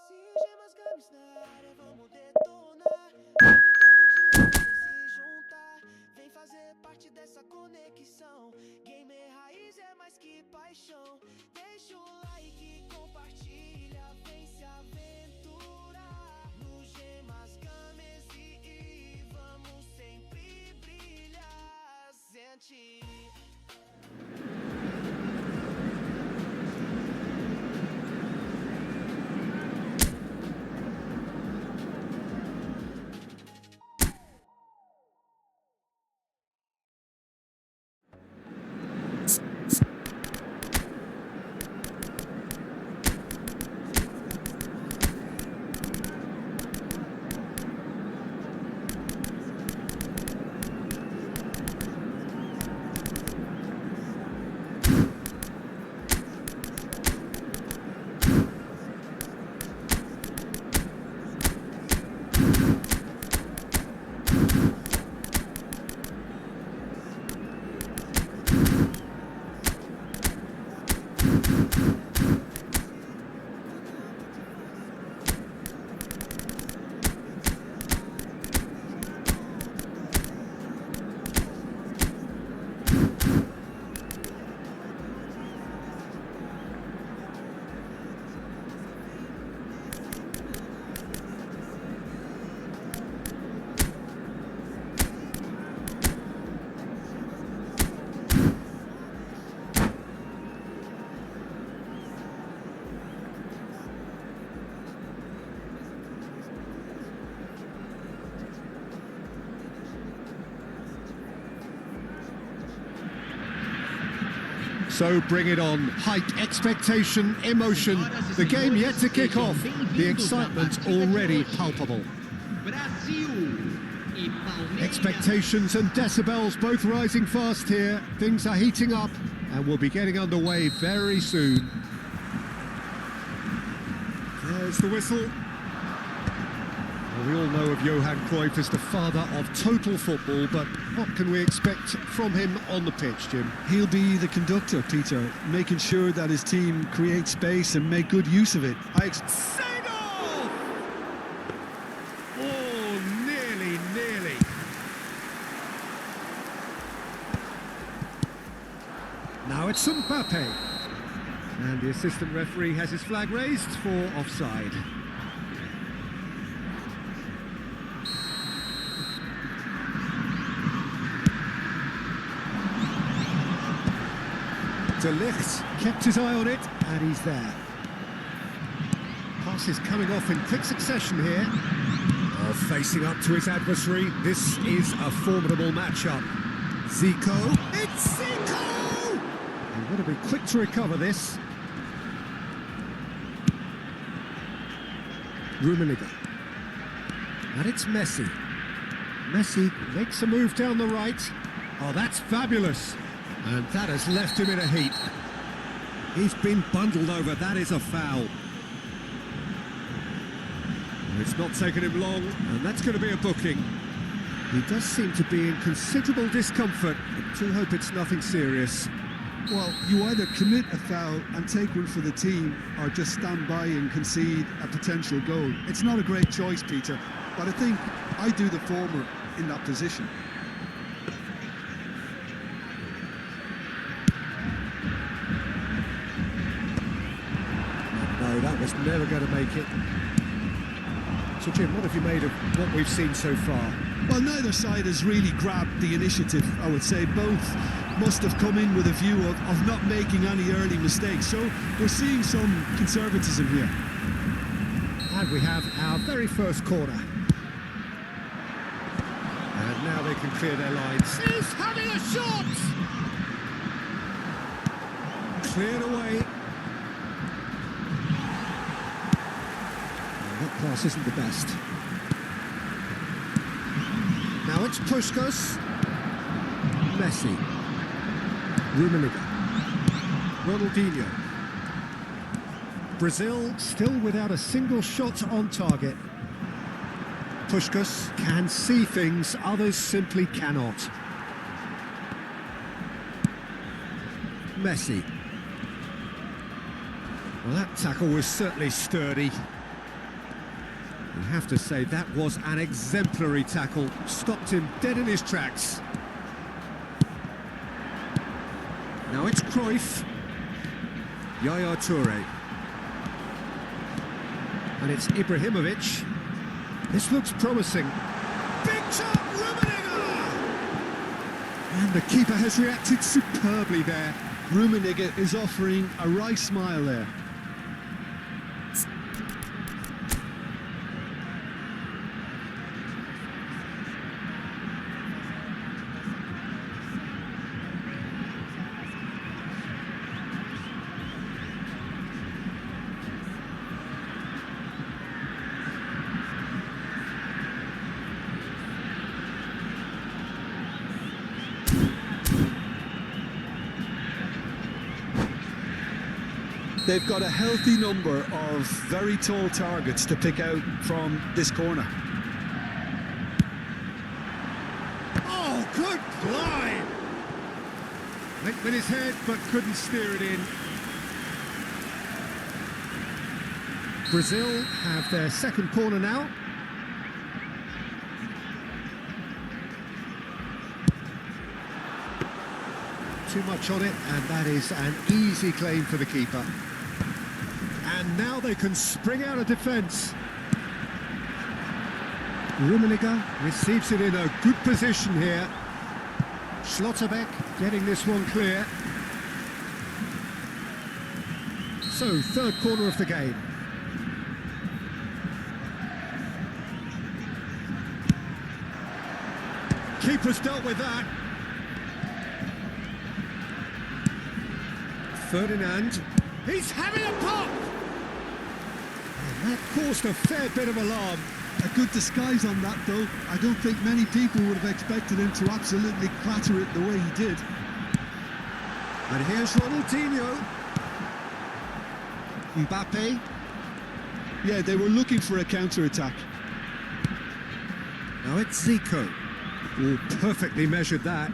Se gemas, games na área, vamos detonar. Live todo dia, vem se juntar. Vem fazer parte dessa conexão. Gamer raiz é mais que paixão. Deixa o like, compartilha, vem se aventurar. No gemas, games e vamos sempre So bring it on. Hype, expectation, emotion. The game yet to kick off. The excitement already palpable. Expectations and decibels both rising fast here. Things are heating up and we'll be getting underway very soon. There's the whistle. Well, we all know of Johan Cruyff as the father of total football, but what can we expect from him on the pitch, Jim? He'll be the conductor, Peter, making sure that his team creates space and make good use of it. Seagull! Oh, nearly. Now it's Mbappe. And the assistant referee has his flag raised for offside. De Ligt kept his eye on it, and he's there. Passes coming off in quick succession here. Oh, facing up to his adversary. This is a formidable matchup. Zico. It's Zico! You've got to be quick to recover this. Rummenigge. And it's Messi. Messi makes a move down the right. Oh, that's fabulous. And that has left him in a heap. He's been bundled over, that is a foul. It's not taken him long, and that's going to be a booking. He does seem to be in considerable discomfort. I do hope it's nothing serious. Well, you either commit a foul and take one for the team, or just stand by and concede a potential goal. It's not a great choice, Peter, but I think I do the former in that position. No, that was never going to make it. So Jim, what have you made of what we've seen so far? Well, neither side has really grabbed the initiative, I would say. Both must have come in with a view of not making any early mistakes. So we're seeing some conservatism here. And we have our very first corner. And now they can clear their lines. He's having a shot! Cleared away. That pass isn't the best. Now it's Puskas. Messi. Rummenigge. Ronaldinho. Brazil still without a single shot on target. Puskas can see things others simply cannot. Messi. Well, that tackle was certainly sturdy. You have to say that was an exemplary tackle. Stopped him dead in his tracks. Now it's Cruyff. Yaya Toure. And it's Ibrahimovic. This looks promising. Big shot, Rummenigge! And the keeper has reacted superbly there. Rummenigge is offering a wry smile there. They've got a healthy number of very tall targets to pick out from this corner. Oh, good glide! Went with his head, but couldn't steer it in. Brazil have their second corner now. Too much on it, and that is an easy claim for the keeper. And now they can spring out of defence. Rummenigge receives it in a good position here. Schlotterbeck getting this one clear. So, third corner of the game. Keeper's dealt with that. Ferdinand. He's having a pop! And that caused a fair bit of alarm. A good disguise on that, though. I don't think many people would have expected him to absolutely clatter it the way he did. And here's Ronaldinho. Mbappe. Yeah, they were looking for a counter-attack. Now it's Zico. Oh, perfectly measured that.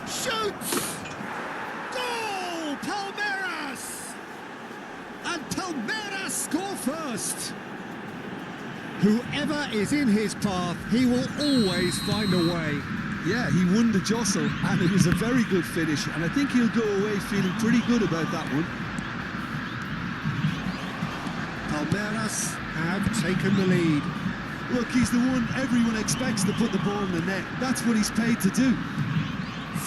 Shoots! Goal! Palmeiras! And Palmeiras score first. Whoever is in his path, he will always find a way. Yeah, he won the jostle, and it was a very good finish, and I think he'll go away feeling pretty good about that one. Palmeiras have taken the lead. Look, he's the one everyone expects to put the ball in the net. That's what he's paid to do.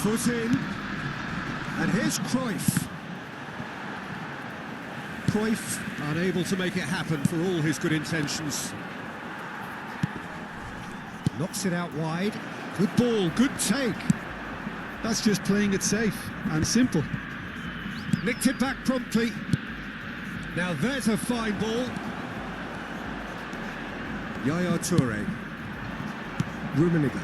Foot in. And here's Cruyff. Cruyff unable to make it happen for all his good intentions. Knocks it out wide. Good ball, good take. That's just playing it safe and simple. Nicked it back promptly. Now there's a fine ball. Yaya Toure. Rummenigge.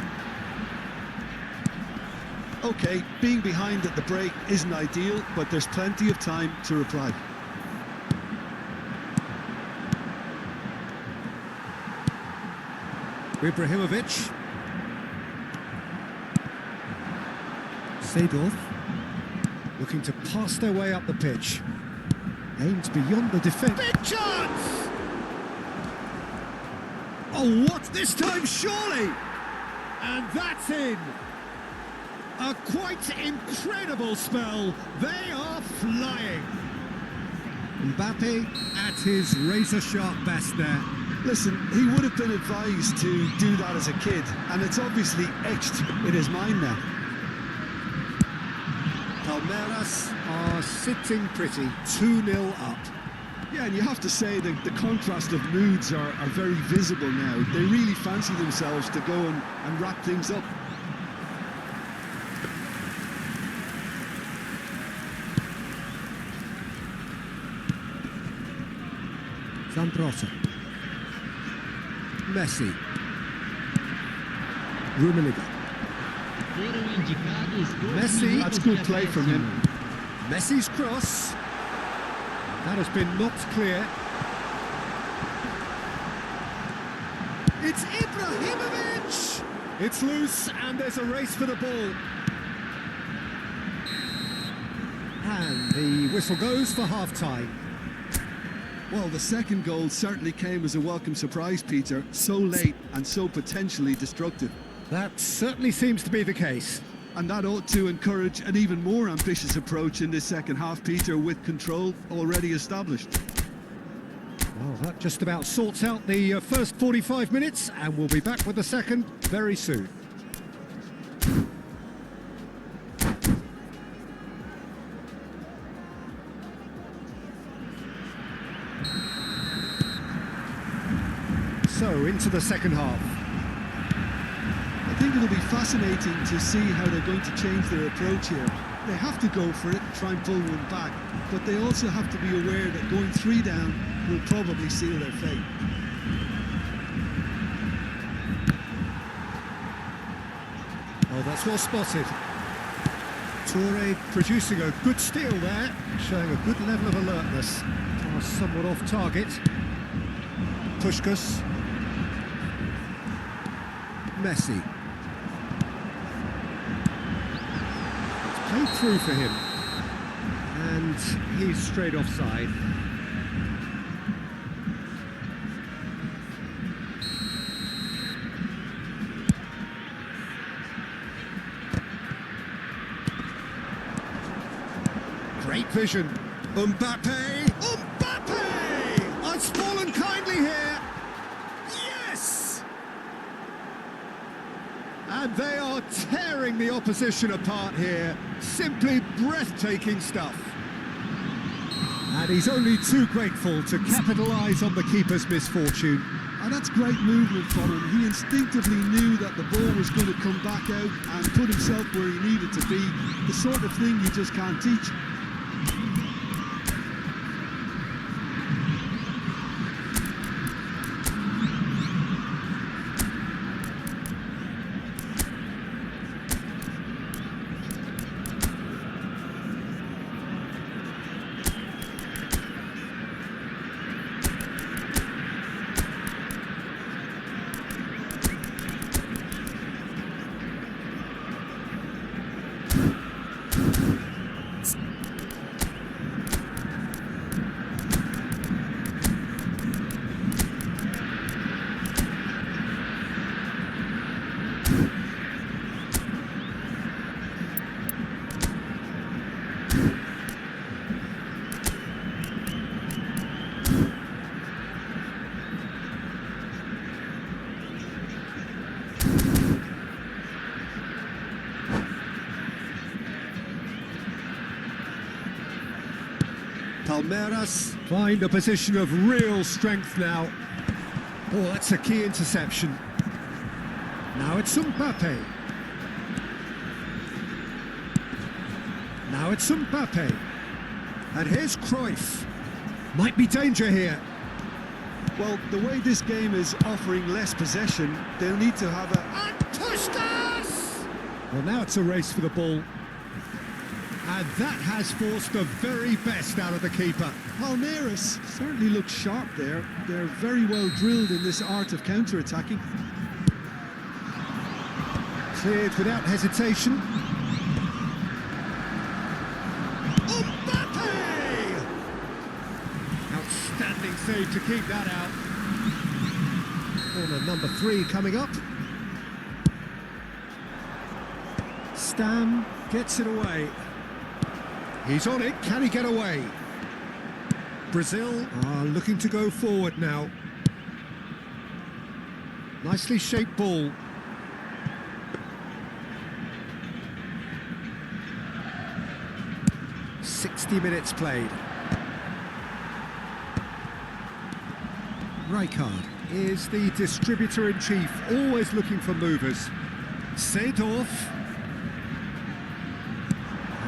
Okay, being behind at the break isn't ideal, but there's plenty of time to reply. Ibrahimovic. Seedorf. Looking to pass their way up the pitch. Aimed beyond the defence. Big chance! Oh, what? This time, surely! And that's in! A quite incredible spell. They are flying. Mbappe at his razor-sharp best there. Listen, he would have been advised to do that as a kid, and it's obviously etched in his mind now. Palmeiras are sitting pretty, 2-0 up. Yeah, and you have to say that the contrast of moods are very visible now. They really fancy themselves to go and wrap things up. Zambrotta. Messi. Rummenigge. Messi. That's good play from him. Messi's cross. That has been knocked clear. It's Ibrahimovic! It's loose and there's a race for the ball. And the whistle goes for half-time. Well, the second goal certainly came as a welcome surprise, Peter. So late and so potentially destructive. That certainly seems to be the case. And that ought to encourage an even more ambitious approach in this second half, Peter, with control already established. Well, that just about sorts out the first 45 minutes, and we'll be back with the second very soon. So, into the second half. I think it'll be fascinating to see how they're going to change their approach here. They have to go for it and try and pull one back, but they also have to be aware that going 3 down will probably seal their fate. Oh, that's well spotted. Toure producing a good steal there, showing a good level of alertness. Somewhat off target. Puskás. Messi. It's played through for him. And he's straight offside. Great vision. Mbappe! Mbappe! It's fallen kindly here. Yes! And they are tearing the opposition apart here. Simply breathtaking stuff. And he's only too grateful to capitalise on the keeper's misfortune. And that's great movement from him. He instinctively knew that the ball was going to come back out and put himself where he needed to be. The sort of thing you just can't teach. Palmeiras find a position of real strength now. Oh, that's a key interception. Now it's Mbappe. Now it's Mbappe. And here's Cruyff. Might be danger here. Well, the way this game is offering less possession, they'll need to have a... And Puskas! Well, now it's a race for the ball. And that has forced the very best out of the keeper. Palmeiras certainly look sharp there. They're very well drilled in this art of counter-attacking. Cleared without hesitation. Mbappe! Outstanding save to keep that out. Corner number 3 coming up. Stam gets it away. He's on it, can he get away? Brazil are looking to go forward now. Nicely shaped ball. .60 minutes played. Rijkaard is the distributor-in-chief, always looking for movers. Seedorf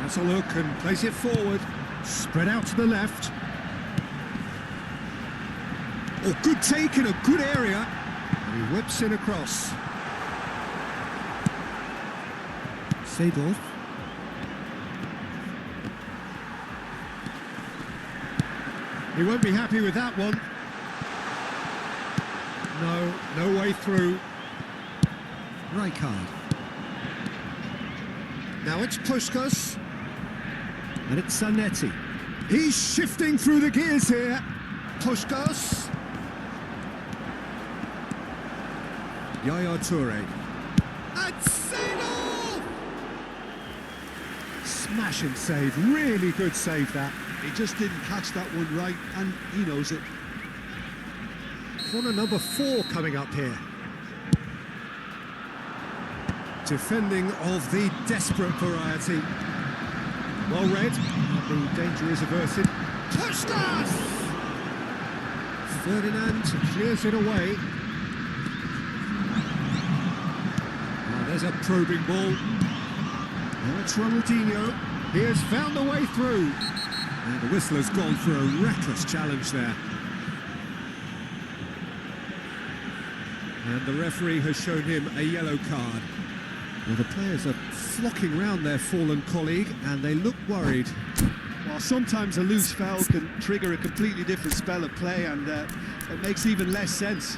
has a look and plays it forward. Spread out to the left. Oh, good take in a good area. And he whips in across. Seedorf. He won't be happy with that one. No way through. Rijkaard. Now it's Puskas. And it's Zanetti. He's shifting through the gears here. Puskas. Yaya Toure. And Seedorf! Smashing save, really good save that. He just didn't catch that one right, and he knows it. Corner number 4 coming up here. Defending of the desperate variety. Well read, the danger is averted. Puskas! Ferdinand clears it away. Oh, there's a probing ball. Now it's Ronaldinho. He has found a way through. And the whistle has gone for a reckless challenge there. And the referee has shown him a yellow card. Well, the players are flocking round their fallen colleague and they look worried. Well, sometimes a loose foul can trigger a completely different spell of play, and it makes even less sense.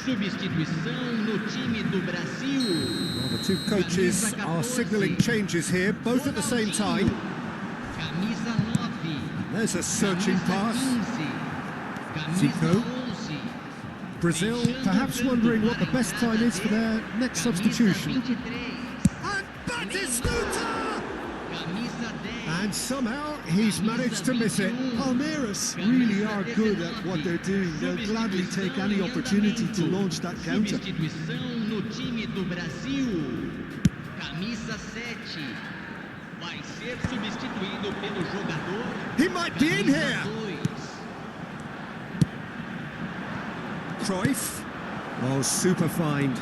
Substituição no time do Brasil. Well, the two coaches are signalling changes here, both at the same time. Camisa 9. There's a searching pass. Zico. Brazil perhaps wondering what the best time is for their next substitution. And Batistuta! And somehow he's managed to miss it. Palmeiras really are good at what they're doing. They'll gladly take any opportunity to launch that counter. Substituição no time do Brasil. Camisa 7. Vai ser substituído pelo jogador. He might be in here. Cruyff. Oh, super find.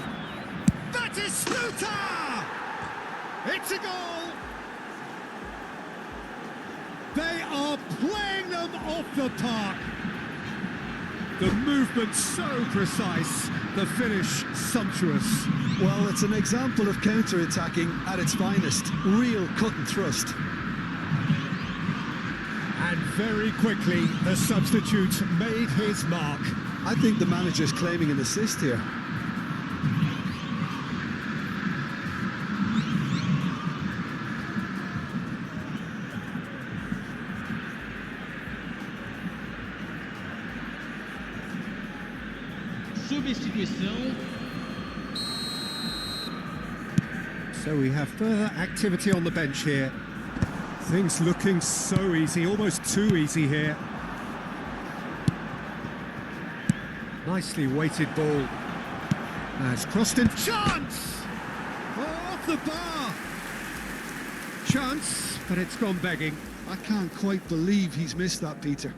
Batistuta! It's a goal! They are playing them off the park. The movement so precise, the finish sumptuous. Well, it's an example of counter-attacking at its finest. Real cut and thrust. And very quickly, the substitute made his mark. I think the manager's claiming an assist here. Substituição. So we have further activity on the bench here. Things looking so easy, almost too easy here. Nicely weighted ball. Has crossed in. Chance! Oh, off the bar! Chance, but it's gone begging. I can't quite believe he's missed that, Peter.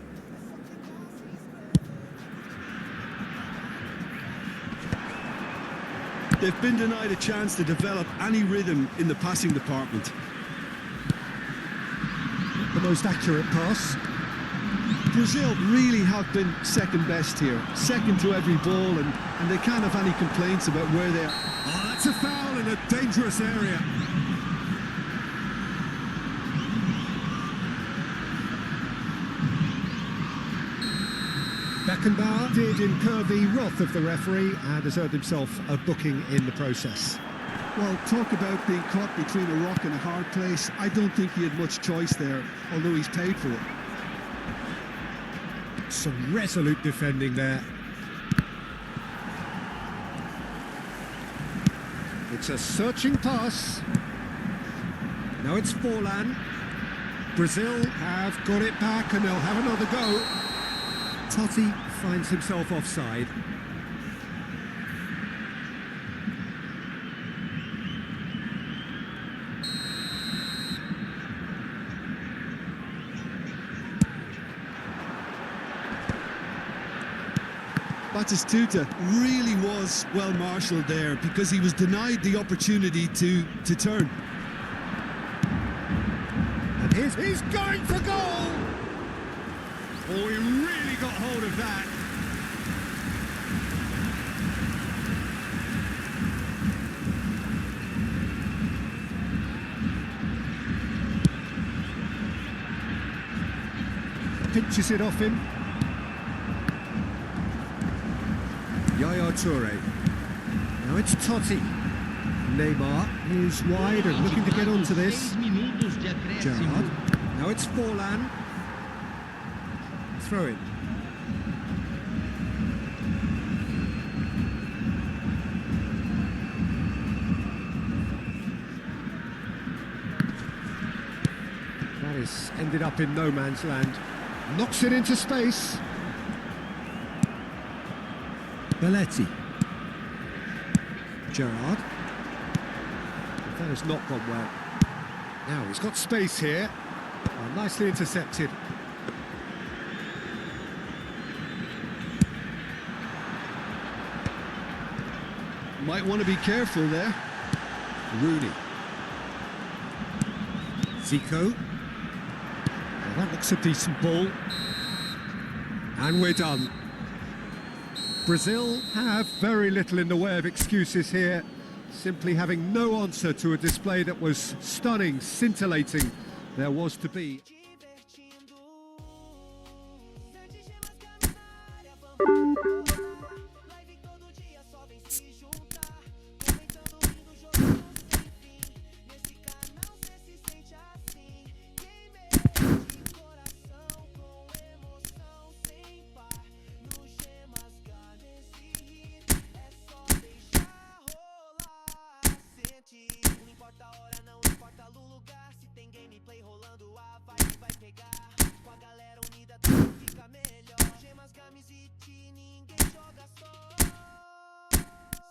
They've been denied a chance to develop any rhythm in the passing department. The most accurate pass. Brazil really have been second best here, second to every ball, and they can't have any complaints about where they are. Oh, that's a foul in a dangerous area. Beckenbauer did incur the wrath of the referee and has earned himself a booking in the process. Well, talk about being caught between a rock and a hard place. I don't think he had much choice there, although he's paid for it. Some resolute defending there. It's a searching pass. Now it's Forlan. Brazil have got it back and they'll have another go. Totti finds himself offside. Batistuta really was well marshalled there because he was denied the opportunity to turn. And he's going for goal! Oh, he really got hold of that. Pinches it off him. Yaya Toure. Now it's Totti. Neymar is wide and looking to get onto this. Gerard. Now it's Forlan. Throw in. That is ended up in no man's land. Knocks it into space. Belletti. Gerard. That has not gone well. Now he's got space here. Oh, nicely intercepted. Might want to be careful there. Rooney. Zico. Well, that looks a decent ball. And we're done. Brazil have very little in the way of excuses here, simply having no answer to a display that was stunning, scintillating. There was to be. Não importa a hora, não importa o lugar. Se tem gameplay rolando, a vibe vai pegar. Com a galera unida, tudo fica melhor. Gemas, games e ninguém joga só.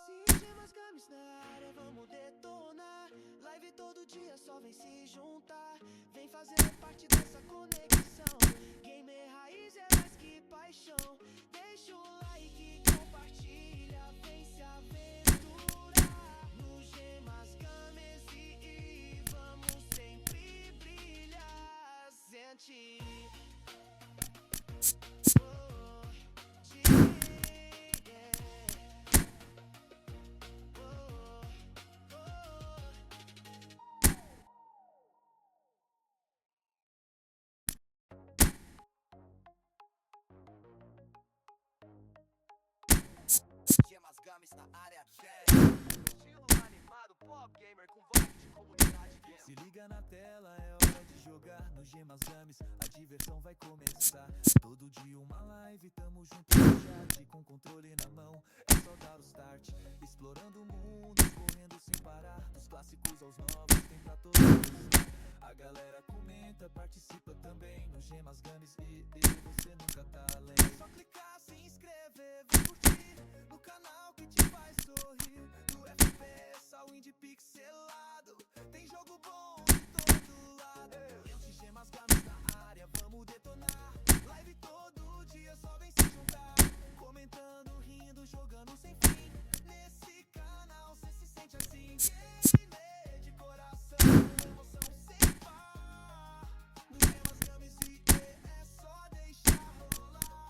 Se gemas, games na área, vamos detonar. Live todo dia, só vem se juntar. Vem fazer parte dessa conexão. Gamer raiz é mais que paixão. Deixa o like, compartilha, vem se aventurar. No gemas, games e vamos sempre brilhar. Sente. Gemas, games na área. Estilo animado, pop. gamer com vibe de comunidade. Se liga na tela, é hora de jogar no Gemas Games, a diversão vai começar. Todo dia uma live, tamo junto no chat, com controle na mão, é só dar o start. Explorando o mundo, correndo sem parar, dos clássicos aos novos, tem pra todos gostar. A galera comenta, participa também no Gemas Games e você nunca tá além. É só clicar, se inscrever, vem curtir no canal que te faz sorrir. Do FPS ao indie pixelado, tem jogo bom de todo lado. Enche Gemas Games na área, vamos detonar. Live todo dia, só vem se juntar. Comentando, rindo, jogando sem fim. Nesse canal cê se sente assim. Gamer de coração, emoção sem par. No Gemas Games e é só deixar rolar.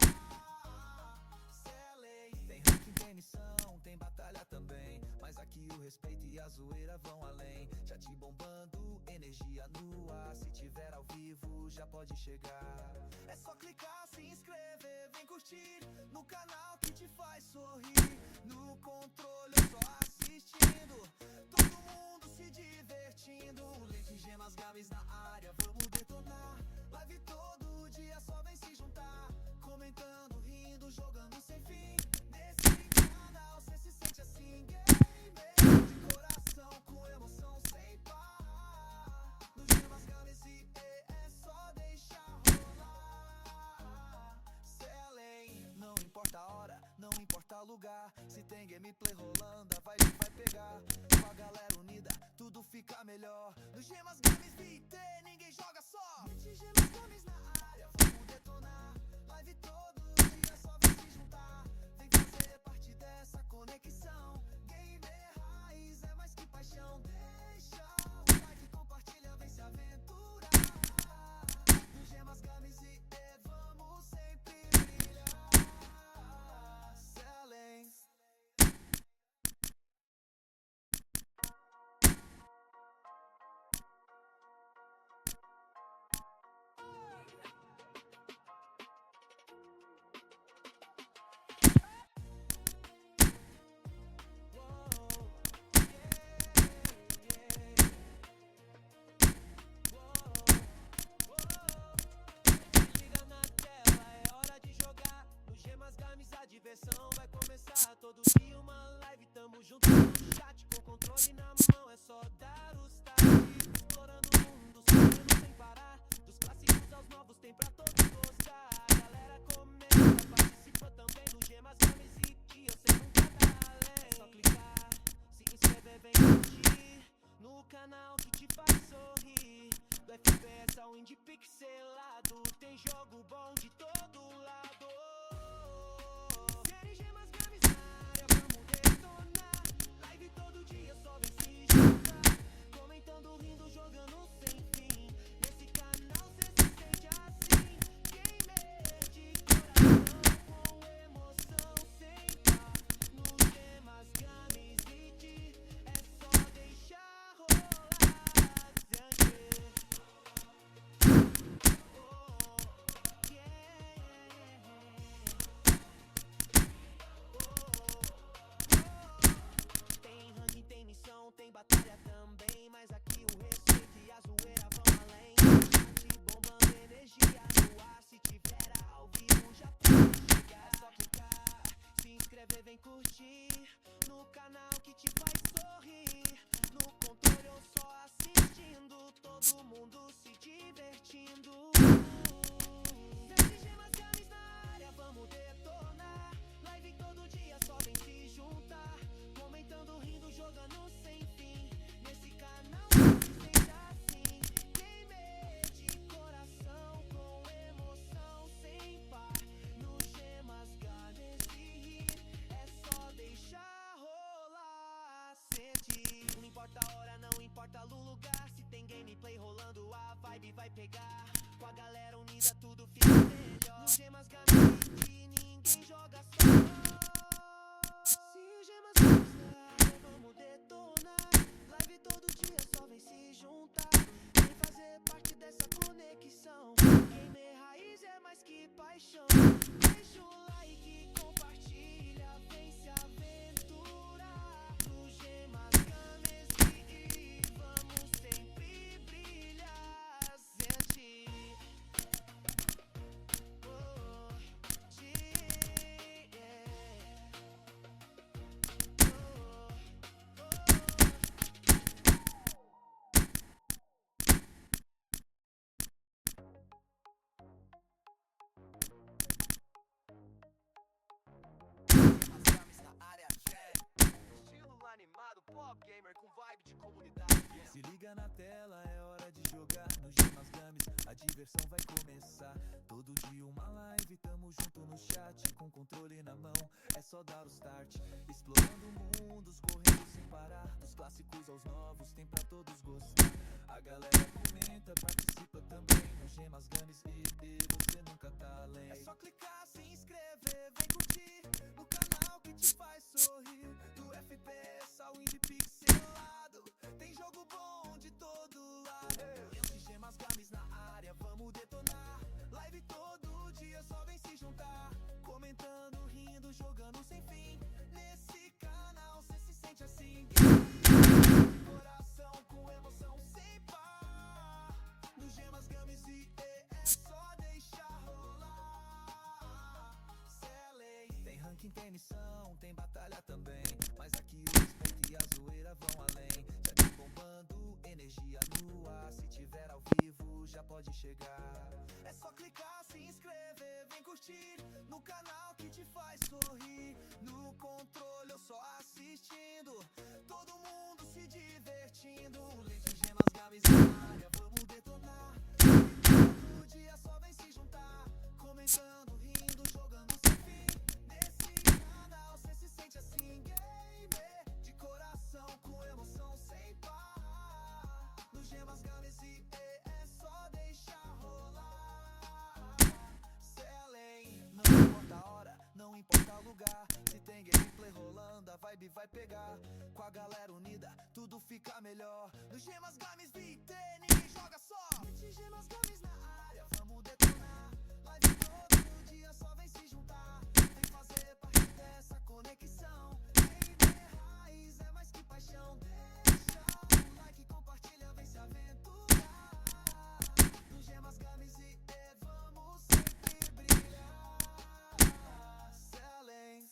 Cê é lei. Tem ranking, tem missão, tem batalha também. Mas aqui o respeito e a zoeira vão além. Chat bombando, energia no ar. Se tiver ao vivo, já pode chegar. É só clicar, se inscrever, vem curtir no canal que te faz sorrir. No controle eu só assistindo, todo mundo se divertindo. Lente Gemas Games na área, vamos detonar. Live todo dia, só vem se juntar. Comentando, rindo, jogando sem fim. Nesse canal cê se sente assim. Gamer de coração, com emoção sem par. No Gemas Games e é só deixar rolar. Cê é além, não importa a hora, não importa o lugar. Se tem gameplay rolando, a vibe vai pegar. Com a galera unida, tudo fica melhor. No Gemas Games VT, ninguém joga só. Mete Gemas Games na área, vamos detonar. Live todo dia, só vem se juntar. Vem fazer parte dessa conexão. Gamer raiz é mais que paixão. Deixa o like, compartilha, vem se aventurar. No Gemas Games e vamos sempre brilhar. Excelência. Liga na tela, é hora de jogar no Gemas Games, a diversão vai começar. Todo dia uma live, tamo junto no chat, com controle na mão, é só dar o start. Explorando o mundo, sonhando sem parar. Dos clássicos aos novos, tem pra todos gostar. A galera comenta, participa também no Gemas Games e que você nunca tá além. É só clicar, se inscrever, vem curtir no canal que te faz sorrir. Do FPS ao indie pixelado, tem jogo bom de todo lado. Série Gemas Games na área, vamos detonar. Live todo dia, só vem se juntar. Comentando, rindo, jogando sem fim. Nesse canal cê se sente assim. Gamer de coração, com emoção sem par. No Gemas Games e é só deixar rolar. Tem ranking, tem missão, tem batalha também. Mas aqui o respeito e a zoeira vão além. Chat bombando, energia no ar. Se tiver ao vivo já pode chegar. É só clicar, se inscrever, vem curtir no canal que te faz sorrir. No controle eu só assistindo, todo mundo se divertindo. Sete Gemas Games na área, vamos detonar. Live todo dia, só vem se juntar. Comentando, rindo, jogando sem fim. Nesse canal se sente assim. Gamer de coração, com emoção sem par. No Gemas Games e é só deixar rolar. Sente, não importa a hora, não importa o lugar. Se tem gameplay rolando, a vibe vai pegar. Com a galera unida, tudo fica melhor. No Gemas Games e ninguém joga só. Se o Gemas Games na área, vamos detonar. Live todo dia, só vem se juntar. Vem fazer parte dessa conexão. Gamer raiz é mais que paixão. Deixa o like, compartilha, vem se aventurar. No Gemas Games e gamer com vibe de comunidade. Se liga na tela, é hora de jogar no Gemas Games, a diversão vai começar. Todo dia uma live, tamo junto no chat, com controle na mão, é só dar o start. Explorando mundos, correndo sem parar, dos clássicos aos novos, tem pra todos gostar. A galera comenta, participa também no Gemas Games e você nunca tá além. É só clicar, se inscrever, vem curtir no canal que te faz sorrir. Do FPS ao indie pixelado, tem jogo bom de todo lado. Esse Gemas Games na área, vamos detonar. Live todo dia, só vem se juntar. Comentando, rindo, jogando sem fim. Nesse canal cê se sente assim. Coração com emoção sem par. No Gemas Games e é só deixar rolar. Tem ranking, tem missão, tem batalha também. Mas aqui o respeito e a zoeira vão além. Já tá bombando, energia no ar. Se tiver ao vivo, já pode chegar. É só clicar, se inscrever, vem curtir no canal que te faz sorrir. No controle eu só assistindo, todo mundo se divertindo. Leite, Gemas Games na área, vamos detonar. Todo dia só vem se juntar. Comentando, rindo, jogando sem fim. Nesse canal cê se sente assim, gamer de coração, com emoção sem par. No Gemas Games e é só deixar rolar. Selling, não importa a hora, não importa o lugar. Se tem gameplay rolando, a vibe vai pegar. Com a galera unida, tudo fica melhor. No Gemas Games VT, ninguém joga só. Gemas Games na área, vamos detonar. Live todo dia, só vem se juntar. Vem fazer parte dessa conexão. Gamer raiz é mais que paixão. Deixa o like, compartilha, vem se aventurar. No Gemas Games e vamos sempre brilhar. Selling.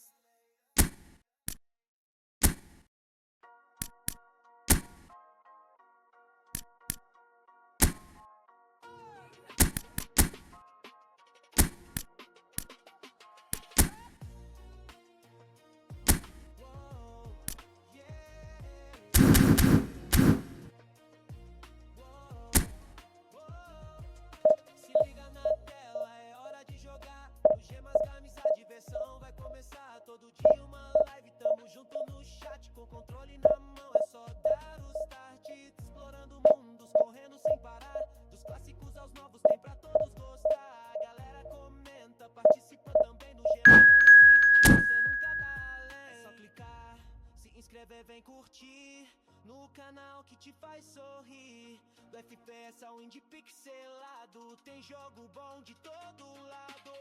Se liga na tela, é hora de jogar no Gemas Games, a diversão vai começar. Todo dia uma live, tamo junto no chat, com controle na mão, é só dar o start. Explorando mundos, correndo sem parar, dos clássicos aos novos, tem pra todos gostar. A galera comenta, participa também no Gemas Games e você nunca tá além. É só clicar, se inscrever, vem curtir no canal que te faz sorrir. Do FPS ao indie pixelado, tem jogo bom de todo lado.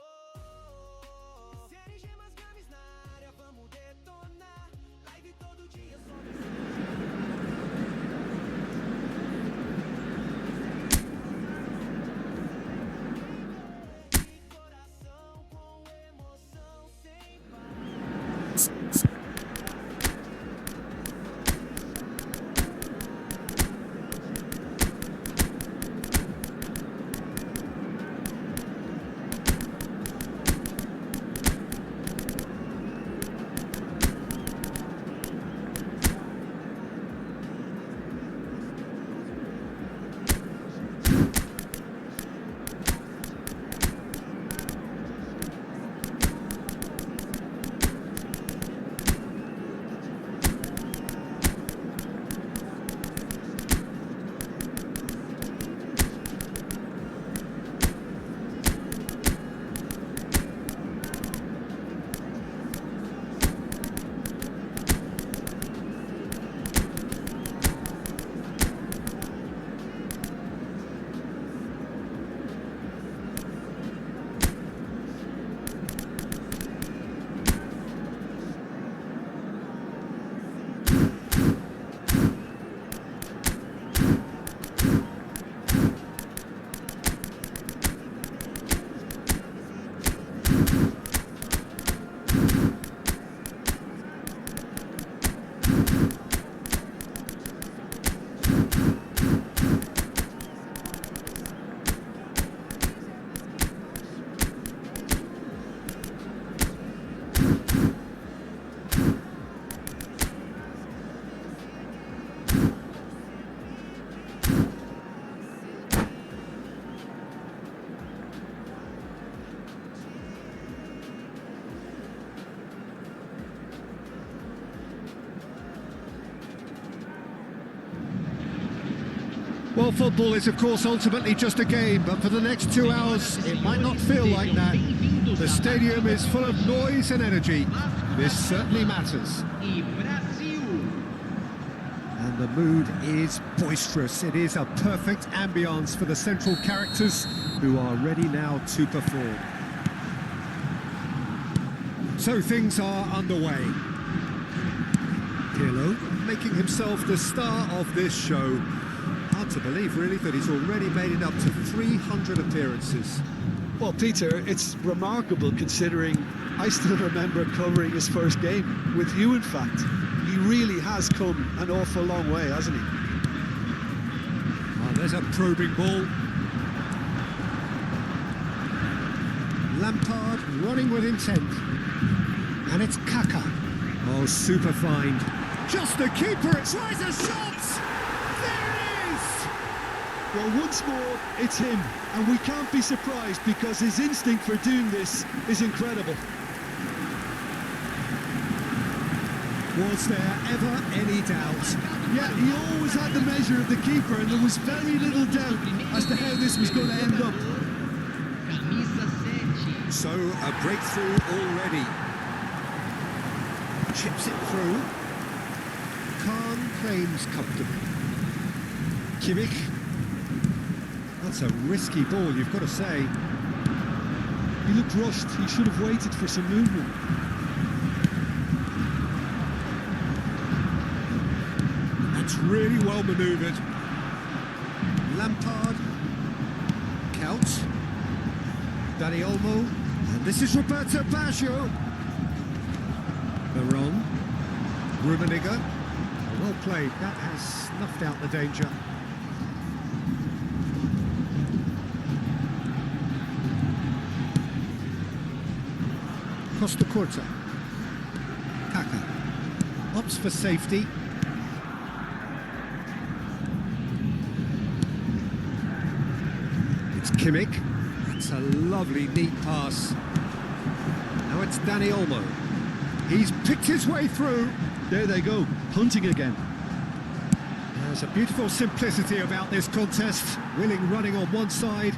Série Gemas Games na área, vamos detonar. Live todo dia, só vem de coração, com emoção sem par. Well, football is, of course, ultimately just a game, but for the next 2 hours, it might not feel like that. The stadium is full of noise and energy. This certainly matters. And the mood is boisterous. It is a perfect ambience for the central characters who are ready now to perform. So things are underway. Pirlo making himself the star of this show. Hard to believe, really, that he's already made it up to 300 appearances. Well, Peter, it's remarkable considering I still remember covering his first game, with you in fact. He really has come an awful long way, hasn't he? Oh, there's a probing ball. Lampard running with intent. And it's Kaka. Oh, super find. Just the keeper, tries a shot! There it is! Well, once more, it's him. And we can't be surprised because his instinct for doing this is incredible. Was there ever any doubt? Yeah, he always had the measure of the keeper, and there was very little doubt as to how this was going to end up. So, a breakthrough already. Chips it through. Khan claims comfortably. Kimmich. That's a risky ball, you've got to say. He looked rushed. He should have waited for some movement. That's really well manoeuvred. Lampard. Couch. Dani Olmo. And this is Roberto Baggio. Veron. Rummenigge. Well played. That has snuffed out the danger. Costa Curta. Kaka. Opts for safety. It's Kimmich. That's a lovely, neat pass. Now it's Dani Olmo. He's picked his way through. There they go, punting again. There's a beautiful simplicity about this contest. Willing running on one side,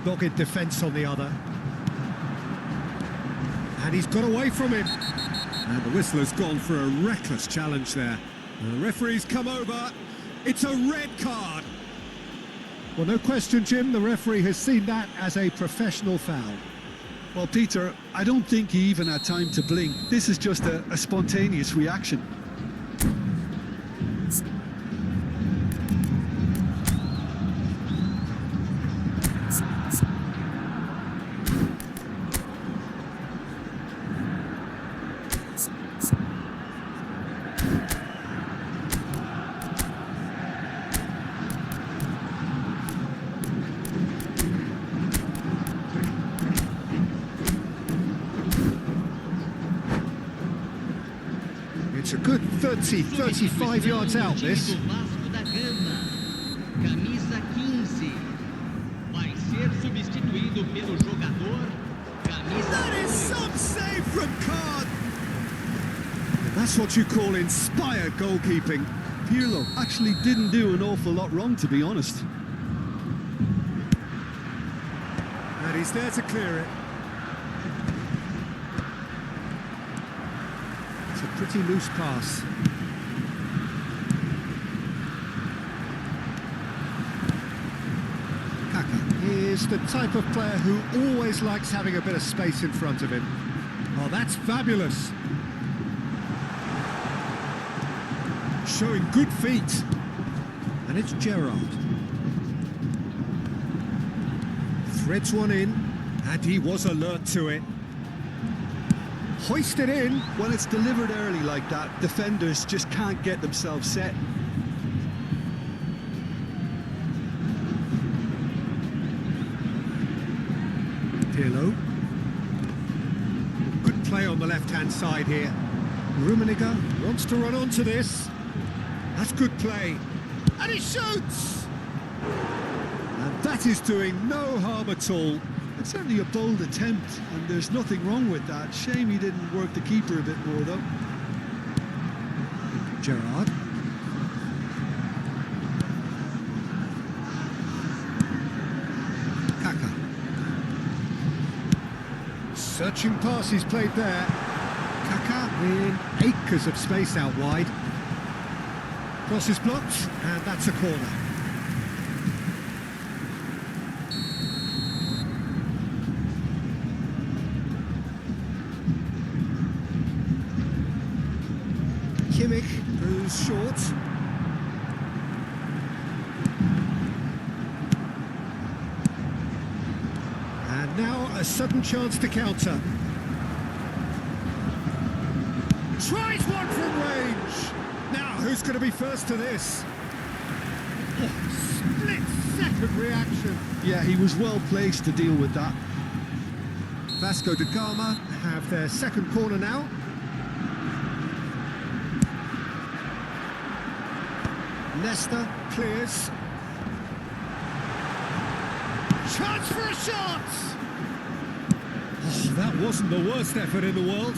dogged defence on the other. And he's got away from him. And the whistler's gone for a reckless challenge there. And the referee's come over. It's a red card. Well, no question, Jim, the referee has seen that as a professional foul. Well, Peter, I don't think he even had time to blink. This is just a spontaneous reaction. It's a good 30, 35 yards out, this. Camisa 15. Vai ser substituído pelo jogador. Camisa. That is some save from Khan. That's what you call inspired goalkeeping. Pirlo actually didn't do an awful lot wrong, to be honest. And he's there to clear it. Pretty loose pass. Kaka is the type of player who always likes having a bit of space in front of him. Oh, that's fabulous. Showing good feet. And it's GERAL. Threads one in, and he was alert to it. Hoisted in. When it's delivered early like that, defenders just can't get themselves set. Pirlo. Good play on the left-hand side here. Rummenigge wants to run onto this. That's good play. And he shoots! And that is doing no harm at all. It's certainly a bold attempt, and there's nothing wrong with that. Shame he didn't work the keeper a bit more, though. Gerrard. Kaka. Searching pass he's played there. Kaka in acres of space out wide. Cross is blocked, and that's a corner. Kimmich goes short. And now a sudden chance to counter. Tries one from range. Now who's going to be first to this? Oh, split-second reaction. Yeah, he was well placed to deal with that. Vasco da Gama have their second corner now. Nesta clears. Chance for a shot! Oh, that wasn't the worst effort in the world.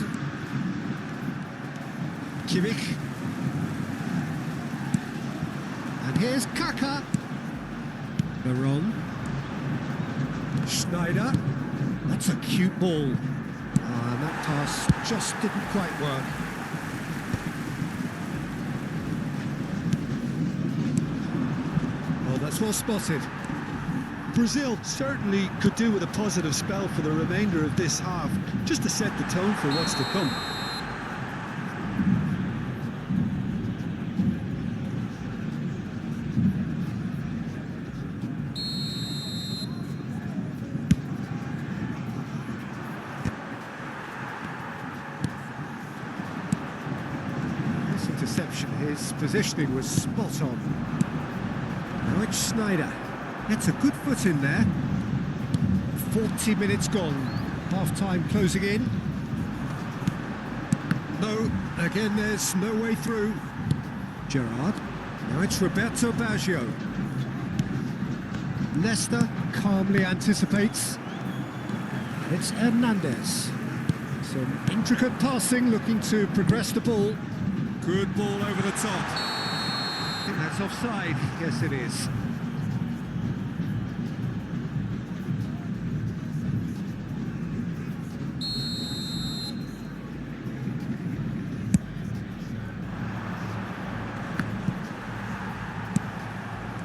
Kimmich. And here's Kaka. Baron. Schneider. That's a cute ball. And that pass just didn't quite work. Oh, that's well spotted. Brazil certainly could do with a positive spell for the remainder of this half, just to set the tone for what's to come. This interception, his positioning was spot on. Now it's Schneider. Gets a good foot in there. 40 minutes gone. Half-time closing in. No, again there's no way through. Gerard. Now it's Roberto Baggio. Nesta calmly anticipates. It's Hernandez. Some intricate passing, looking to progress the ball. Good ball over the top. I think that's offside. Yes, it is.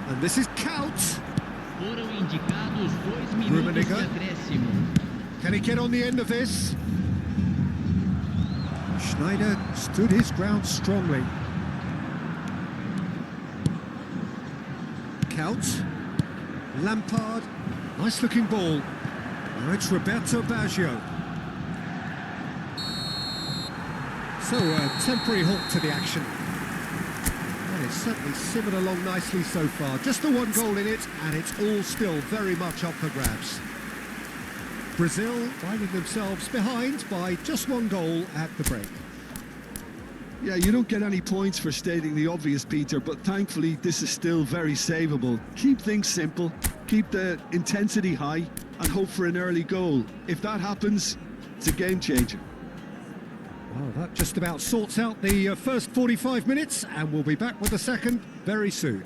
And this is Count. Foram indicados 2 minutos de acréscimo. Can he get on the end of this? Schneider stood his ground strongly. Count. Lampard. Nice looking ball. Now it's Roberto Baggio. So a temporary halt to the action. And it's certainly simmered along nicely so far. Just the one goal in it, and it's all still very much up for grabs. Brazil finding themselves behind by just one goal at the break. Yeah, you don't get any points for stating the obvious, Peter, but thankfully this is still very savable. Keep things simple, keep the intensity high, and hope for an early goal. If that happens, it's a game changer. Well, that just about sorts out the first 45 minutes, and we'll be back with the second very soon.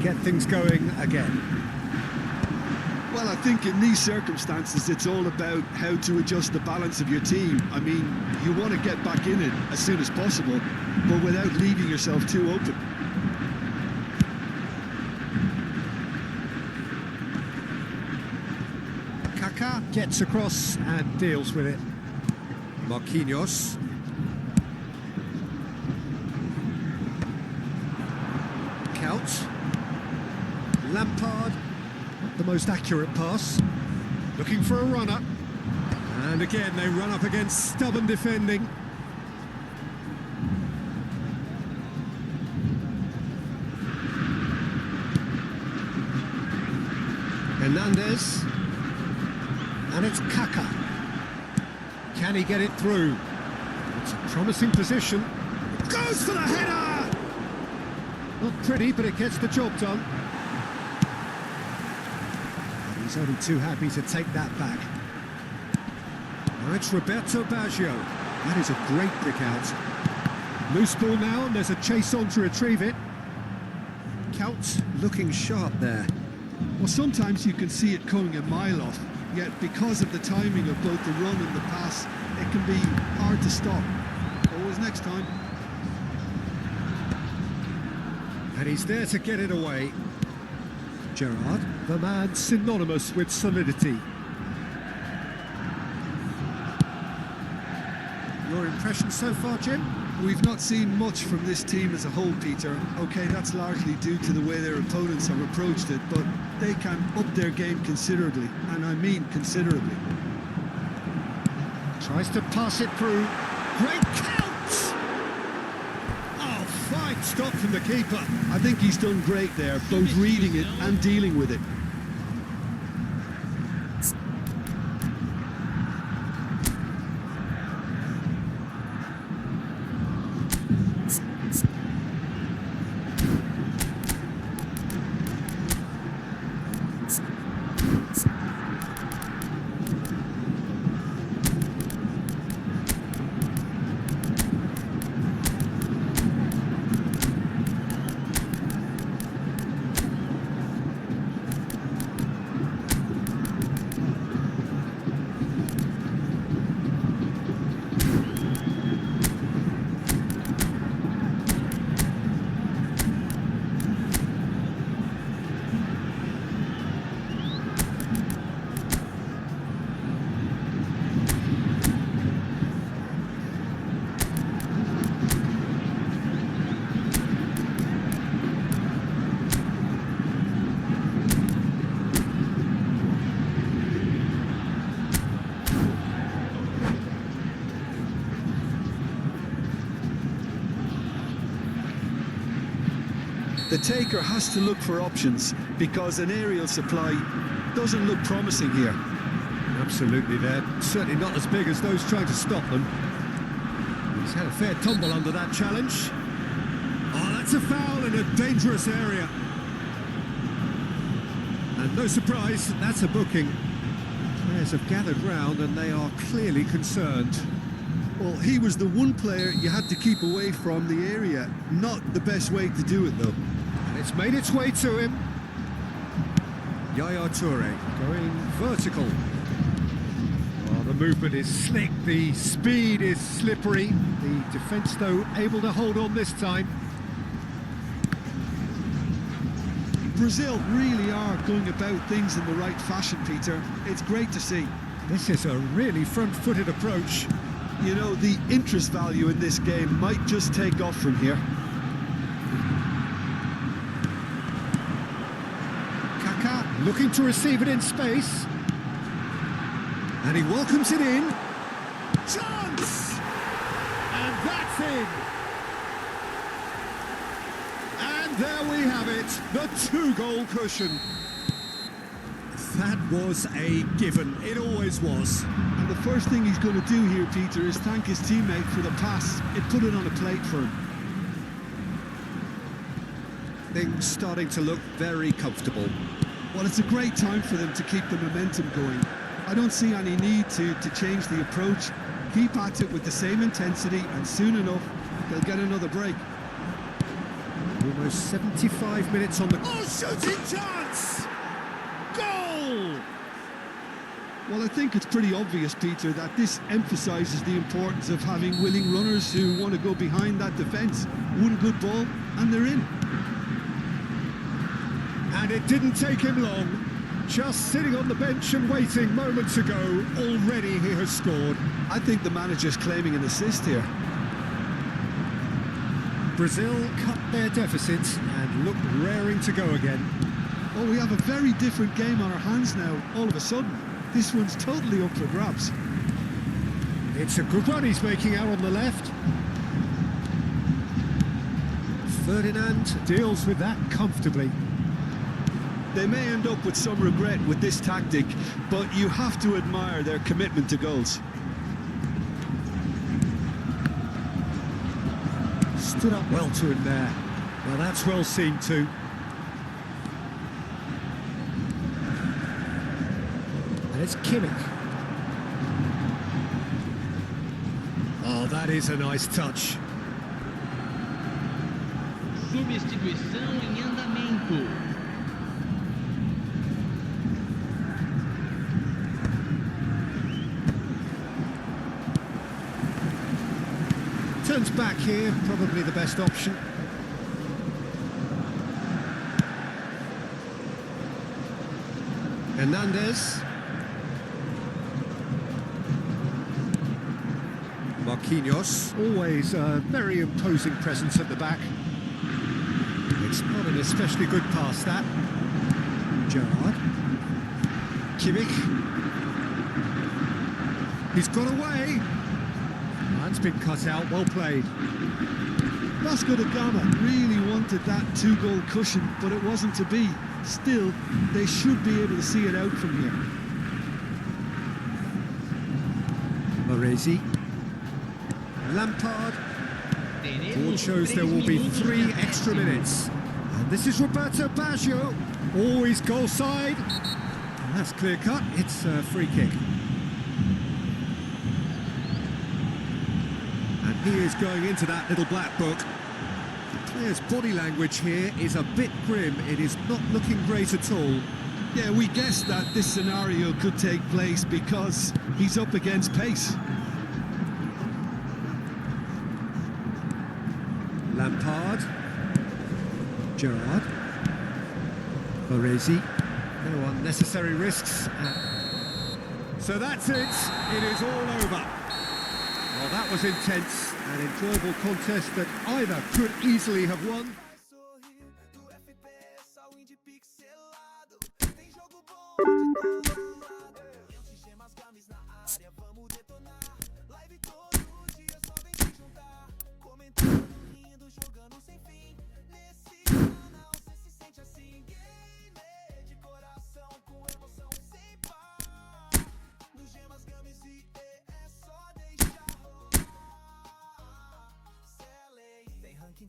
Get things going again. Well, I think in these circumstances it's all about how to adjust the balance of your team. I mean, you want to get back in it as soon as possible, but without leaving yourself too open. Kaka gets across and deals with it. Marquinhos. Count. Lampard, not the most accurate pass, looking for a runner, and again they run up against stubborn defending. Hernandez, and it's Kaka. Can he get it through? It's a promising position. Goes for the header! Not pretty, but it gets the job done. He's only too happy to take that back. Now it's Roberto Baggio. That is a great pick out. Loose ball now, and there's a chase on to retrieve it. Count looking sharp there. Well, sometimes you can see it coming a mile off, yet because of the timing of both the run and the pass, it can be hard to stop. Always next time. And he's there to get it away. Gerard, the man synonymous with solidity. Your impression so far, Jim? We've not seen much from this team as a whole, Peter. OK, that's largely due to the way their opponents have approached it, but they can up their game considerably, and I mean considerably. Tries to pass it through. Great count! Oh, fine stop from the keeper. I think he's done great there, both reading it and dealing with it. The taker has to look for options because an aerial supply doesn't look promising here. Absolutely, they're certainly not as big as those trying to stop them. He's had a fair tumble under that challenge. Oh, that's a foul in a dangerous area. And no surprise, that's a booking. Players have gathered round and they are clearly concerned. Well, he was the one player you had to keep away from the area. Not the best way to do it, though. And it's made its way to him. Yaya Toure going vertical. Oh, the movement is slick, the speed is slippery. The defence, though, able to hold on this time. Brazil really are going about things in the right fashion, Peter. It's great to see. This is a really front-footed approach. You know, the interest value in this game might just take off from here. Kaká looking to receive it in space. And he welcomes it in. Chance! And that's in! And there we have it, the 2-goal cushion. That was a given, it always was. And the first thing he's going to do here, Peter, is thank his teammate for the pass. It put it on a plate for him. Things starting to look very comfortable. Well, it's a great time for them to keep the momentum going. I don't see any need to change the approach. Keep at it with the same intensity, and soon enough, they'll get another break. Almost 75 minutes on the... Oh, shooting chance! Goal! Well, I think it's pretty obvious, Peter, that this emphasises the importance of having willing runners who want to go behind that defence. One good ball, and they're in. And it didn't take him long. Just sitting on the bench and waiting moments ago, already he has scored. I think the manager's claiming an assist here. Brazil cut their deficits and look raring to go again. Oh, we have a very different game on our hands now, all of a sudden. This one's totally up for grabs. It's a good run he's making out on the left. Ferdinand deals with that comfortably. They may end up with some regret with this tactic, but you have to admire their commitment to goals. Stood up well to him there. Well, that's well seen too. And it's Kimmich. Oh, that is a nice touch. Substituição em andamento. Turns back here, probably the best option. Hernandez. Marquinhos, always a very imposing presence at the back. It's not an especially good pass, that. Gerrard. Kimmich. He's got away. That's been cut out, well played. Vasco da Gama really wanted that 2-goal cushion, but it wasn't to be. Still, they should be able to see it out from here. Baresi. Lampard. Board shows there will be 3 extra minutes. And this is Roberto Baggio. Always goal side. And that's clear cut. It's a free kick. And he is going into that little black book. The player's body language here is a bit grim. It is not looking great at all. Yeah, we guessed that this scenario could take place because he's up against pace. Lampard. Gerrard. Baresi. No unnecessary risks. So that's it. It is all over. Well, that was intense. An enjoyable contest that either could easily have won.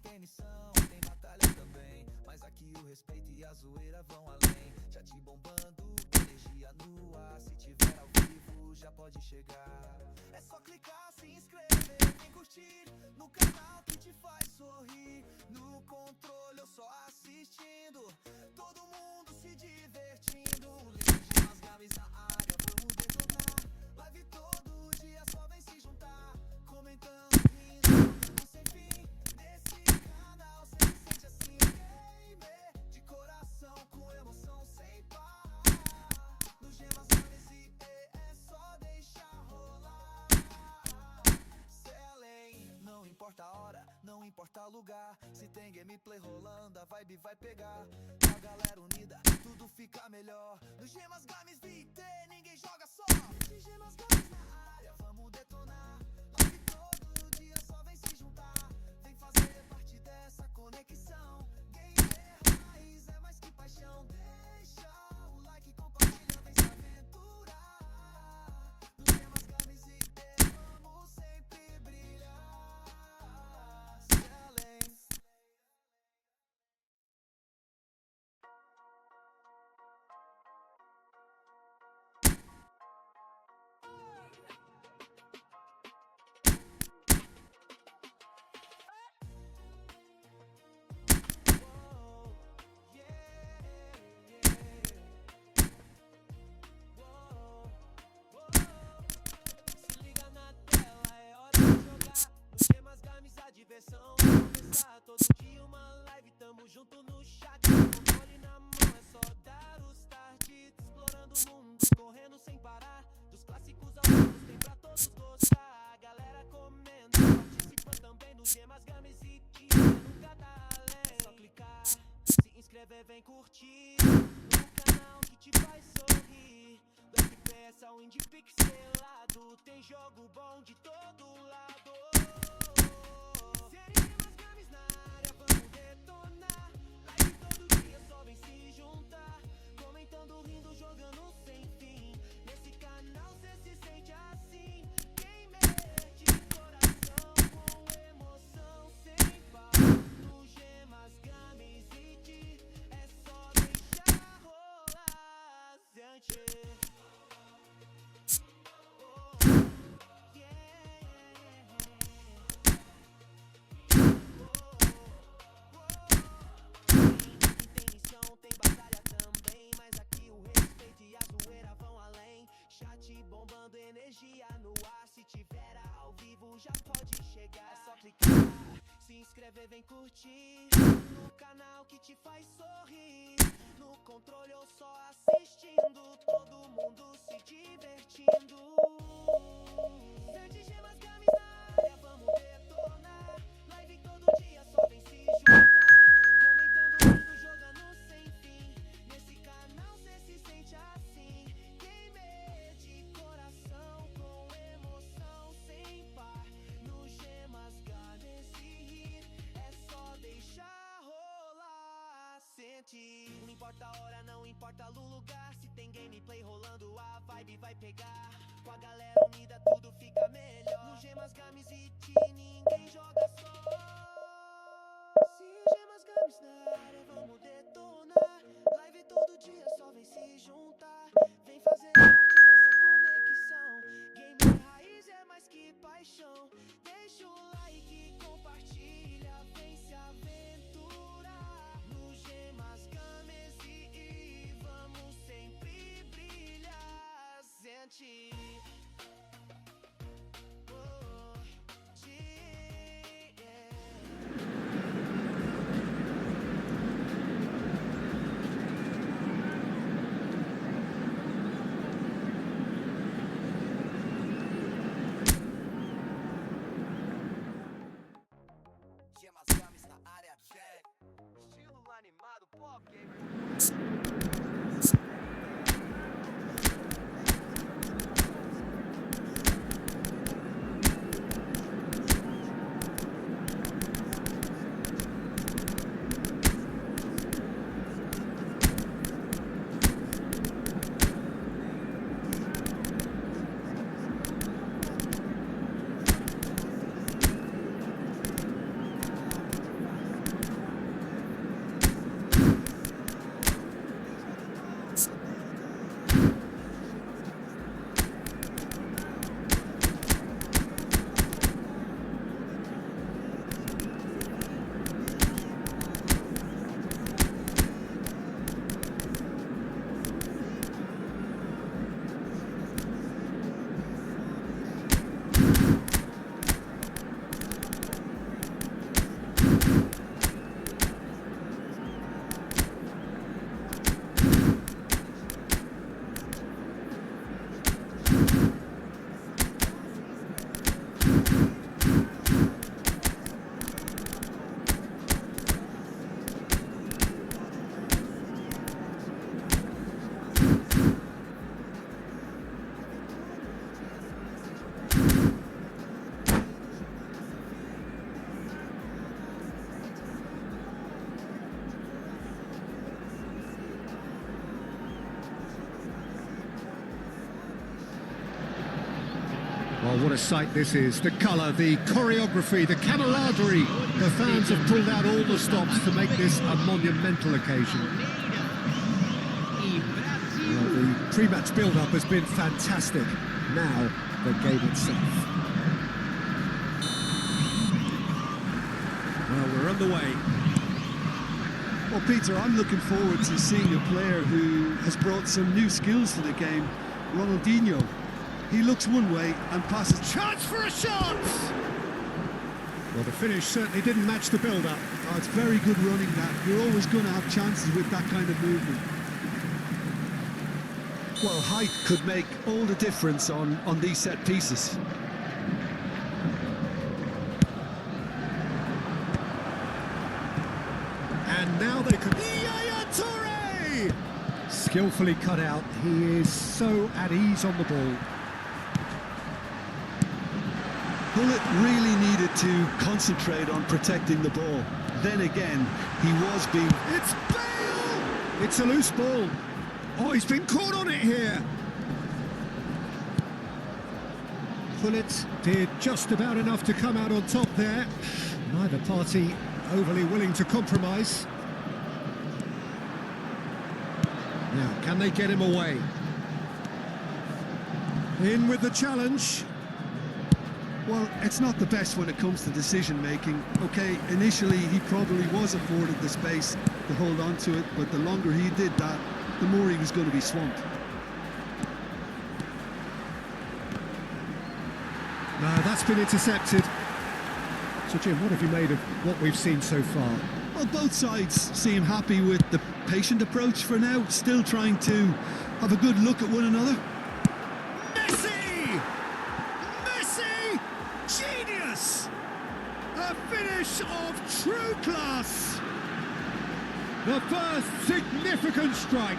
Tem missão, tem batalha também, mas aqui o respeito e a zoeira vão além. Já te bombando, energia no ar. Se tiver ao vivo, já pode chegar. É só clicar, se inscrever, vem curtir no canal que te faz sorrir. No controle eu só assistindo, todo mundo se divertindo. Legiões games na área, vamos detonar. Live todo dia, só vem se juntar. Comentando, rindo, sem fim. Nesse canal cê se sente assim, gamer de coração, com emoção sem par. No gemas games e é só deixar rolar. Selem, não importa a hora, não importa o lugar. Se tem gameplay rolando, a vibe vai pegar. Com a galera unida, tudo fica melhor. No gemas games VT, ninguém joga só. De gemas games na área, vamos detonar. Live todo dia, só vem se juntar. Vem fazer parte dessa conexão. Gamer raiz é mais que paixão. Deixa o like, compartilha, vem se aventurar. No gemas games e vamos sempre brilhar. Selem. Se liga na tela, é hora de jogar. Nos gemas games a diversão vai começar. Todo dia uma live, tamo junto no chat. Controle na mão, é só dar o start. Explorando o mundo, correndo sem parar. Dos clássicos aos novos, tem pra todos gostar. A galera comenta, participa também nos gemas games e que nunca tá além. É só clicar, se inscrever, vem curtir no canal que te faz sorrir. Do FPS ao indie pixelado, tem jogo bom de todo lado. Gemas games na área, vamos detonar. Live todo dia, só vem se juntar. Comentando, rindo, jogando sem fim. Nesse canal cê se sente assim. Gamer de coração, com emoção sem par. chegar. É só clicar, se inscrever, vem curtir no canal que te faz sorrir. No controle ou só assistindo, todo mundo se divertindo. Sete gemas games na área, vamos detonar. Live todo dia, só vem se juntar. Comentando tudo, jogando sem fim. Nesse canal cê se sente assim. Gamer de coração, com emoção sem par. No gemas games e rir, é só deixar rolar. Sente, não importa a hora, não importa o lugar. Se tem gameplay rolando, a vibe vai pegar. Com a galera unida tudo fica melhor. No gemas games e ti ninguém joga só. Se gemas games na área, vamos detonar. Live todo dia, só vem se juntar. Vem fazer parte dessa conexão. Game raiz é mais que paixão. Deixa o like e compartilha. Vem se aventurar no gemas games e vamos sempre brilhar. Sente. Gemas games na área, check. Estilo animado, pop gamer. Well, what a sight this is. The colour, the choreography, the camaraderie. The fans have pulled out all the stops to make this a monumental occasion. Well, the pre-match build-up has been fantastic. Now, the game itself. Well, we're underway. Well, Peter, I'm looking forward to seeing a player who has brought some new skills to the game, Ronaldinho. He looks one way and passes. Chance for a shot! Well, the finish certainly didn't match the build-up. Oh, it's very good running that. You're always going to have chances with that kind of movement. Well, height could make all the difference on these set pieces. And now they could... Yaya Toure! Skillfully cut out. He is so at ease on the ball. Bullet really needed to concentrate on protecting the ball. Then again, he was being... It's Bale! It's a loose ball. Oh, he's been caught on it here. Bullet did just about enough to come out on top there. Neither party overly willing to compromise. Now, can they get him away? In with the challenge. Well, it's not the best when it comes to decision-making. Okay, initially he probably was afforded the space to hold on to it, but the longer he did that, the more he was going to be swamped. No, that's been intercepted. So Jim, what have you made of what we've seen so far? Well, both sides seem happy with the patient approach for now, still trying to have a good look at one another. Messi! Messi! Genius! A finish of true class! The first significant strike.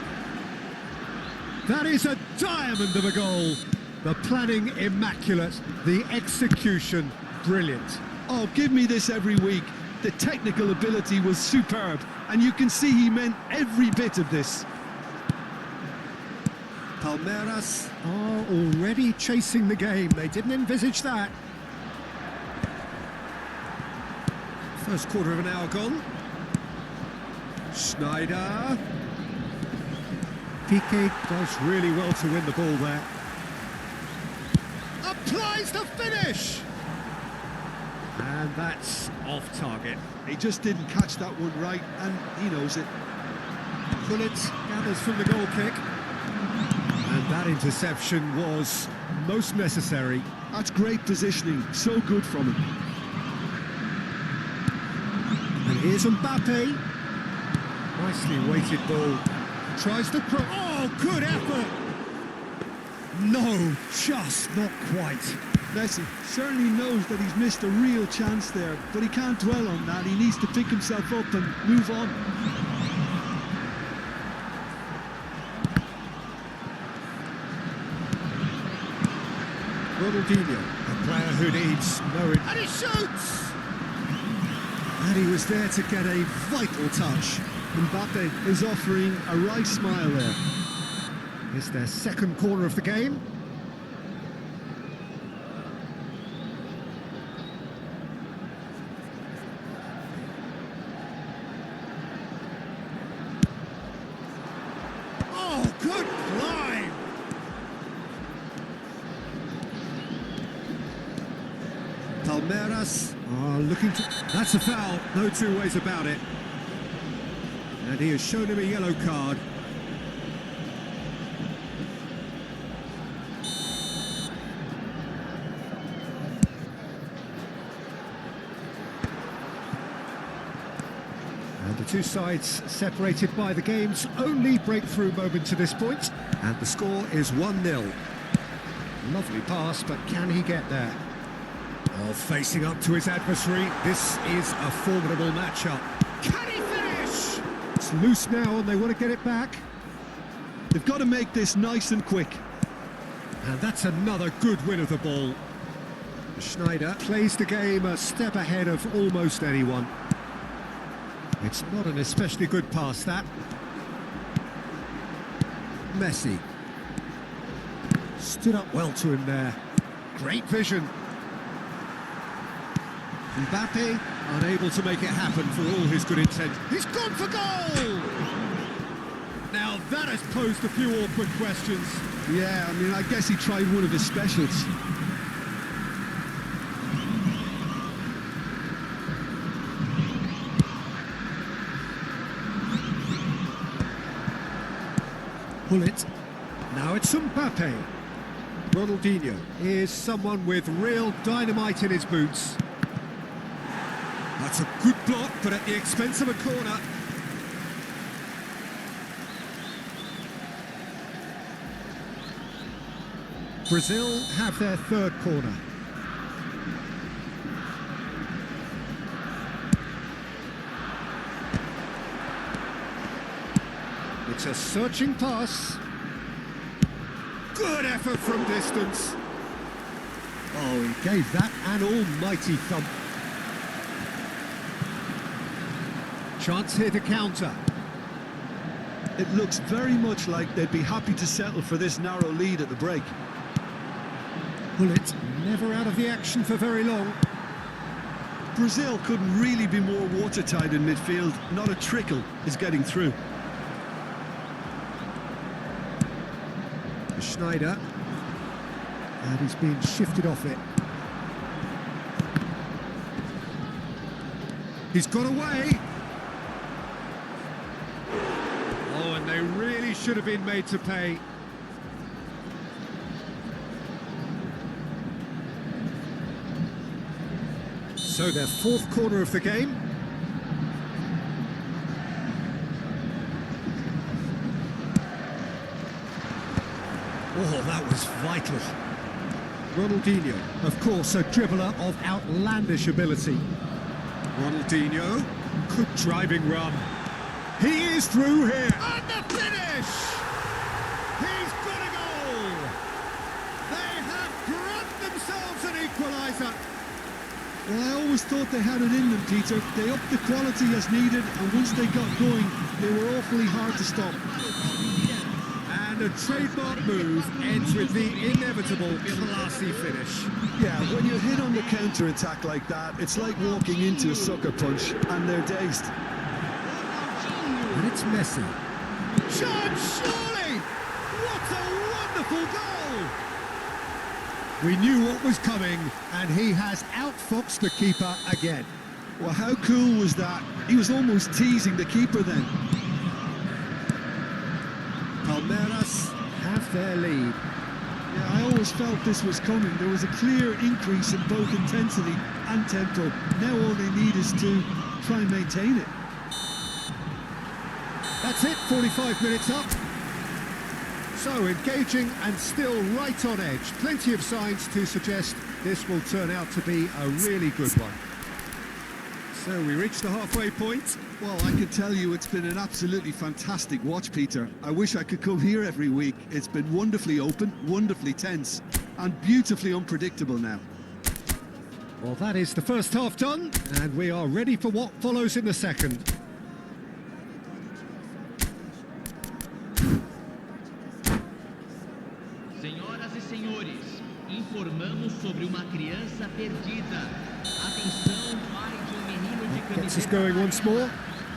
That is a diamond of a goal. The planning immaculate, the execution brilliant. Oh, give me this every week. The technical ability was superb, and you can see he meant every bit of this. Palmeiras are already chasing the game. They didn't envisage that. First quarter of an hour gone. Schneider. Piqué does really well to win the ball there. Applies the finish! And that's off target. He just didn't catch that one right, and he knows it. Bullet gathers from the goal kick. And that interception was most necessary. That's great positioning, so good from him. And here's Mbappe. Nicely weighted ball. Tries to oh, good effort! No, just not quite. Messi certainly knows that he's missed a real chance there, but he can't dwell on that. He needs to pick himself up and move on. Ronaldinho, a player who needs no... And he shoots! And he was there to get a vital touch. Mbappe is offering a right smile there. It's their second corner of the game. Oh, good climb! Palmeiras are looking to... That's a foul, no two ways about it. And he has shown him a yellow card. And the two sides separated by the game's only breakthrough moment to this point. And the score is 1-0. Lovely pass, but can he get there? Oh, facing up to his adversary, this is a formidable matchup. Can he finish? It's loose now and they want to get it back. They've got to make this nice and quick. And that's another good win of the ball. Schneider plays the game a step ahead of almost anyone. It's not an especially good pass, that. Messi. Stood up well to him there. Great vision. Mbappe unable to make it happen for all his good intent. He's gone for goal! Now that has posed a few awkward questions. Yeah, I mean, I guess he tried one of his specials. Bullet. Now it's Mbappe. Ronaldinho is someone with real dynamite in his boots. That's a good block, but at the expense of a corner. Brazil have their third corner. It's a searching pass. Good effort from distance. Oh, he gave that an almighty thump. Chance here to counter. It looks very much like they'd be happy to settle for this narrow lead at the break. Bullet never out of the action for very long. Brazil couldn't really be more watertight in midfield. Not a trickle is getting through. Schneider. And he's being shifted off it. He's got away. Oh, and they really should have been made to pay. So their fourth corner of the game. Oh, that was vital. Ronaldinho, of course, a dribbler of outlandish ability. Ronaldinho, good driving run. He is through here. And the finish! He's got a goal! They have grabbed themselves an equaliser. Well, I always thought they had it in them, Peter. They upped the quality as needed, and once they got going, they were awfully hard to stop. And a trademark move ends with the inevitable classy finish. Yeah, when you hit on the counter-attack like that, it's like walking into a sucker punch, and they're dazed. And it's Messi. Chance, surely! What a wonderful goal! We knew what was coming, and he has outfoxed the keeper again. Well, how cool was that? He was almost teasing the keeper then. Palmeiras have their lead. Yeah, I always felt this was coming. There was a clear increase in both intensity and tempo. Now all they need is to try and maintain it. That's it, 45 minutes up. So engaging and still right on edge. Plenty of signs to suggest this will turn out to be a really good one. So we reached the halfway point. Well, I can tell you it's been an absolutely fantastic watch, Peter. I wish I could come here every week. It's been wonderfully open, wonderfully tense, and beautifully unpredictable now. Well, that is the first half done, and we are ready for what follows in the second. Senhoras e senhores, informamos sobre uma criança perdida. Atenção, pai de menino de camiseta. Gets us going once more.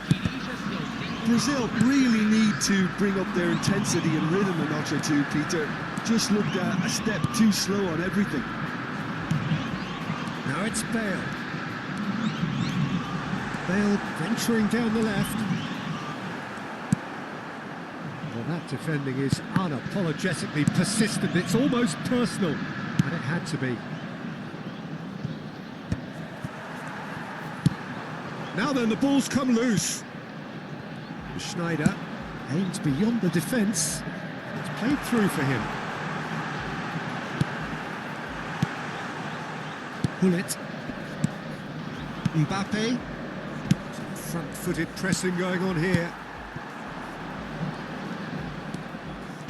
Dirija-se ao centro. Brazil really need to bring up their intensity and rhythm a notch or two, Peter. Just looked a step too slow on everything. Now it's Bale. Bale venturing down the left. Well, that defending is unapologetically persistent. It's almost personal, and it had to be. Now then, the ball's come loose. Schneider aims beyond the defence. It's played through for him. Hullet. Mbappe. Some front-footed pressing going on here.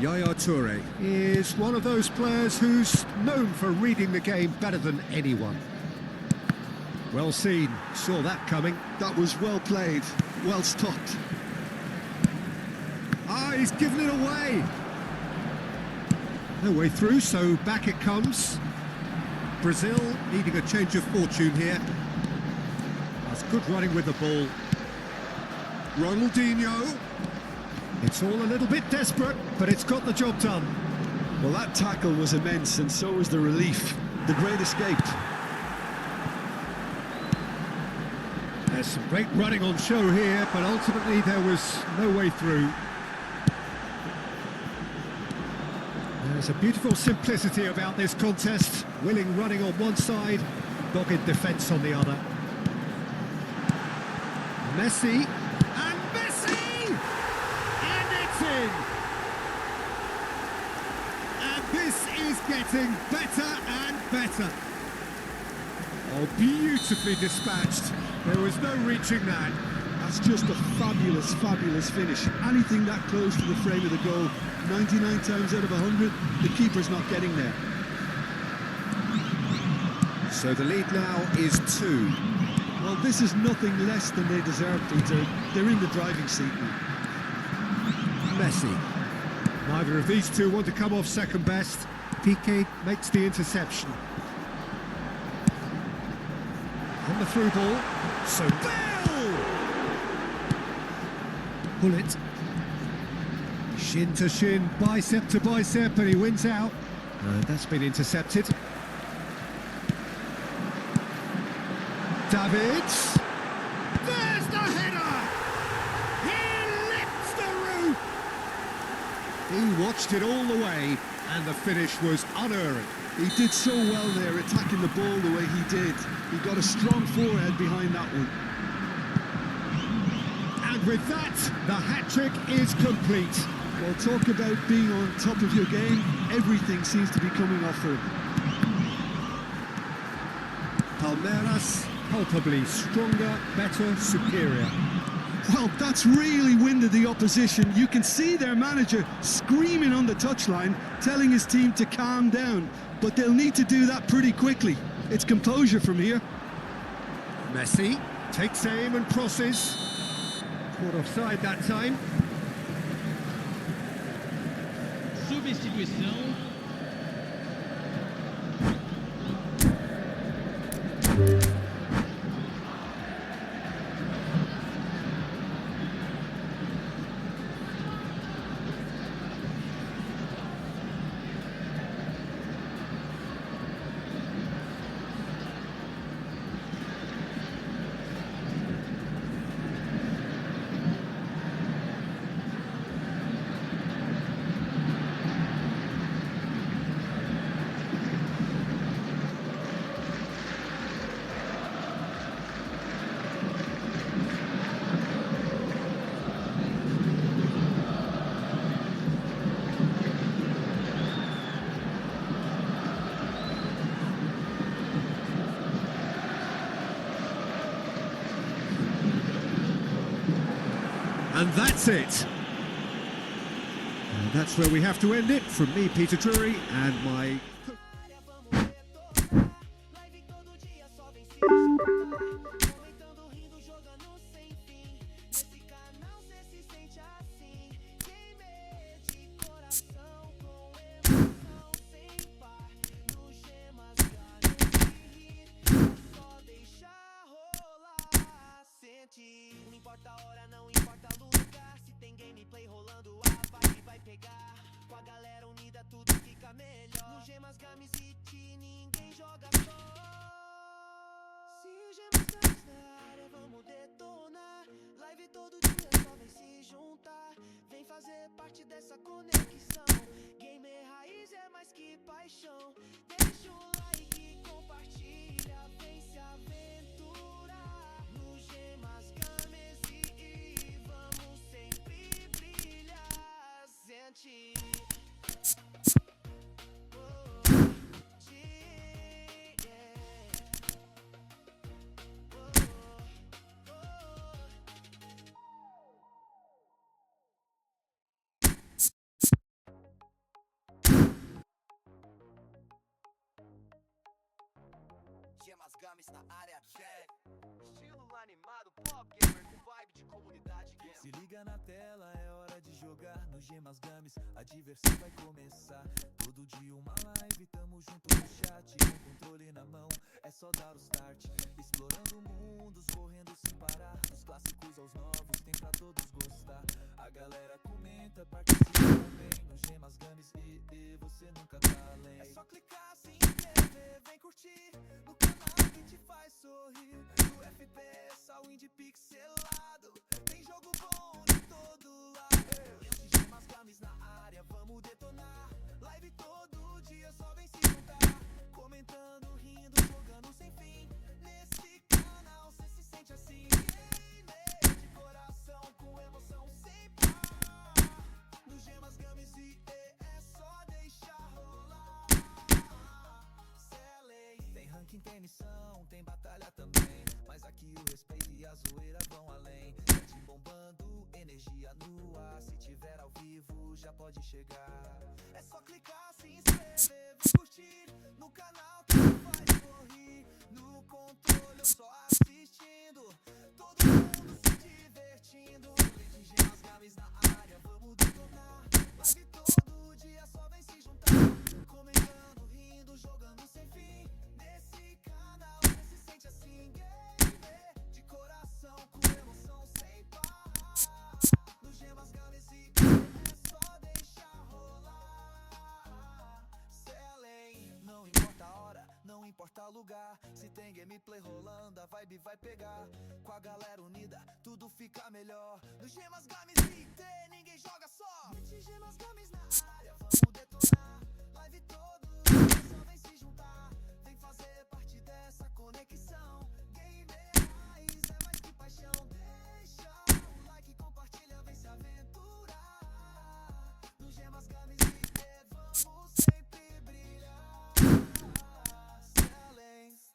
Yaya Toure is one of those players who's known for reading the game better than anyone. Well seen, saw that coming. That was well played, well stopped. Ah, he's given it away. No way through, so back it comes. Brazil needing a change of fortune here. That's good running with the ball. Ronaldinho. It's all a little bit desperate, but it's got the job done. Well, that tackle was immense, and so was the relief. The great escape. There's some great running on show here, but ultimately there was no way through. There's a beautiful simplicity about this contest. Willing running on one side, dogged defence on the other. Messi, and Messi! And it's in! And this is getting better and better. Oh, beautifully dispatched. There was no reaching that. That's just a fabulous, fabulous finish. Anything that close to the frame of the goal, 99 times out of 100, the keeper's not getting there. So the lead now is 2. Well, this is nothing less than they deserve, Peter. They're in the driving seat now. Messi. Neither of these two want to come off second best. Piqué makes the interception. And the through ball. So Bale! Hullet. Shin to shin, bicep to bicep, and he wins out. And that's been intercepted. Davids. There's the header! He lifts the roof! He watched it all the way And the finish was unerring. He did so well there, attacking the ball the way he did. He got a strong forehead behind that one. And with that, the hat-trick is complete. Well, talk about being on top of your game. Everything seems to be coming off for him. Palmeiras, palpably stronger, better, superior. Well, that's really winded the opposition. You can see their manager screaming on the touchline, telling his team to calm down. But they'll need to do that pretty quickly. It's composure from here. Messi takes aim and crosses. Caught offside that time. Substituição. And that's it. And that's where we have to end it. From me, Peter Drury, and my... Live todo dia só vem se juntar, comentando, rindo, jogando sem fim. Nesse canal cê se sente assim, gamer de coração, com emoção sem par. Nos gemas ganham de rir, só deixa rolar, sente. Não importa a hora, não importa o lugar, se tem gameplay rolando, a vibe vai pegar. Com a galera unida tudo fica melhor. No Gemas Games City ninguém joga só. Se o Gemas Games na área vamos detonar. Live todo dia só vem se juntar. Vem fazer parte dessa conexão. Gamer raiz é mais que paixão. Deixa o like, compartilha, vem se aventurar. No Gemas Games e vamos sempre brilhar. Sente. Gemas Games na área, check. Estilo animado, pop gamer com vibe de comunidade gamer. Se liga na tela, é hora de jogar no Gemas Games, a diversão vai começar. Todo dia uma live, tamo junto no chat, com controle na mão, é só dar o start. Explorando mundos, correndo sem parar, dos clássicos aos novos, tem pra todos gostar. A galera comenta, participa também no Gemas Games e você nunca tá além. É só clicar, se inscrever, vem curtir no canal que te faz sorrir. Do FPS ao indie pixelado, tem jogo bom de todo lado. Gemas Games na área, vamos detonar. Live todo dia, só vem se juntar. Comentando, rindo, jogando sem fim. Nesse canal cê se sente assim, gamer de coração, com emoção sem par. No Gemas Games e é só deixar rolar. Cê é lei. Tem ranking, tem missão, tem batalha também, mas aqui o respeito e a zoeira vão além. Chat bombando, energia no ar. Se tiver ao vivo, já pode chegar. É só clicar, se inscrever, vem curtir no canal que te faz sorrir. No controle eu só assistindo, todo mundo se divertindo. Gemas Games na área, vamos detonar. Live todo dia, só vem se juntar. Comentando, rindo, jogando sem fim. Nesse canal você se sente assim, gamer de coração, com emoção sem par. No Gemas Games e é só deixar rolar. Cê é além, não importa a hora, não importa importa lugar. Se tem gameplay rolando, a vibe vai pegar. Com a galera unida, tudo fica melhor. No Gemas Games IT, ninguém joga só. Gemas Games na área, vamos detonar. Live todo, só vem se juntar. Vem fazer parte dessa conexão. Gamer raiz é mais que paixão. Deixa o like, compartilha, vem se aventurar. No Gemas Games IT, vamos sempre brilhar. Excelência.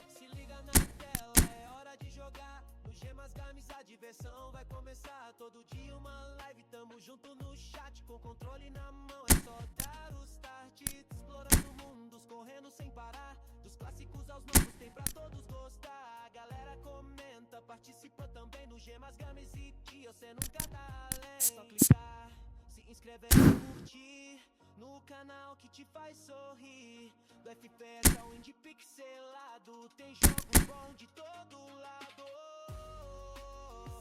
Se liga na tela, é hora de jogar. No Gemas Games a diversão vai começar. Todo dia uma live, tamo junto no chat. Com controle na mão, é só dar o start. Explorando mundos, correndo sem parar. Dos clássicos aos novos, tem pra todos gostar. A galera comenta, participa também no Gemas Games e você nunca tá além. É só clicar, se inscrever e curtir no canal que te faz sorrir. Do FPS ao indie pixelado, tem jogo bom de todo lado.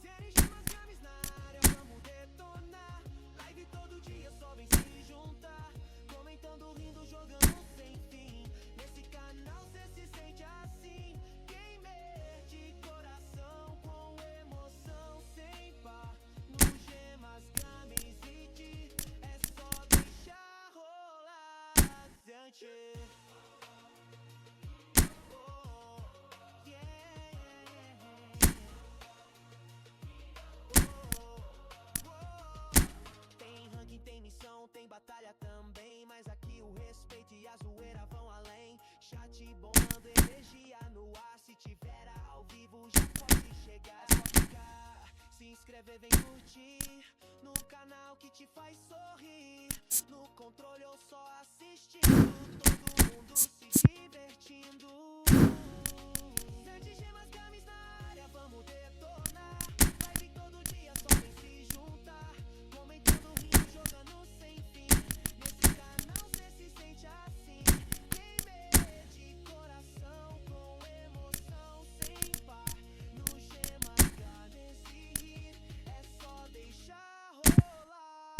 Série Gemas Games na área, vamos detonar. Live todo dia, só vem se juntar. Comentando, rindo, jogando sem fim. Nesse canal cê se sente assim. Gamer de coração, com emoção sem par. No Gemas Games IT, é só deixar rolar. Sente. Tem ranking, tem missão, tem batalha também. Mas aqui o respeito e a zoeira vão além. Chat bombando, energia no ar. Se tiver ao vivo já pode chegar. É só clicar, se inscrever, vem curtir no canal que te faz sorrir. No controle ou só assistindo, todo mundo se divertindo. Sete Gemas Games na área, vamos detonar. Live todo dia, só vem se juntar. Comentando, rindo, jogando sem fim. Nesse canal cê se sente assim. Gamer de coração, com emoção sem par. No Gemas Games rir, é só deixar rolar.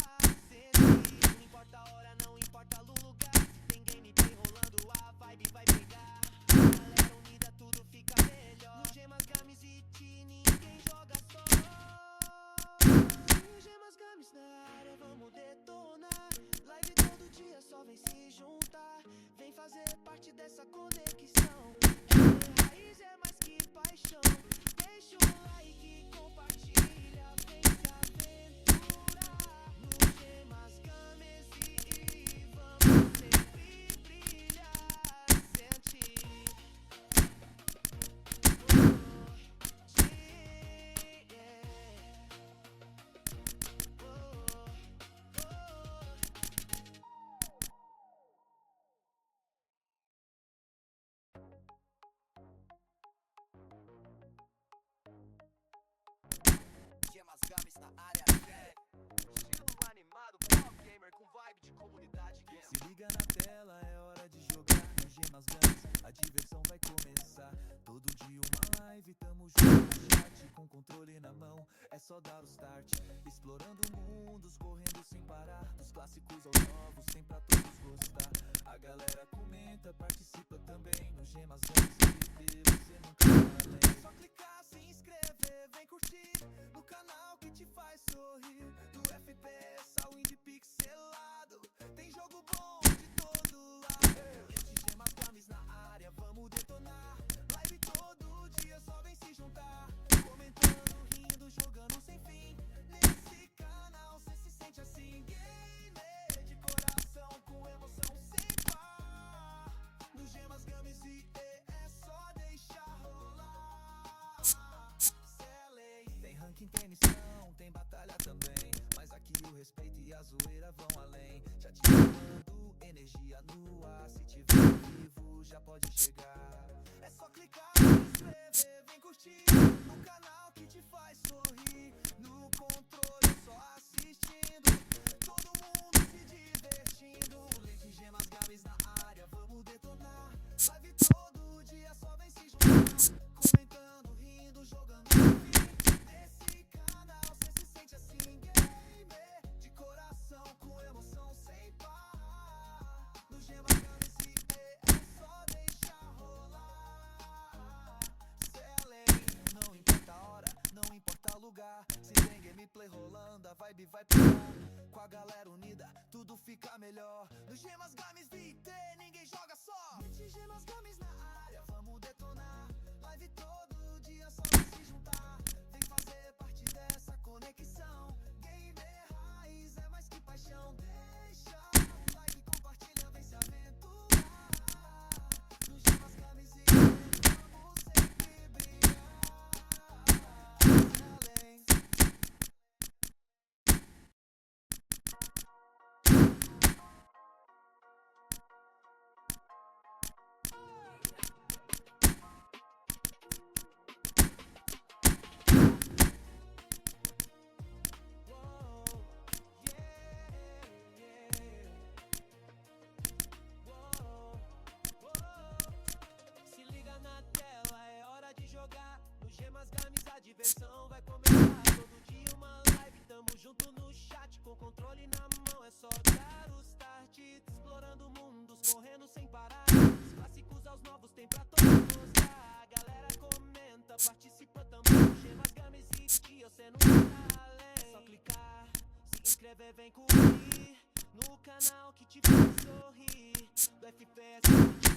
Sentir, não importa a hora, não importa o lugar. Se tem gameplay rolando, a vibe vai pegar. Galera unida, tudo fica melhor. No Gemas Games IT, ninguém joga só. No Gemas Games na área, vamos detonar. Live todo dia, só vem se juntar. Vem fazer parte dessa conexão. Raiz é mais que paixão. Deixa o like, compartilha, vem se aventurar. No Gemas Games e vamos sempre brilhar. Sente. Gemas Games na área, estilo animado, pop gamer com vibe de comunidade gamer. Se liga na tela, é hora de jogar no Gemas Games, a diversão vai começar. Todo dia uma live, tamo junto no chat, com controle na mão, é só dar o start. Explorando mundos, correndo sem parar. Dos clássicos aos novos, tem pra todos gostar. A galera comenta, participa também no Gemas Games IT, você nunca tá além. É só clicar, se inscrever, vem curtir no canal que te faz sorrir. Do FPS ao indie pixelado, tem jogo bom de todo lado. Esse Gemas Games na área, vamos detonar. Live todo dia, só vem se juntar. Comentando, rindo, jogando sem fim. Nesse canal cê se sente assim. Gamer de coração, com emoção sem par. No Gemas Games e é só deixar rolar. Excelente. Tem ranking, tem missão, tem batalha também. Mas aqui o respeito e a zoeira vão além. Já te mandando energia no ar. Se tiver ao vivo já pode chegar. É só clicar, se inscrever, vem curtir no canal que te faz sorrir. No controle só assistindo, todo mundo se divertindo. Leite, gemas, games na área, vamos detonar. Live todo dia, só vem se juntar. Comentando, rindo, jogando nesse canal, cê se sente assim, gamer de coração, com emoção sem parar. No gemas, games é só deixar rolar. Cê é além, não importa a hora, não importa o lugar. Se tem gameplay rolando, a vibe vai pegar. Com a galera unida, tudo fica melhor. No gemas, games VT, ninguém joga só. Leite, gemas, games na área, vamos detonar. Live todo dia, só vem se juntar. Vem fazer parte dessa conexão. Gamer raiz é mais que paixão. Deixa o like, compartilha, vem se aventurar. No gemas, games e vamos sempre brilhar. Além. Se liga na tela, é hora de jogar. No Gemas Games a diversão vai começar. Todo dia uma live, tamo junto no chat. Com controle na mão, é só dar o start. Explorando mundos, correndo sem parar. Os clássicos aos novos tem pra todos mostrar. A galera comenta, participa também. Gemas Games e tio, cê não tá além. É só clicar, se inscrever, vem curtir. No canal que te faz sorrir. Do FPS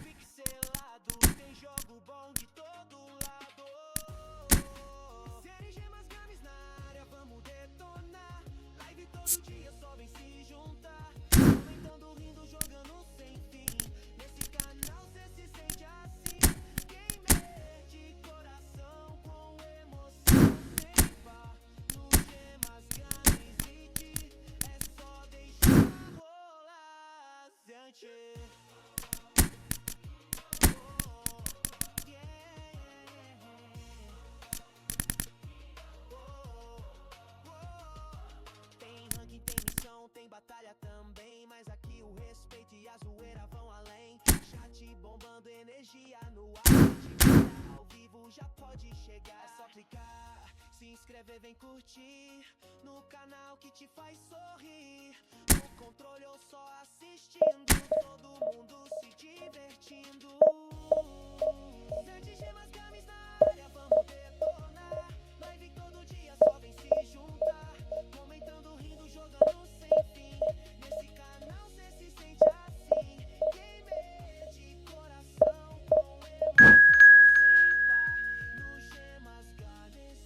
pixelado, tem jogo bom de todo lado. Série Gemas Games na área, vamos detonar. Live todo dia, só vem se juntar. Comentando, rindo, jogando sem fim. Nesse canal cê se sente assim. Gamer de coração, com emoção sem par. No Gemas Games e é só deixar rolar, gente. Tem ranking, tem missão, tem batalha também. Mas aqui o respeito e a zoeira vão além. Chat bombando, energia no ar. Ao vivo já pode chegar. É só clicar, se inscrever, vem curtir. No canal que te faz sorrir. No controle ou só assistindo. Todo mundo se divertindo. Sete Gemas Games na área, vamos detonar. Live todo dia, só vem se juntar. Comentando, rindo, jogando sem fim. Nesse canal cê se sente assim. Gamer de coração, com emoção sem par. No Gemas Games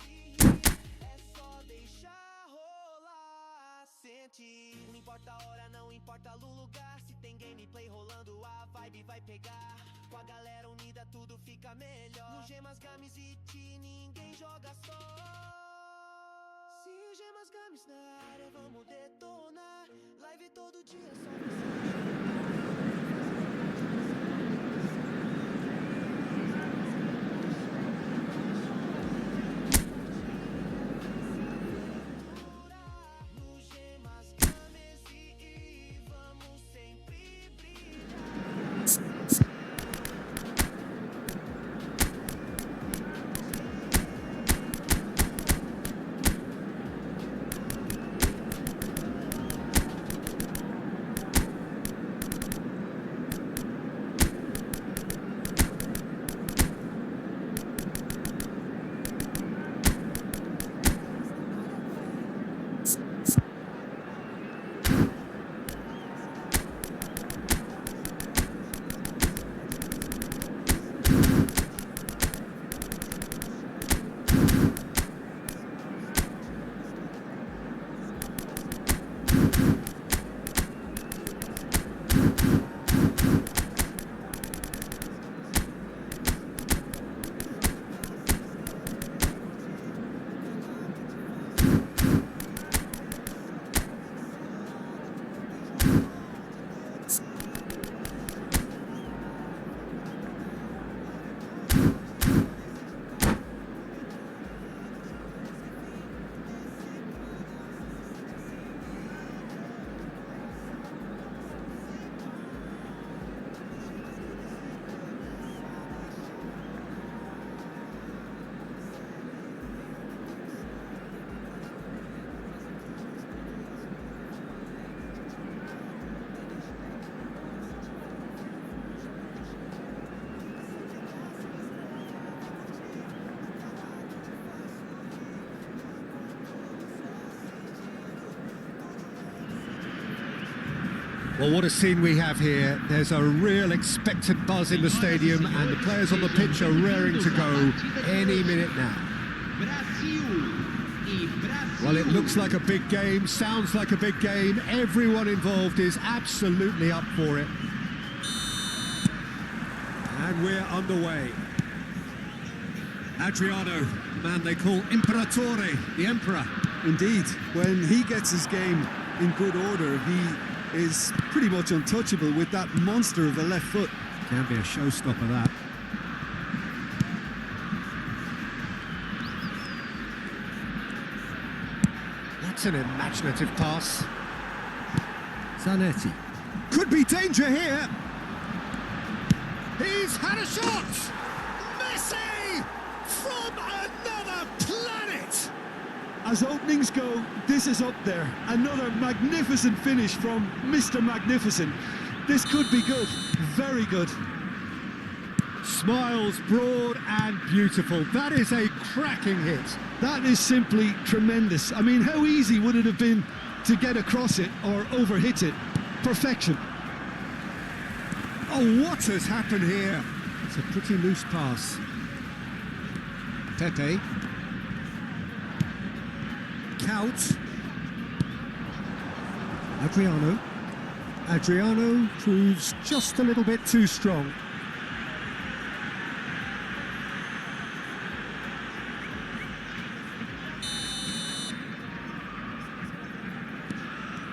é só deixar rolar, sentir. Não importa a hora, não importa o lugar. Se tem gameplay rolando, a vibe vai pegar. Com a galera unida, tudo fica melhor. No Gemas Games e ninguém joga só. Se Gemas Games na área, vamos detonar. Live todo dia, só no Gemas Games e vamos sempre brilhar. Well, what a scene we have here. There's a real expectant buzz in the stadium and the players on the pitch are raring to go any minute now. Well, it looks like a big game, sounds like a big game. Everyone involved is absolutely up for it. And we're underway. Adriano, the man they call Imperatore, the Emperor. Indeed, when he gets his game in good order, he is pretty much untouchable with that monster of a left foot. Can be a showstopper, that. That's an imaginative pass. Zanetti. Could be danger here. He's had a shot! Messi! From another planet! As openings go, this is up there. Another magnificent finish from Mr. Magnificent. This could be good, very good. Smiles broad and beautiful. That is a cracking hit. That is simply tremendous. I mean, how easy would it have been to get across it or overhit it? Perfection. Oh, what has happened here? It's a pretty loose pass. Pepe. Count. Adriano. Adriano proves just a little bit too strong.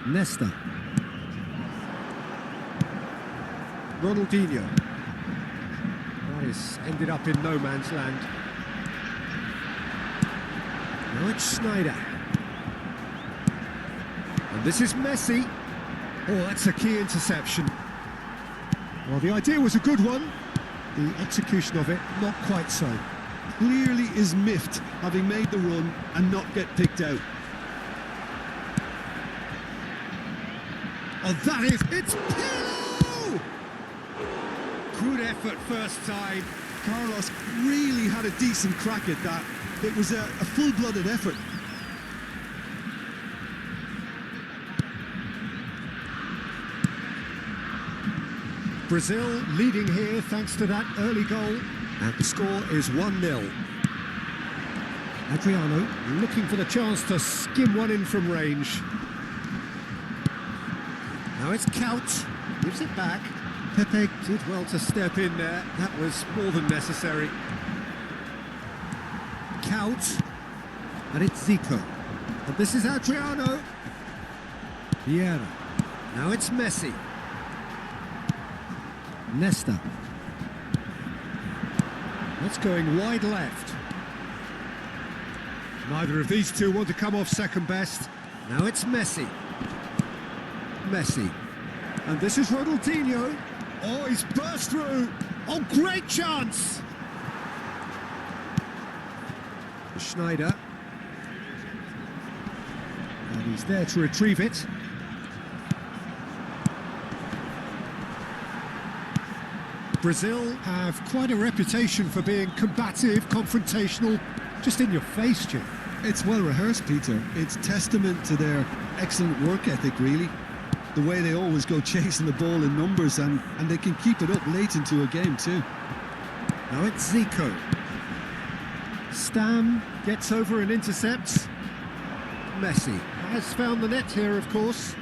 Nesta. Ronaldinho. That is ended up in no man's land. Now it's Schneider. And this is Messi. Oh, that's a key interception. Well, the idea was a good one. The execution of it, not quite so. Clearly is miffed, having made the run and not get picked out. Oh, that is... It's Pirlo! Good effort first time. Carlos really had a decent crack at that. It was a full-blooded effort. Brazil leading here thanks to that early goal. And the score is 1-0. Adriano looking for the chance to skim one in from range. Now it's Count, gives it back. Pepe did well to step in there, that was more than necessary. Count, and it's Zico. And this is Adriano. Vieira. Now it's Messi. Nesta. That's going wide left. Neither of these two want to come off second best. Now it's Messi. Messi. And this is Ronaldinho. Oh, he's burst through. Oh, great chance. Schneider. And he's there to retrieve it. Brazil have quite a reputation for being combative, confrontational, just in your face, Jim. It's well rehearsed, Peter. It's testament to their excellent work ethic, really. The way they always go chasing the ball in numbers, and they can keep it up late into a game too. Now it's Zico. Stam gets over and intercepts. Messi has found the net here, of course.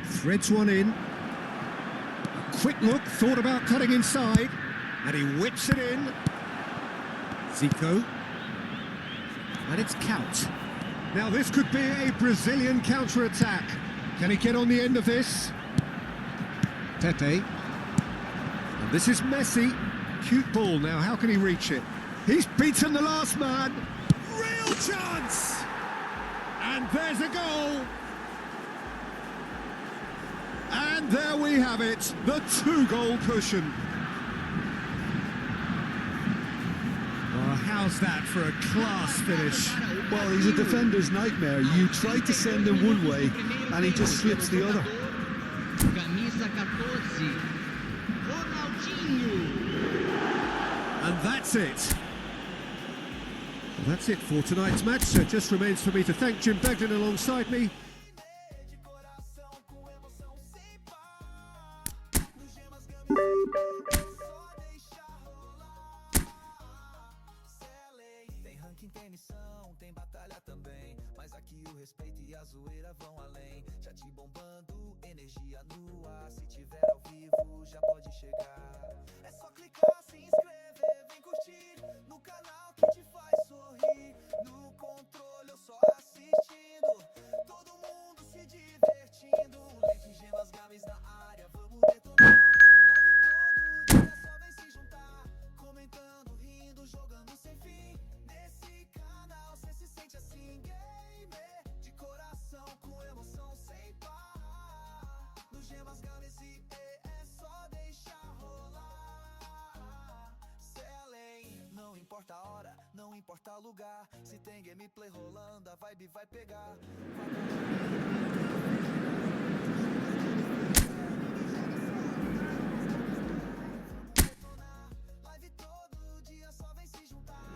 Threads one in. A quick look, thought about cutting inside, and he whips it in. Zico. And it's Count. Now this could be a Brazilian counter-attack. Can he get on the end of this? Pepe. And this is Messi. Cute ball now, how can he reach it? He's beaten the last man. Real chance! And there's a goal. And there we have it, the 2-goal cushion. Well, how's that for a class finish? Well, he's a defender's nightmare. You try to send him one way, and he just slips the other. And that's it. Well, that's it for tonight's match. So it just remains for me to thank Jim Begden alongside me. e a zoeira vão além. Já te bombando, energia no ar. Se tiver ao vivo, já pode chegar. É só clicar, se inscrever, vem curtir no canal que te faz sorrir. No controle eu só assistindo, todo mundo se divertindo. Leite, gemas, games na área, vamos detonar. Live todo dia, só vem se juntar. Comentando, rindo, jogando sem fim. Nesse canal cê se sente assim, gamer de coração, com emoção sem par. No gemas, games e é só deixar rolar. Cê é além, não importa a hora, não importa o lugar. Se tem gameplay rolando, a vibe vai pegar. Live todo dia, só vem se juntar.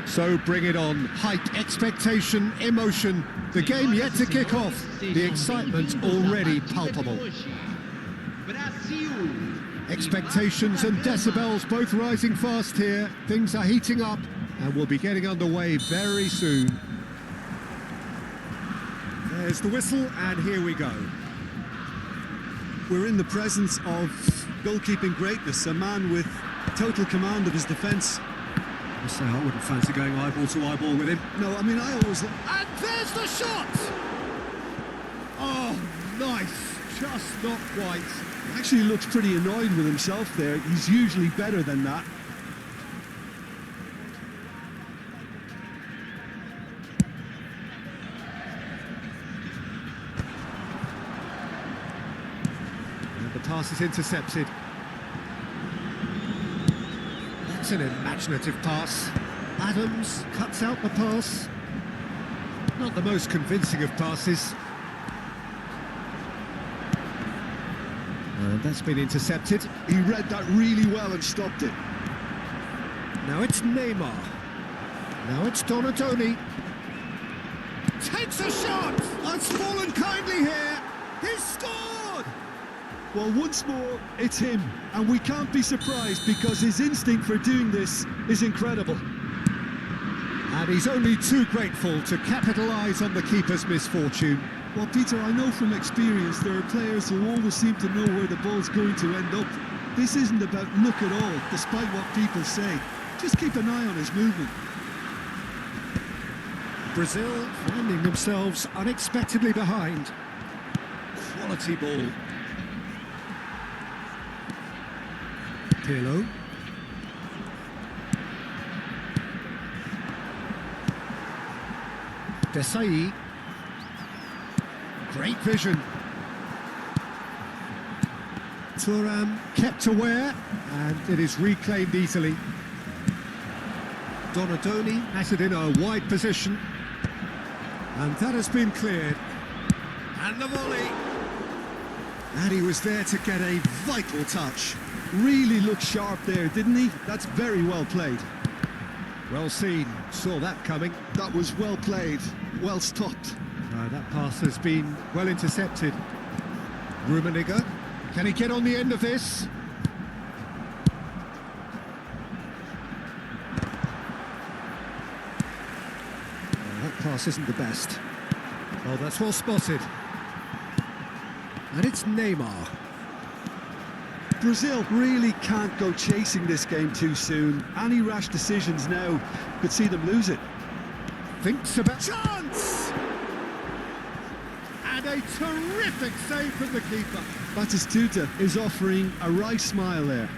So bring it on. Hype, expectation, emotion. The game yet to kick off. The excitement already palpable. Expectations and decibels both rising fast here. Things are heating up and we'll be getting underway very soon. There's the whistle and here we go. We're in the presence of goalkeeping greatness, a man with total command of his defence. I say I wouldn't fancy going eyeball to eyeball with him. No, I mean, I always... And there's the shot! Oh, nice. Just not quite. Actually looks pretty annoyed with himself there. He's usually better than that. And the pass is intercepted. That's an imaginative pass. Adams cuts out the pass. Not the most convincing of passes. And that's been intercepted. He read that really well and stopped it. Now it's Neymar. Now it's Donatoni. Takes a shot! It's fallen kindly here. He's scored! Well, once more, it's him. And we can't be surprised because his instinct for doing this is incredible. And he's only too grateful to capitalise on the keeper's misfortune. Well, Peter, I know from experience there are players who always seem to know where the ball's going to end up. This isn't about luck at all, despite what people say. Just keep an eye on his movement. Brazil finding themselves unexpectedly behind. Quality ball. Pirlo. Desai. Great vision. Thuram kept aware, and it is reclaimed easily. Donadoni has it in a wide position, and that has been cleared. And the volley. And he was there to get a vital touch. Really looked sharp there, didn't he? That's very well played. Well seen, saw that coming. That was well played, well stopped. That pass has been well intercepted. Rummenigge, can he get on the end of this? That pass isn't the best. Oh, that's well spotted. And it's Neymar. Brazil really can't go chasing this game too soon. Any rash decisions now could see them lose it. Thinks about chance! And a terrific save from the keeper. Batistuta is offering a right smile there.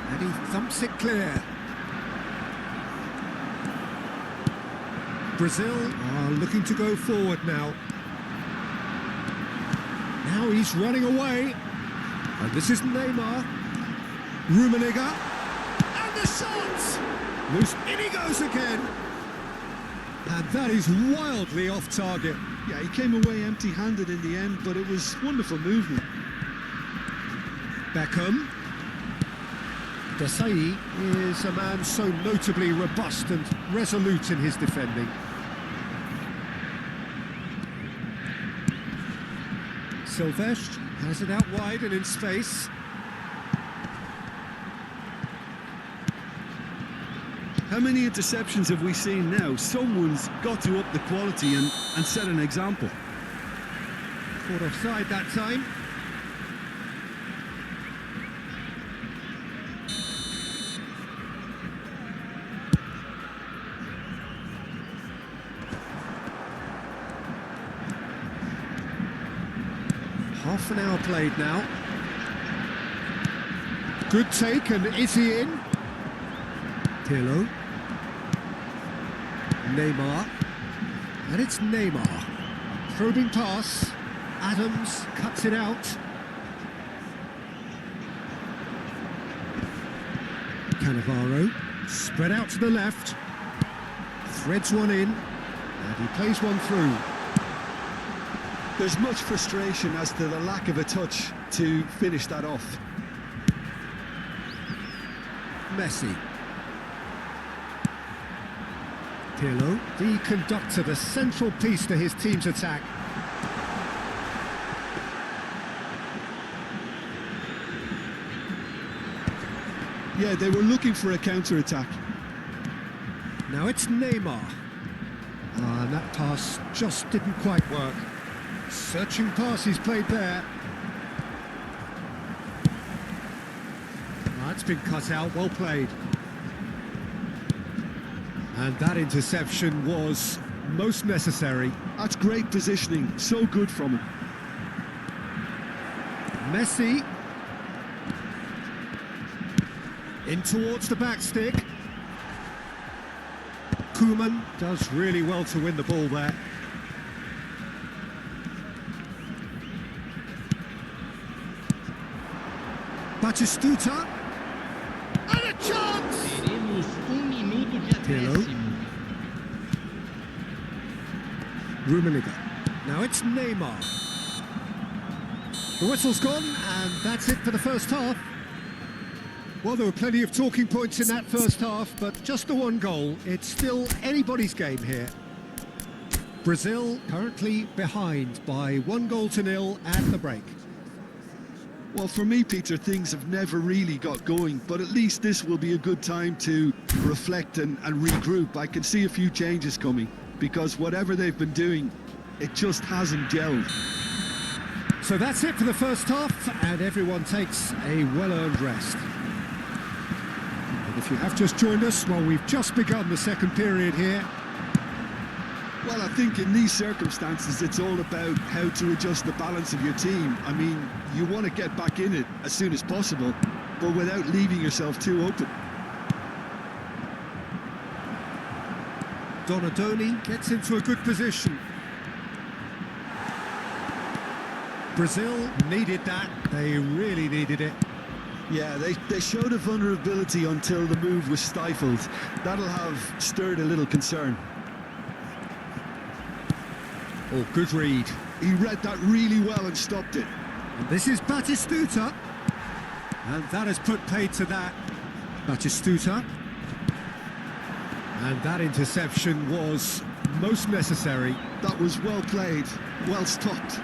And he thumps it clear. Brazil are looking to go forward now. Now he's running away. And this is Neymar. Rummenigge. And the shot! Loose. In he goes again. And that is wildly off target. Yeah, he came away empty-handed in the end, but it was wonderful movement. Beckham. Desai is a man so notably robust and resolute in his defending. Silvestre has it out wide and in space. How many interceptions have we seen now? Someone's got to up the quality and set an example. Caught offside that time. Half an hour played now. Good take, and is he in? Pirlo. Neymar. And it's Neymar. Probing pass. Adams cuts it out. Cannavaro. Spread out to the left. Threads one in. And he plays one through. There's much frustration as to the lack of a touch to finish that off. Messi. Pirlo, the conductor, the central piece to his team's attack. Yeah, they were looking for a counter-attack. Now it's Neymar. And that pass just didn't quite work. Searching pass he's played there. That's been cut out, well played. And that interception was most necessary. That's great positioning, so good from him. Messi. In towards the back stick. Koeman does really well to win the ball there. Batistuta. And a chance! Teremos minuto de acréscimo. Rummenigge. Now it's Neymar. The whistle's gone, and that's it for the first half. Well, there were plenty of talking points in that first half, but just the one goal. It's still anybody's game here. Brazil currently behind by 1-0 at the break. Well, for me, Peter, things have never really got going, but at least this will be a good time to reflect and regroup. I can see a few changes coming, because whatever they've been doing, it just hasn't gelled. So that's it for the first half, and everyone takes a well-earned rest. And if you have just joined us, well, we've just begun the second period here. Well, I think in these circumstances, it's all about how to adjust the balance of your team. I mean, you want to get back in it as soon as possible, but without leaving yourself too open. Donadoni gets into a good position. Brazil needed that. They really needed it. Yeah, they showed a vulnerability until the move was stifled. That'll have stirred a little concern. Oh, good read. He read that really well and stopped it. And this is Batistuta. And that has put paid to that. Batistuta. And that interception was most necessary. That was well played, well stopped.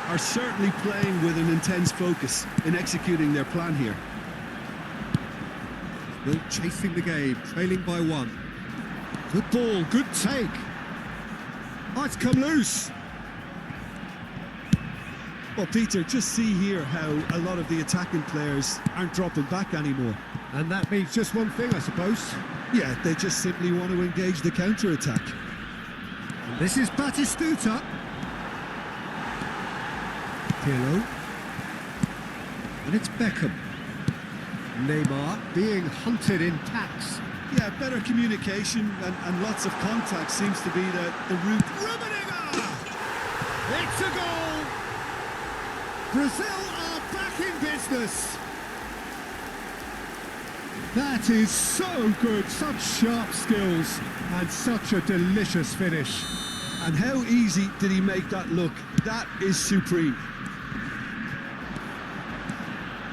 Are certainly playing with an intense focus in executing their plan here. Still chasing the game, trailing by 1. Good ball, good take. Oh, it's come loose. Well, Peter, just see here how a lot of the attacking players aren't dropping back anymore. And that means just one thing, I suppose. Yeah, they just simply want to engage the counter-attack. And this is Batistuta. Pirlo. And it's Beckham. Neymar being hunted in packs. Yeah, better communication and lots of contact seems to be the route. It's a goal! Brazil are back in business. That is so good, such sharp skills and such a delicious finish. And how easy did he make that look? That is supreme.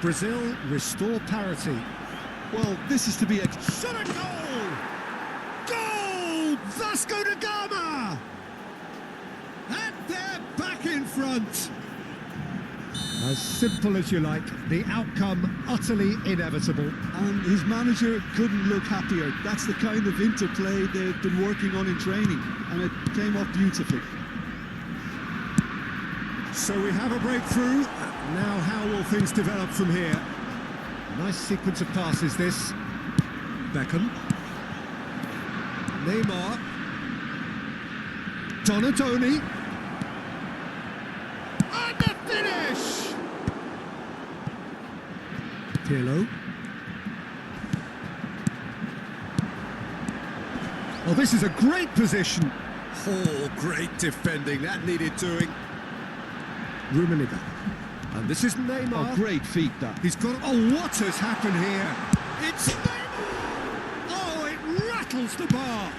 Brazil restore parity. Well, this is to be Shot a goal! Goal! Vasco da Gama! And they're back in front. As simple as you like, the outcome utterly inevitable. And his manager couldn't look happier. That's the kind of interplay they've been working on in training, and it came off beautifully. So we have a breakthrough. Now how will things develop from here? Nice sequence of passes this. Beckham. Neymar. Donatoni. And the finish! Pirlo. Oh, this is a great position. Oh, great defending. That needed doing. Rummenigge. And this is Neymar. Oh, great feat, that. He's got... Oh, what has happened here? It's Neymar! Oh, it rattles the bar.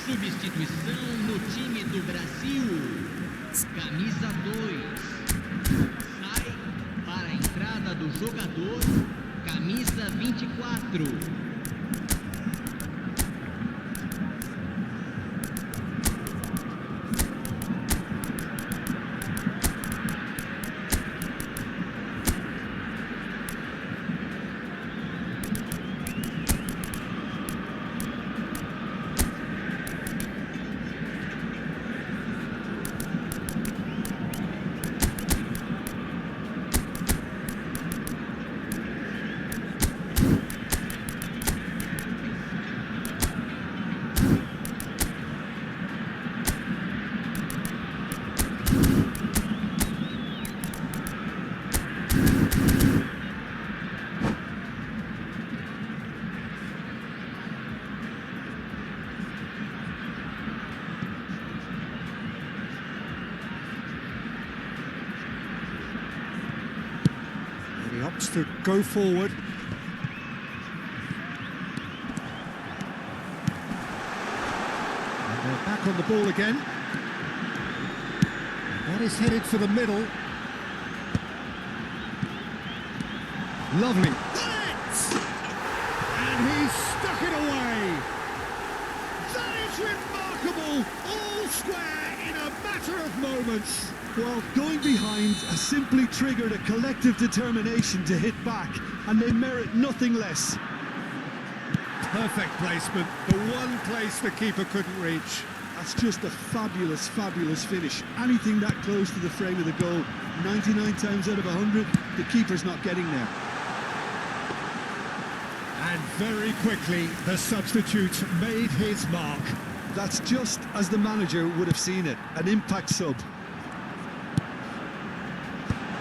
Substituição no time do Brasil. Camisa 2. Sai para a entrada do jogador. Camisa 24. He opts to go forward. And they're back on the ball again. And that is headed for the middle. Lovely. That! And he stuck it away. That is remarkable. All square in a matter of moments. Well, going behind has simply triggered a collective determination to hit back, and they merit nothing less. Perfect placement, the one place the keeper couldn't reach. That's just a fabulous, fabulous finish. Anything that close to the frame of the goal, 99 times out of 100, the keeper's not getting there. And very quickly, the substitute made his mark. That's just as the manager would have seen it, an impact sub.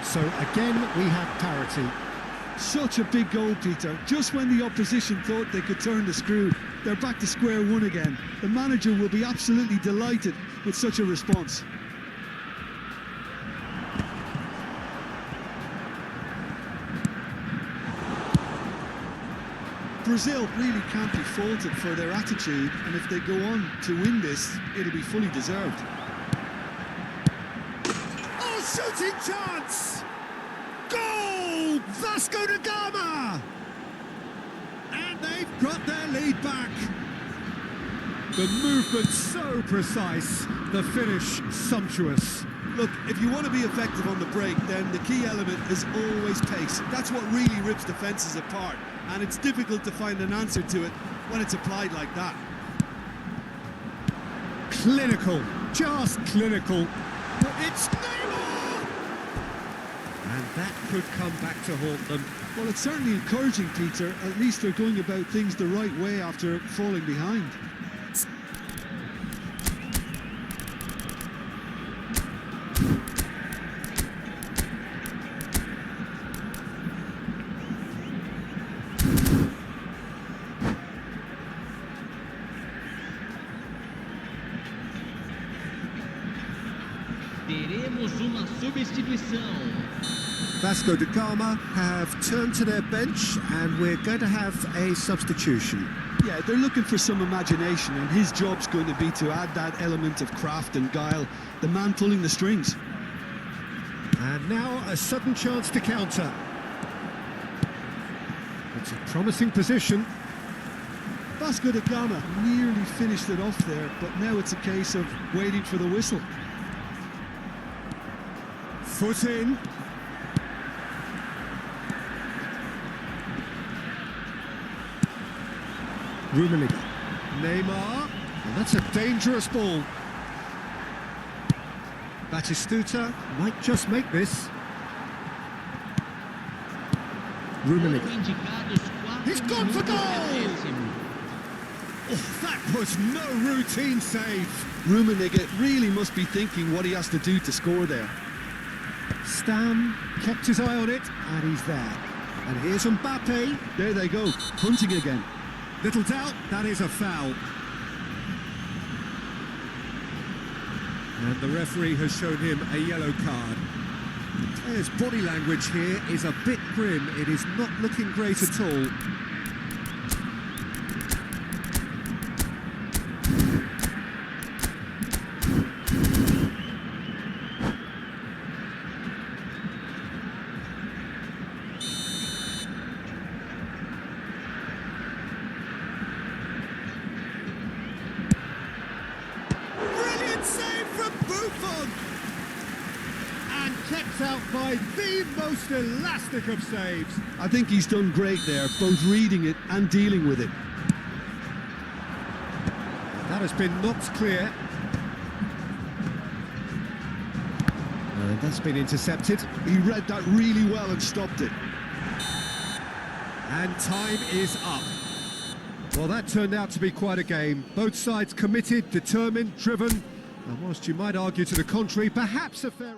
So again, we have parity. Such a big goal, Peter. Just when the opposition thought they could turn the screw, they're back to square one again. The manager will be absolutely delighted with such a response. Brazil really can't be faulted for their attitude, and if they go on to win this, it'll be fully deserved. Oh, shooting chance! Goal! Vasco da Gama! And they've got their lead back. The movement so precise, the finish sumptuous. Look, if you want to be effective on the break, then the key element is always pace. That's what really rips defences apart, and it's difficult to find an answer to it when it's applied like that. Clinical, just clinical. It's Neymar! And that could come back to haunt them. Well, it's certainly encouraging, Peter. At least they're going about things the right way after falling behind. Teremos uma substituição. Vasco da Gama have turned to their bench and we're going to have a substitution. Yeah, they're looking for some imagination, and his job's going to be to add that element of craft and guile, the man pulling the strings. And now a sudden chance to counter. It's a promising position. Vasco da Gama nearly finished it off there, but now it's a case of waiting for the whistle. Foot in. Rummenigge. Neymar. And that's a dangerous ball. Batistuta might just make this. Rummenigge. He's gone for goal! Oh, that was no routine save. Rummenigge really must be thinking what he has to do to score there. Stam kept his eye on it, and he's there. And here's Mbappe. There they go, hunting again. Little doubt, that is a foul. And the referee has shown him a yellow card. The player's body language here is a bit grim. It is not looking great at all. Kept out by the most elastic of saves. I think he's done great there, both reading it and dealing with it. That has been knocked clear. And that's been intercepted. He read that really well and stopped it. And time is up. Well, that turned out to be quite a game. Both sides committed, determined, driven. And whilst you might argue to the contrary, perhaps a fair...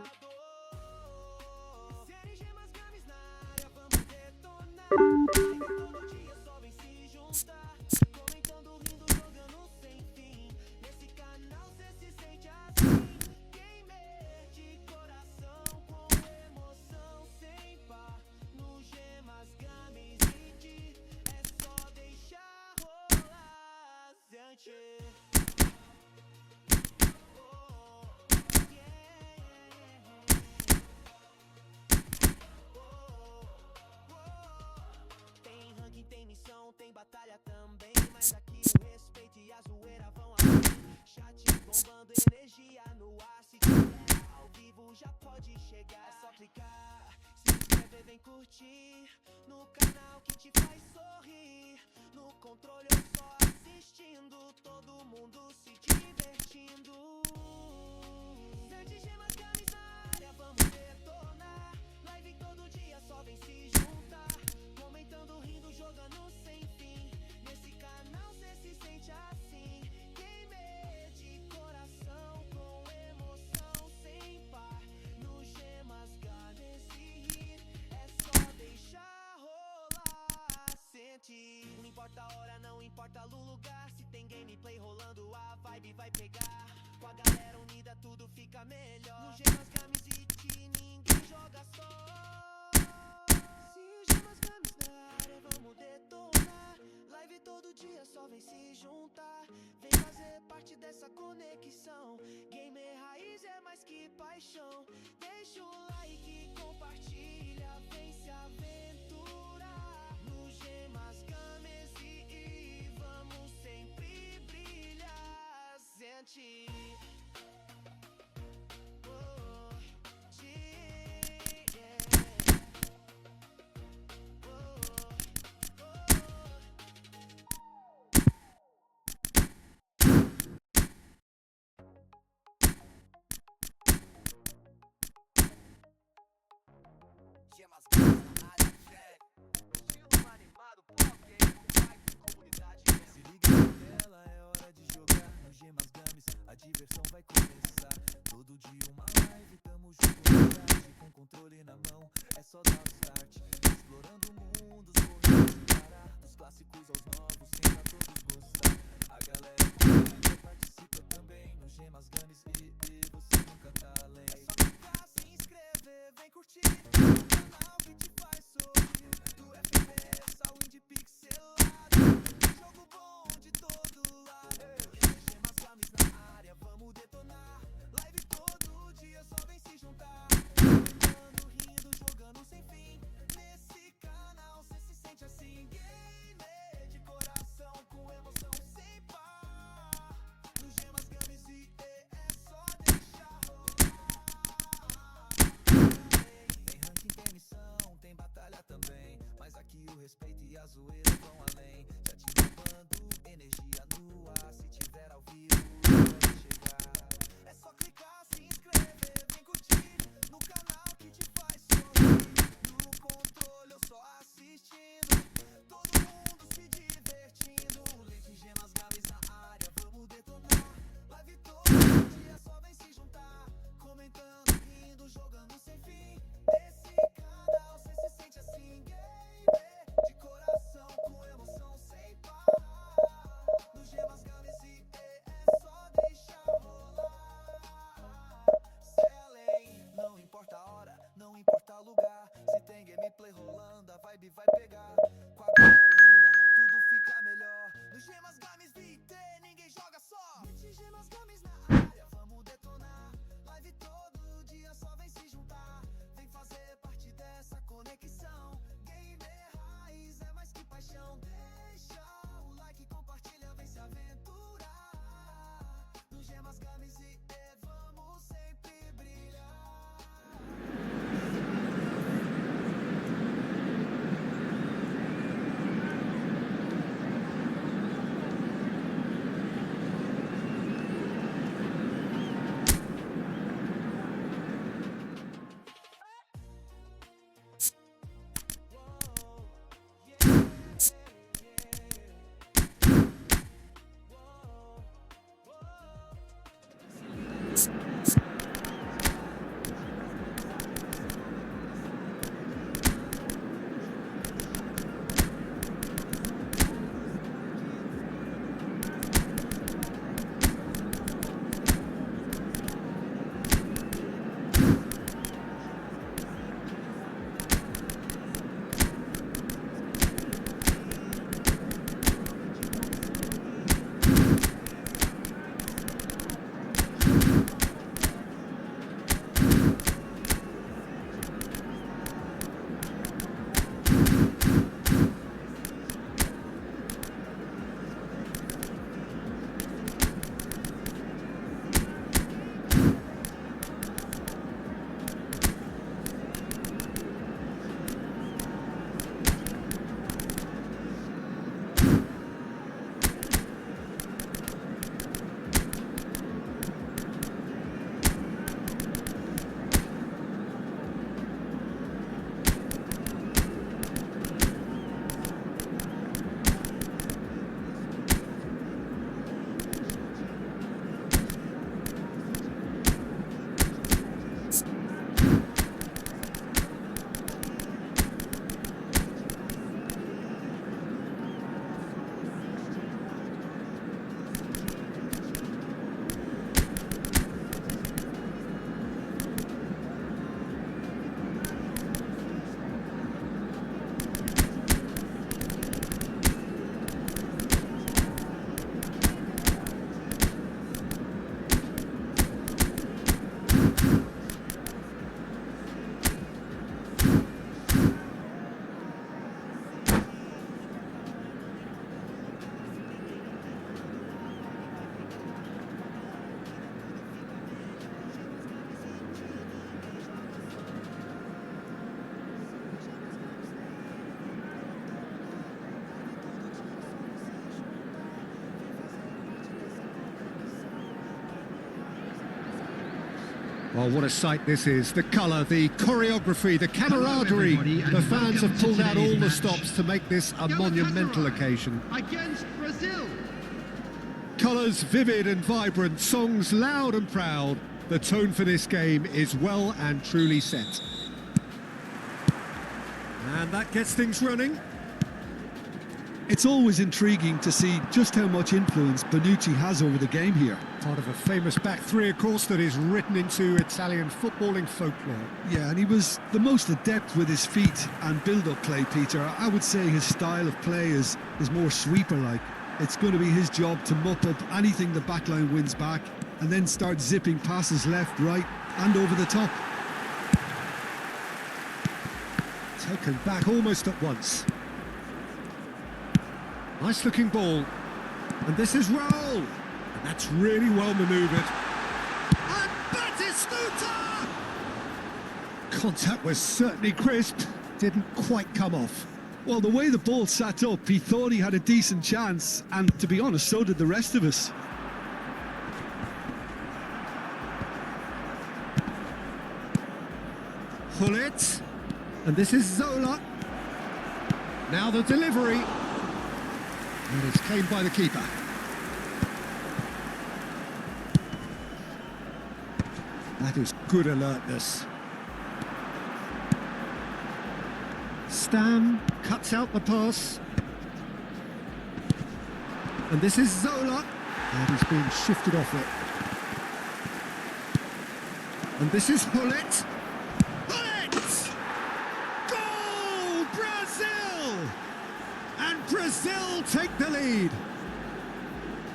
Tem batalha também, mas aqui o respeito e a zoeira vão além. Chat bombando, energia no ar. Se tiver ao vivo já pode chegar. É só clicar, se inscrever, vem curtir. No canal que te faz sorrir. No controle eu só assistindo. Todo mundo se divertindo. Sete gemas games na área, vamos detonar. Live todo dia, só vem se juntar. Comentando, rindo, jogando sem fim. Nesse canal cê se sente assim. Gamer de coração, com emoção sem par. No gemas nesse hit, é só deixar rolar. Sentir, não importa a hora, não importa o lugar. melhor. No Gemas Games e ninguém joga só. Se o Gemas Games na área, vamos detonar. Live todo dia, só vem se juntar. Vem fazer parte dessa conexão. Gamer raiz é mais que paixão. Deixa o like, compartilha, vem se aventurar. No Gemas Games e vamos sempre brilhar. Sente. Gemas Games na área, estilo animado, pop game, com comunidade. Se liga na tela, é hora de jogar no Gemas Games, a diversão vai começar. Todo dia uma live, tamo junto no chat, com controle na mão, é só dar o start. Explorando mundos, correndo sem parar, dos clássicos aos novos, sem pra todos gostar. A galera comenta, participa também no Gemas Games e você nunca tá além. É só clicar, se inscrever, vem curtir o canal que te faz sorrir. Do FPS ao indie pixelado, jogo bom de todo lado. Gemas Games na área, vamos detonar. Live todo dia, só vem se juntar. Comentando, rindo, jogando sem fim. Nesse canal cê se sente assim. Gamer de coração, com emoção sem par. No Gemas Games e é só deixar rolar. Tem ranking, tem missão, tem batalha também. Mas aqui o respeito e a zoeira vão além. Já te roubando energia no ar. Se tiver ao vivo, pode chegar. É só clicar, se inscrever, vem curtir no canal que te faz sorrir. No controle eu só assistindo, todo mundo se divertindo. Lente Gemas Games na área, vamos detonar. Live todo dia, só vem se juntar. Comentando, rindo, jogando sem fim. Desse canal cê se sente assim. Gamer de coração, com emoção sem parar. No Gemas Games e é só deixar rolar. Selling, não importa a hora, não importa o lugar. Se tem gameplay rolando, a vibe vai pegar. Com a galera unida, tudo fica melhor. No Gemas Games VT, ninguém joga só. De Gemas Games na área, vamos detonar. Live todo dia, só vem se juntar. Vem fazer parte dessa conexão. Gamer raiz é mais que paixão. Deixa o like, compartilha, vem se aventurar. No Gemas Games e vamos sempre brilhar. Well, what a sight this is. The colour, the choreography, the camaraderie. The fans have pulled out all the stops to make this a monumental occasion. Against Brazil. Colours vivid and vibrant, songs loud and proud. The tone for this game is well and truly set. And that gets things running. It's always intriguing to see just how much influence Bonucci has over the game here. Part of a famous back three, of course, that is written into Italian footballing folklore. Yeah, and he was the most adept with his feet and build-up play, Peter. I would say his style of play is more sweeper-like. It's going to be his job to mop up anything the backline wins back and then start zipping passes left, right and over the top. Taken back almost at once. Nice looking ball. And this is Raul. And that's really well manoeuvred. And Batistuta! Contact was certainly crisp. Didn't quite come off. Well, the way the ball sat up, he thought he had a decent chance. And to be honest, so did the rest of us. Hullet. And this is Zola. Now the delivery. And it's claimed by the keeper. That is good alertness. Stam cuts out the pass. And this is Zola. And he's being shifted off it. And this is Hullet. Hullet! Goal! Brazil! And Brazil take the lead.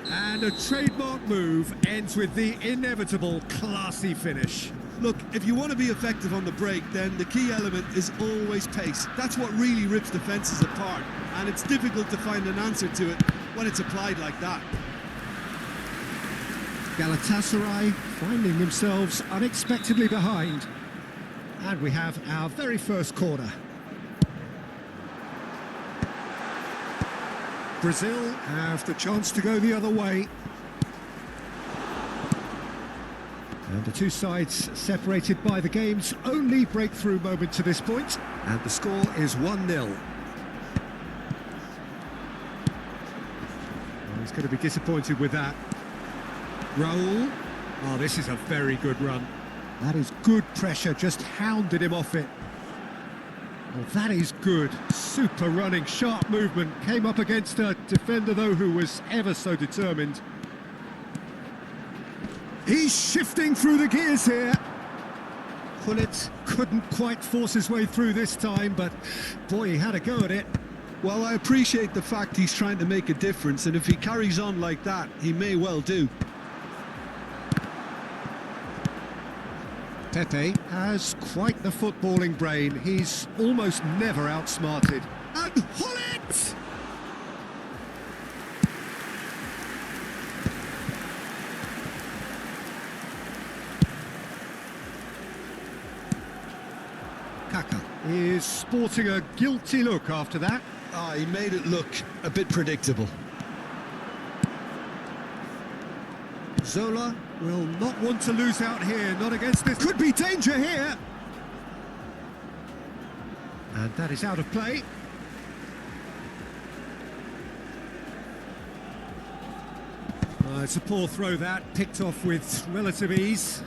And a trademark move ends with the inevitable classy finish. Look, if you want to be effective on the break, then the key element is always pace. That's what really rips defences apart. And it's difficult to find an answer to it when it's applied like that. Galatasaray finding themselves unexpectedly behind. And we have our very first corner. Brazil have the chance to go the other way. And the two sides separated by the game's only breakthrough moment to this point. And the score is 1-0. Well, he's going to be disappointed with that. Raul. Oh, this is a very good run. That is good pressure, just hounded him off it. Oh, that is good. Super running, sharp movement. Came up against a defender, though, who was ever so determined. He's shifting through the gears here. Hullet couldn't quite force his way through this time, but boy, he had a go at it. Well, I appreciate the fact he's trying to make a difference, and if he carries on like that, he may well do. Pepe has quite the footballing brain. He's almost never outsmarted. And Hullet! Kaka is sporting a guilty look after that. He made it look a bit predictable. Zola will not want to lose out here, not against this. Could be danger here. And that is out of play. It's a poor throw that, picked off with relative ease.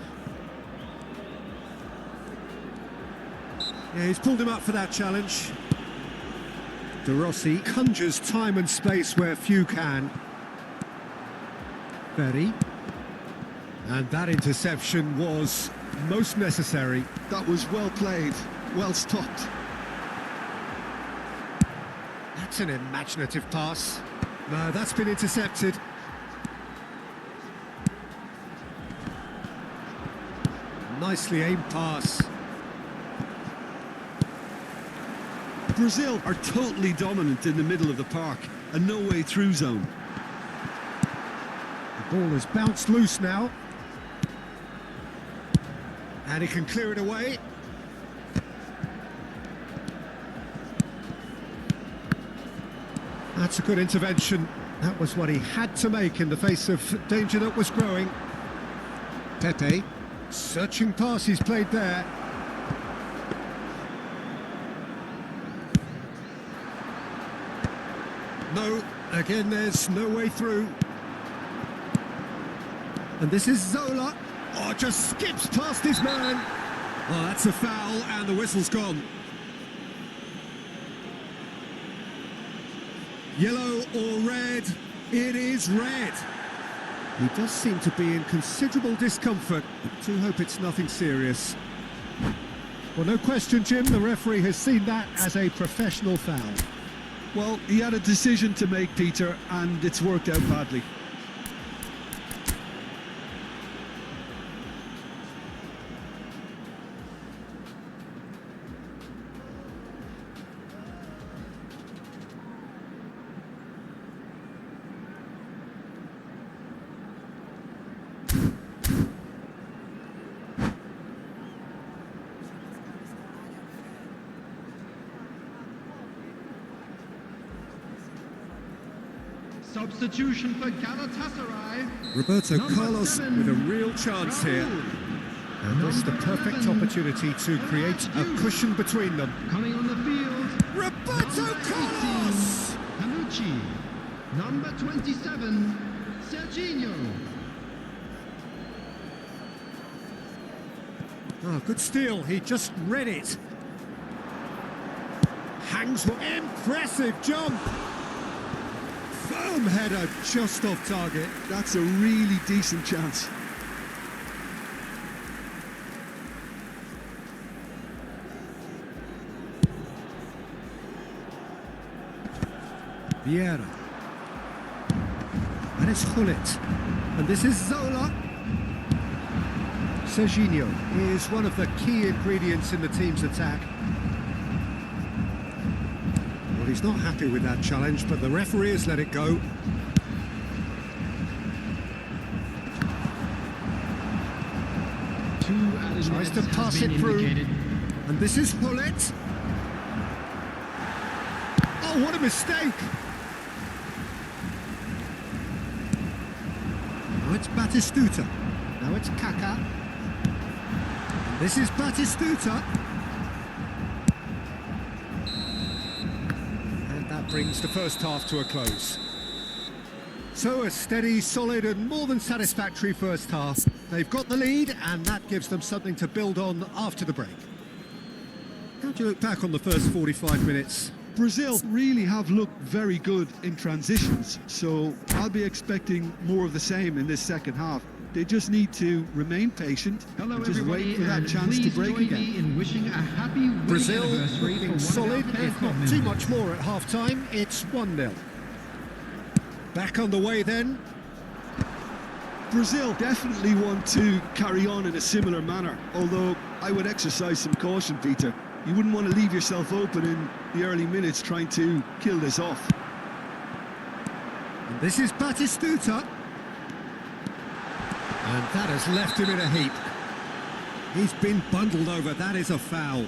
Yeah, he's pulled him up for that challenge. De Rossi conjures time and space where few can. Berry. And that interception was most necessary. That was well played, well stopped. That's an imaginative pass. No, that's been intercepted. Nicely aimed pass. Brazil are totally dominant in the middle of the park, a no-way through zone. The ball has bounced loose now. And he can clear it away. That's a good intervention. That was what he had to make in the face of danger that was growing. Pepe Searching pass he's played there. No, again there's no way through. And this is Zola. Oh, just skips past his man. Oh, that's a foul and the whistle's gone. Yellow or red? It is red. He does seem to be in considerable discomfort. I do hope it's nothing serious. Well, no question, Jim, the referee has seen that as a professional foul. Well, he had a decision to make, Peter, and it's worked out badly. Substitution for Galatasaray. Roberto Number Carlos 7, with a real chance here. And this is the perfect opportunity to create a cushion between them. Coming on the field. Roberto Number 18, Carlos! Panucci. Number 27, Serginho. Oh, good steal. He just read it. Hangs one. Impressive jump. Firm header just off target. That's a really decent chance. Vieira. And it's Hullet. And this is Zola. Serginho is one of the key ingredients in the team's attack. Well, he's not happy with that challenge, but the referee has let it go. Tries to pass it through. And this is Hullet. Oh, what a mistake! Now it's Batistuta. Now it's Kaká. And this is Batistuta. And that brings the first half to a close. So a steady, solid and more than satisfactory first half. They've got the lead and that gives them something to build on after the break. How do you look back on the first 45 minutes? Brazil really have looked very good in transitions, so I'll be expecting more of the same in this second half. They just need to remain patient and just wait for that chance to break again. In wishing a happy Brazil anniversary looking for solid, one of our if not members. too much more at half-time. It's 1-0. Back on the way then. Brazil definitely want to carry on in a similar manner, although I would exercise some caution, Peter. You wouldn't want to leave yourself open in the early minutes trying to kill this off. And this is Batistuta. And that has left him in a heap. He's been bundled over, that is a foul.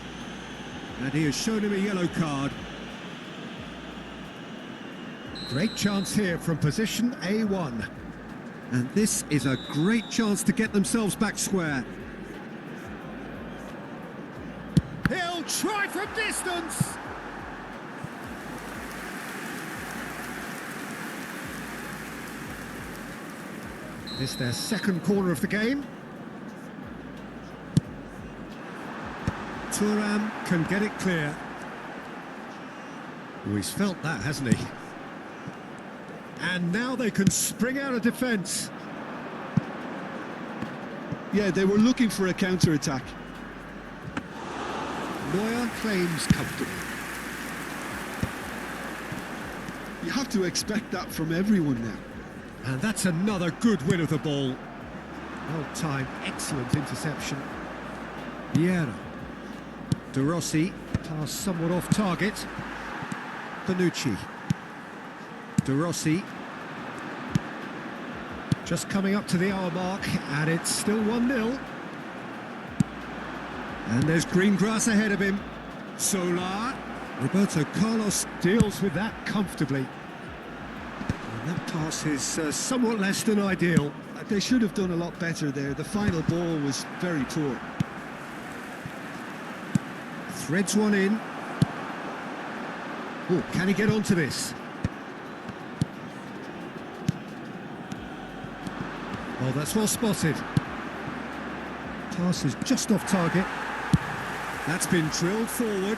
And he has shown him a yellow card. Great chance here from position A1. And this is a great chance to get themselves back square. He'll try from distance! This their second corner of the game. Thuram can get it clear. Oh, he's felt that, hasn't he? And now they can spring out of defence. Yeah, they were looking for a counter-attack. Neuer claims comfortably. You have to expect that from everyone now. And that's another good win of the ball. Well timed, excellent interception. Vieira. De Rossi, pass somewhat off target. Panucci. De Rossi. Just coming up to the hour mark, and it's still 1-0. And there's green grass ahead of him. Solar. Roberto Carlos deals with that comfortably. And that pass is somewhat less than ideal. They should have done a lot better there. The final ball was very poor. Threads one in. Oh, can he get onto this? Oh, that's well spotted. Pass is just off target. That's been drilled forward.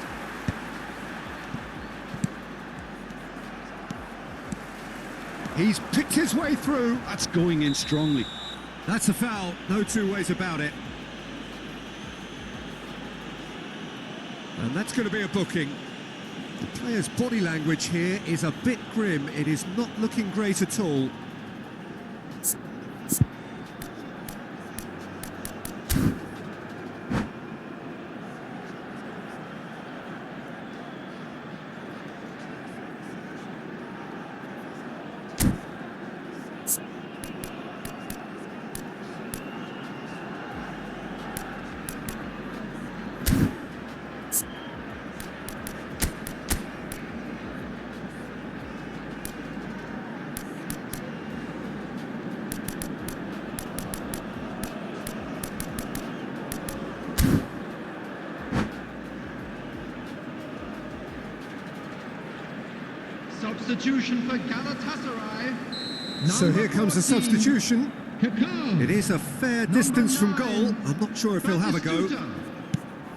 He's picked his way through. That's going in strongly. That's a foul, no two ways about it. And that's going to be a booking. The player's body language here is a bit grim. It is not looking great at all. Substitution for Galatasaray. So here comes the substitution. Kakao. It is a fair distance from goal. I'm not sure if he'll have a go.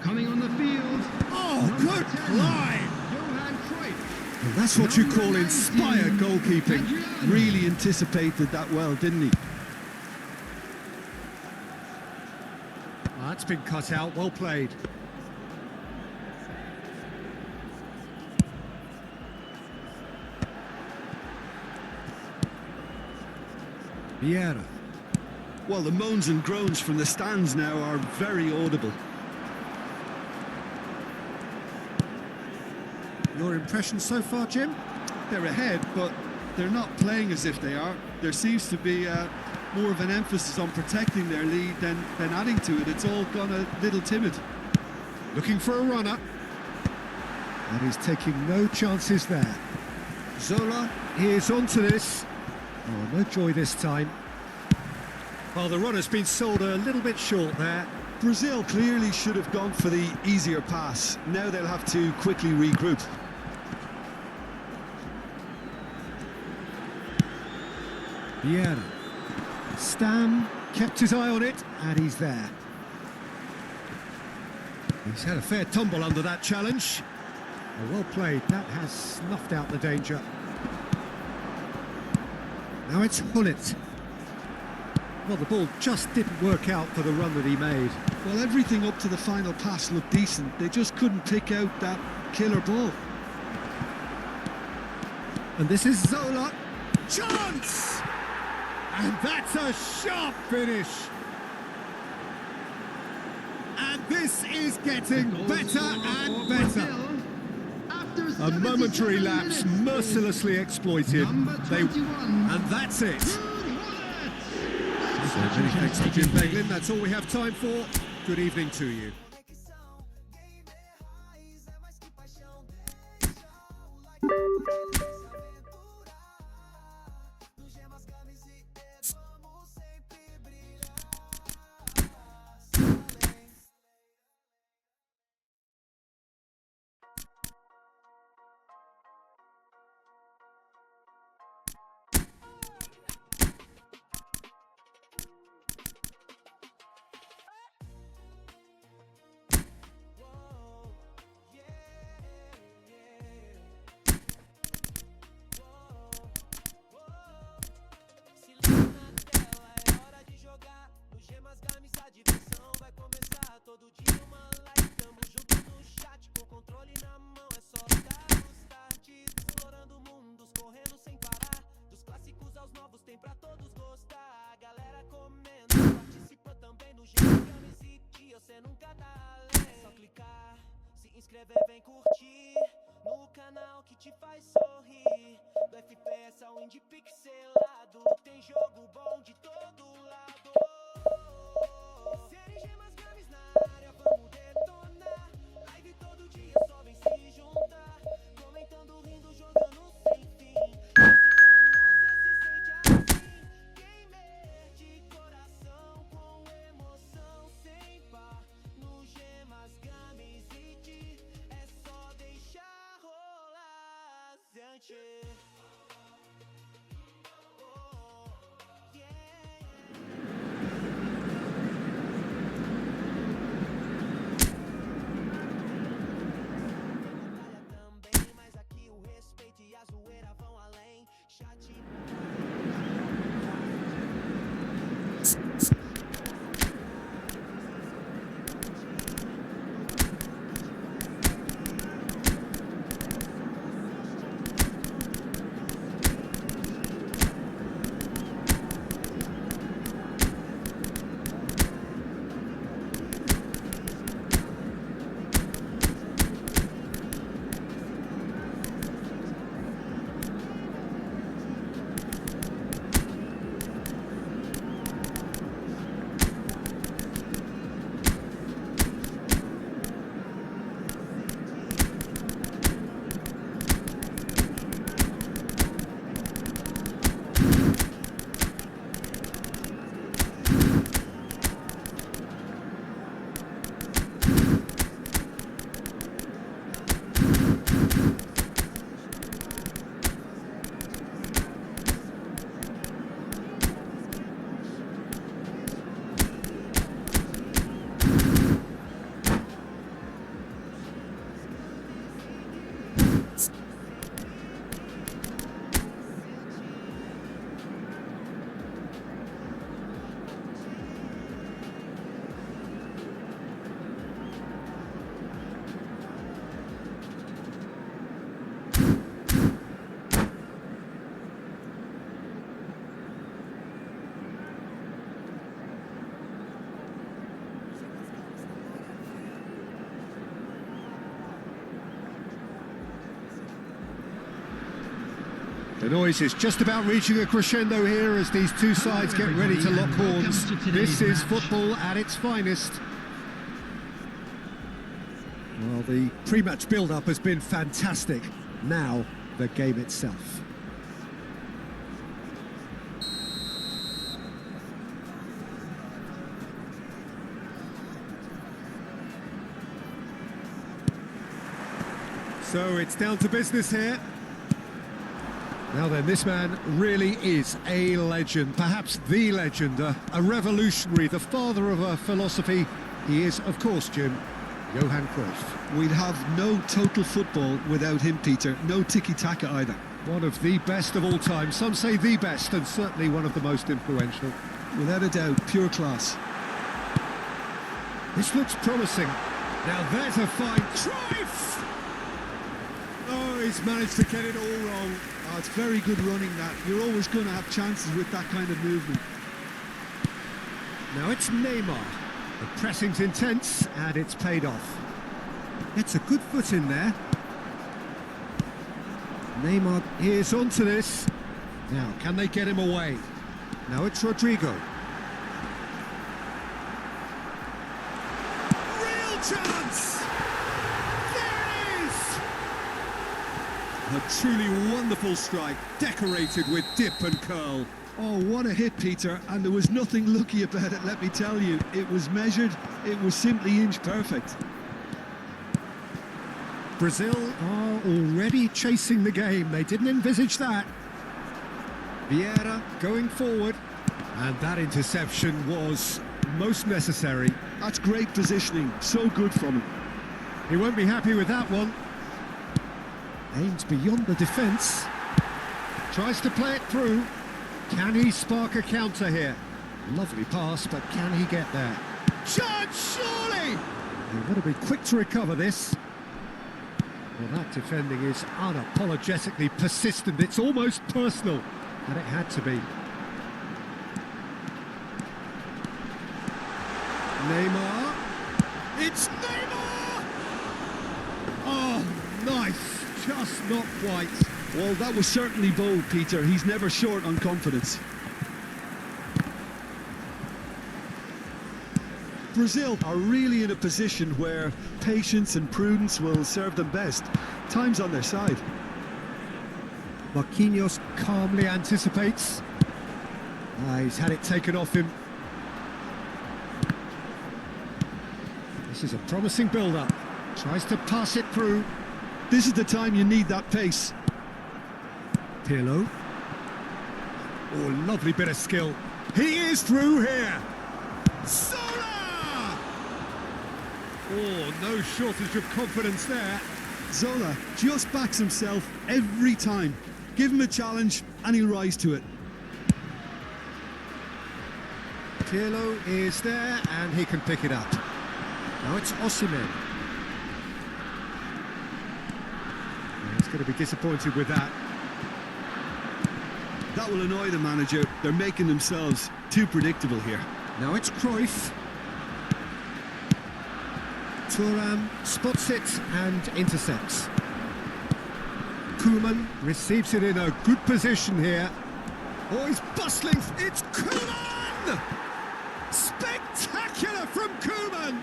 Coming on the field. Oh, good 10, line! Johan Cruyff. And that's what you call inspired goalkeeping. Really anticipated that well, didn't he? Oh, that's been cut out, well played. Vieira. Well, the moans and groans from the stands now are very audible. Your impression so far, Jim? They're ahead, but they're not playing as if they are. There seems to be more of an emphasis on protecting their lead than adding to it. It's all gone a little timid. Looking for a runner. And he's taking no chances there. Zola is onto this. Oh, no joy this time. Well, the runner's been sold a little bit short there. Brazil clearly should have gone for the easier pass. Now they'll have to quickly regroup. Vieira. Stam kept his eye on it, and he's there. He's had a fair tumble under that challenge. Oh, well played. That has snuffed out the danger. Now it's Hullet. Well, the ball just didn't work out for the run that he made. Well, everything up to the final pass looked decent. They just couldn't pick out that killer ball. And this is Zola. Chance! And that's a sharp finish. And this is getting better and better. A momentary lapse mercilessly exploited. And that's it. So many thanks to Jim Bellingham. That's all we have time for. Good evening to you. Todo dia uma live, tamo junto no chat, com controle na mão, é só dar o start. Explorando mundos, correndo sem parar, dos clássicos aos novos, tem pra todos gostar. A galera comenta, participa também no Games e dia, você nunca tá além. É só clicar, se inscrever, vem curtir, no canal que te faz sorrir. Do FPS ao indie pixelado, tem jogo bom de todo lado. Série Gemas Games na área, vamos detonar. Live todo dia, só vem se juntar. Comentando, rindo, jogando sem fim. Nesse canal cê se sente assim, gamer de The noise is just about reaching a crescendo here as these two sides get ready to lock horns. This is football at its finest. Well, the pre-match build-up has been fantastic. Now, the game itself. So it's down to business here. Now then, this man really is a legend, perhaps the legend, a revolutionary, the father of a philosophy. He is, of course, Jim, Johan Cruyff. We'd have no total football without him, Peter. No tiki-taka either. One of the best of all time. Some say the best, and certainly one of the most influential. Without a doubt, pure class. This looks promising. Now there's a fine Cruyff! Oh, he's managed to get it all wrong. Oh, it's very good running, that. You're always going to have chances with that kind of movement. Now it's Neymar. The pressing's intense, and it's paid off. It's a good foot in there. Neymar is onto this. Now, can they get him away? Now it's Rodrigo. Real chance! There it is! A truly wonderful strike, decorated with dip and curl. Oh, what a hit, Peter, and there was nothing lucky about it, let me tell you. It was measured, it was simply inch perfect. Brazil are already chasing the game. They didn't envisage that. Vieira going forward, and that interception was most necessary. That's great positioning, so good from him. He won't be happy with that one. Aims beyond the defence. Tries to play it through. Can he spark a counter here? Lovely pass, but can he get there? Chance, surely! You've got to be quick to recover this. Well, that defending is unapologetically persistent. It's almost personal, and it had to be. Neymar. It's Neymar! Oh, nice. Just not quite. Well, that was certainly bold, Peter. He's never short on confidence. Brazil are really in a position where patience and prudence will serve them best. Time's on their side. Marquinhos calmly anticipates. He's had it taken off him. This is a promising build-up. Tries to pass it through. This is the time you need that pace. Pirlo. Oh, lovely bit of skill. He is through here. Zola! Oh, no shortage of confidence there. Zola just backs himself every time. Give him a challenge and he'll rise to it. Pirlo is there and he can pick it up. Now it's Osimhen. He's going to be disappointed with that. That will annoy the manager. They're making themselves too predictable here. Now it's Cruyff. Thuram spots it and intercepts. Koeman receives it in a good position here. Oh, he's bustling. It's Koeman! Spectacular from Koeman!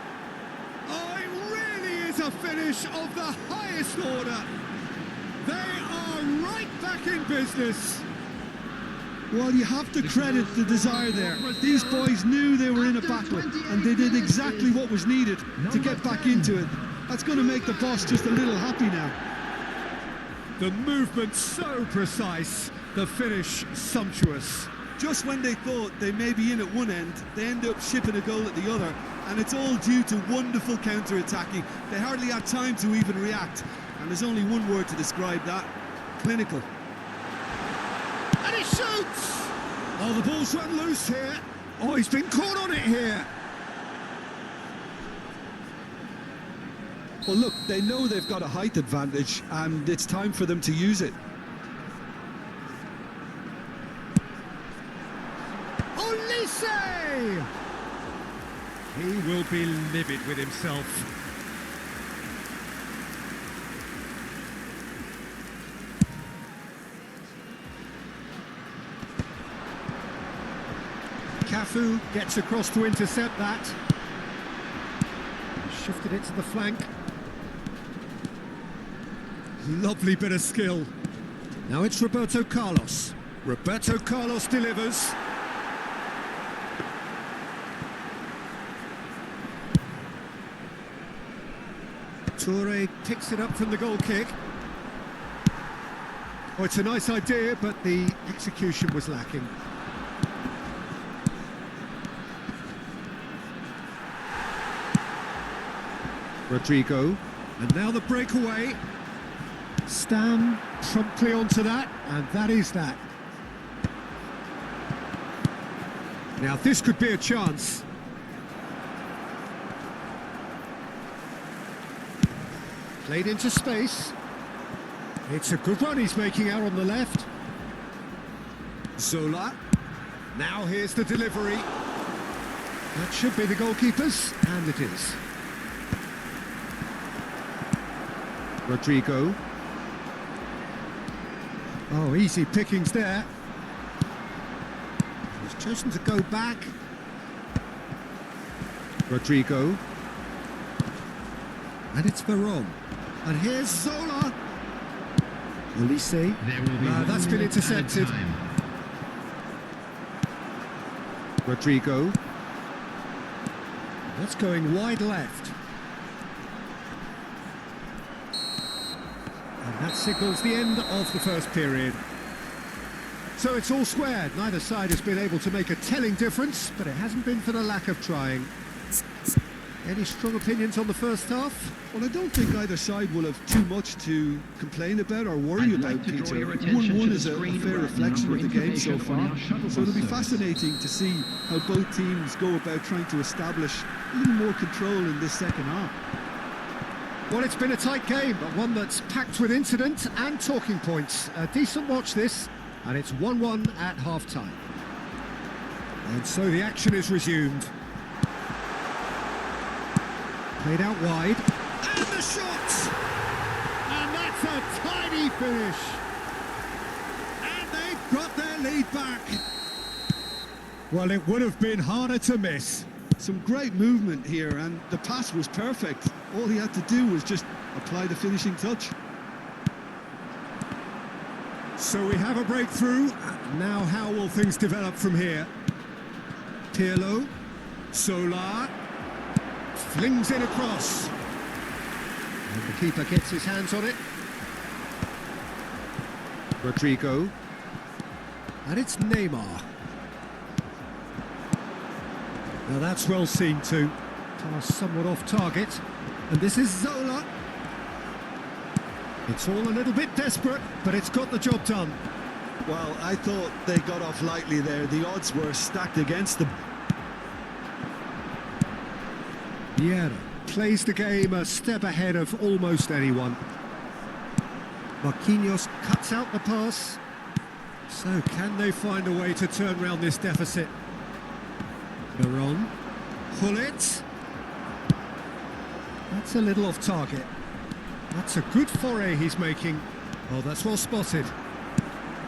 Oh, it really is a finish of the highest order. They are right back in business. Well, you have to credit the desire there. These boys knew they were in a battle, and they did exactly what was needed to get back into it. That's going to make the boss just a little happy now. The movement so precise, the finish sumptuous. Just when they thought they may be in at one end, they end up shipping a goal at the other, and it's all due to wonderful counter-attacking. They hardly had time to even react, and there's only one word to describe that: clinical. And he shoots! Oh, the ball's run loose here. Oh, he's been caught on it here. Well, look, they know they've got a height advantage, and it's time for them to use it. Olise! He will be livid with himself. Cafu gets across to intercept that. Shifted it to the flank. Lovely bit of skill. Now it's Roberto Carlos. Roberto Carlos delivers. Toure picks it up from the goal kick. Oh, it's a nice idea, but the execution was lacking. Rodrigo, and now the breakaway. Stam promptly onto that, and that is that. Now this could be a chance. Played into space. It's a good run he's making out on the left. Zola. Now here's the delivery. That should be the goalkeeper's, and it is. Rodrigo. Oh, easy pickings there. He's chosen to go back. Rodrigo. And it's Veron. And here's Zola. Ulisse. That's been intercepted. Rodrigo. That's going wide left. And that signals the end of the first period. So it's all squared. Neither side has been able to make a telling difference, but it hasn't been for the lack of trying. Any strong opinions on the first half? Well, I don't think either side will have too much to complain about or worry about, Peter. 1-1 is a fair reflection of the game so far, so it'll be fascinating to see how both teams go about trying to establish a little more control in this second half. Well, it's been a tight game, but one that's packed with incident and talking points. A decent watch this, and it's 1-1 at half-time. And so the action is resumed. Played out wide, and the shot! And that's a tiny finish! And they've got their lead back! Well, it would have been harder to miss. Some great movement here, and the pass was perfect. All he had to do was just apply the finishing touch. So we have a breakthrough. Now how will things develop from here? Pirlo, Solar, flings it across. And the keeper gets his hands on it. Rodrigo. And it's Neymar. Now that's well seen too. Pass somewhat off target. And this is Zola. It's all a little bit desperate, but it's got the job done. Well, I thought they got off lightly there. The odds were stacked against them. Vieira plays the game a step ahead of almost anyone. Marquinhos cuts out the pass. So can they find a way to turn around this deficit? Veron. Hullet. That's a little off target. That's a good foray he's making. Oh, that's well spotted.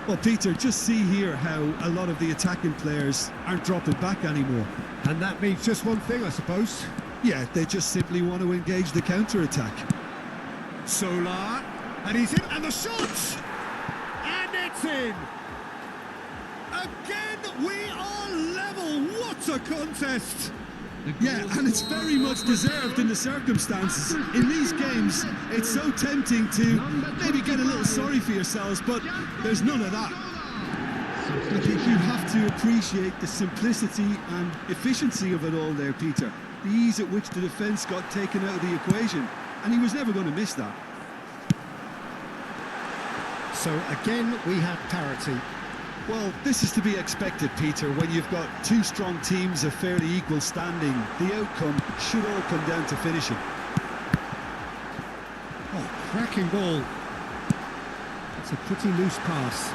Well, Peter, just see here how a lot of the attacking players aren't dropping back anymore. And that means just one thing, I suppose. Yeah, they just simply want to engage the counter-attack. Solar, and he's in, and the shot! And it's in! Again, we are level! What a contest! Yeah, and it's very much deserved in the circumstances. In these games, it's so tempting to maybe get a little sorry for yourselves, but there's none of that. I think you have to appreciate the simplicity and efficiency of it all there, Peter. The ease at which the defence got taken out of the equation, and he was never going to miss that. So again, we have parity. Well, this is to be expected, Peter. When you've got two strong teams of fairly equal standing, the outcome should all come down to finishing. Oh, cracking ball. It's a pretty loose pass.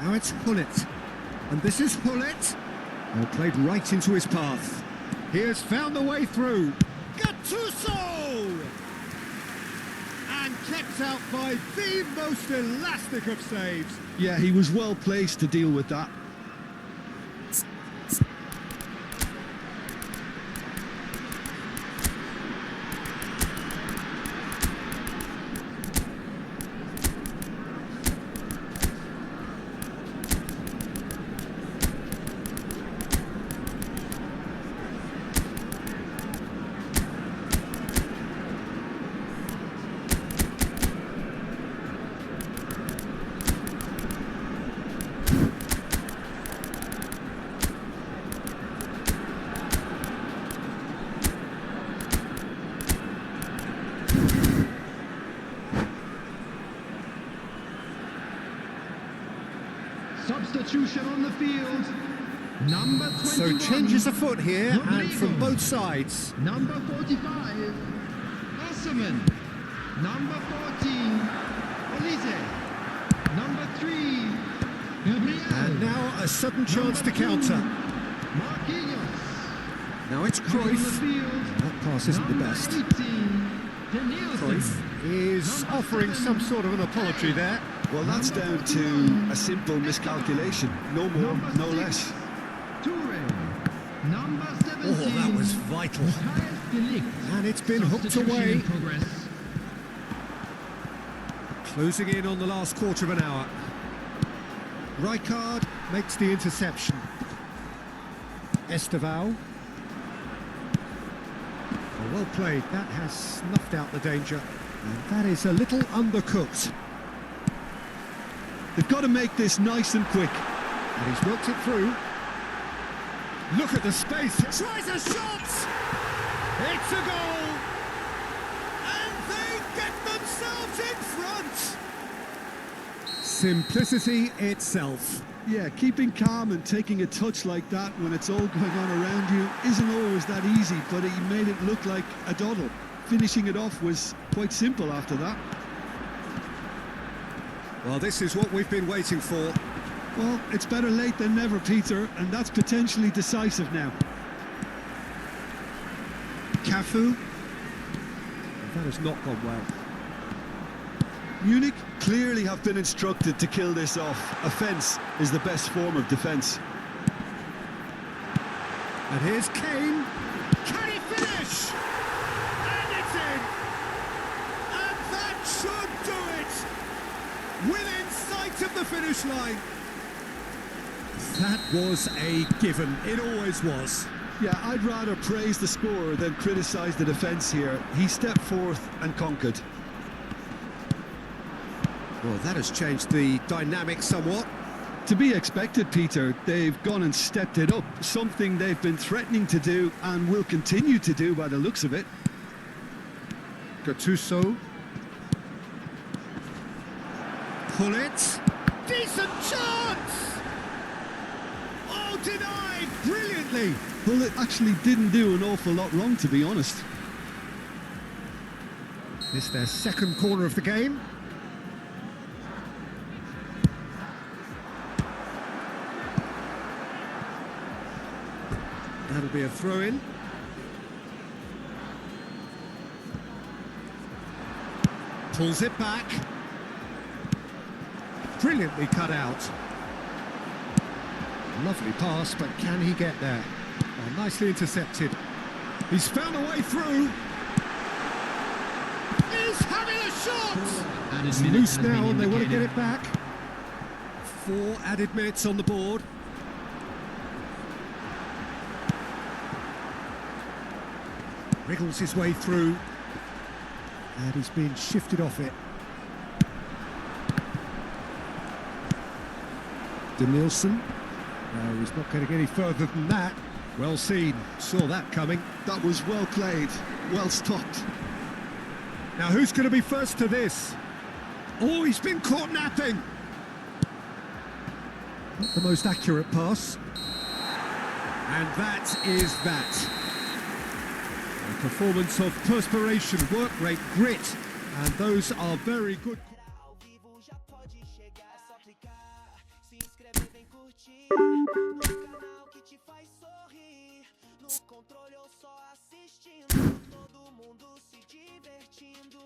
Now it's Hullet. And this is Hullet. Oh, played right into his path. He has found the way through. Gattuso! and kept out by the most elastic of saves. Yeah, he was well placed to deal with that. Substitution on the field. Number 21. So changes afoot here and from both sides. Number 45. Osman. Number 14. Olise. Number 3. Gabriel. And now a sudden chance to counter. Marquinhos. Now it's Cruyff. That pass isn't the best. Cruyff is offering some sort of an apology there. Well, that's down to a simple miscalculation. No more, no less. Number 17. Oh, that was vital. And it's been hooked away. Closing in on the last quarter of an hour. Rijkaard makes the interception. Esteval. Oh, well played. That has snuffed out the danger. And that is a little undercooked. They've got to make this nice and quick. And he's worked it through. Look at the space. Tries a shot! It's a goal! And they get themselves in front! Simplicity itself. Yeah, keeping calm and taking a touch like that when it's all going on around you isn't always that easy, but he made it look like a doddle. Finishing it off was quite simple after that. Well, this is what we've been waiting for. Well, it's better late than never, Peter, and that's potentially decisive now. Cafu. That has not gone well. Munich clearly have been instructed to kill this off. Offence is the best form of defence. And here's Kane. Can he finish? And it's in! And that should do it! Within sight of the finish line. That was a given. It always was. Yeah, I'd rather praise the scorer than criticise the defence here. He stepped forth and conquered. Well, that has changed the dynamic somewhat. To be expected, Peter. They've gone and stepped it up. Something they've been threatening to do and will continue to do by the looks of it. Gattuso. Pull it. Decent chance! Oh, denied brilliantly. Well, it actually didn't do an awful lot wrong, to be honest. It's their second corner of the game. That'll be a throw-in. Pulls it back. Brilliantly cut out. Lovely pass, but can he get there? Oh, nicely intercepted. He's found a way through. He's having a shot! It's loose now and they want to get it back. 4 added minutes on the board. Wriggles his way through. And he's been shifted off it. Danielson. No, he's not going to get any further than that. Well seen. Saw that coming. That was well played. Well stopped. Now who's going to be first to this? Oh, he's been caught napping. Not the most accurate pass. And that is that. A performance of perspiration, work rate, grit. And those are very good. Ao vivo já pode chegar, é só clicar, se inscrever, vem curtir no canal que te faz sorrir, no controle ou só assistindo, todo mundo se divertindo.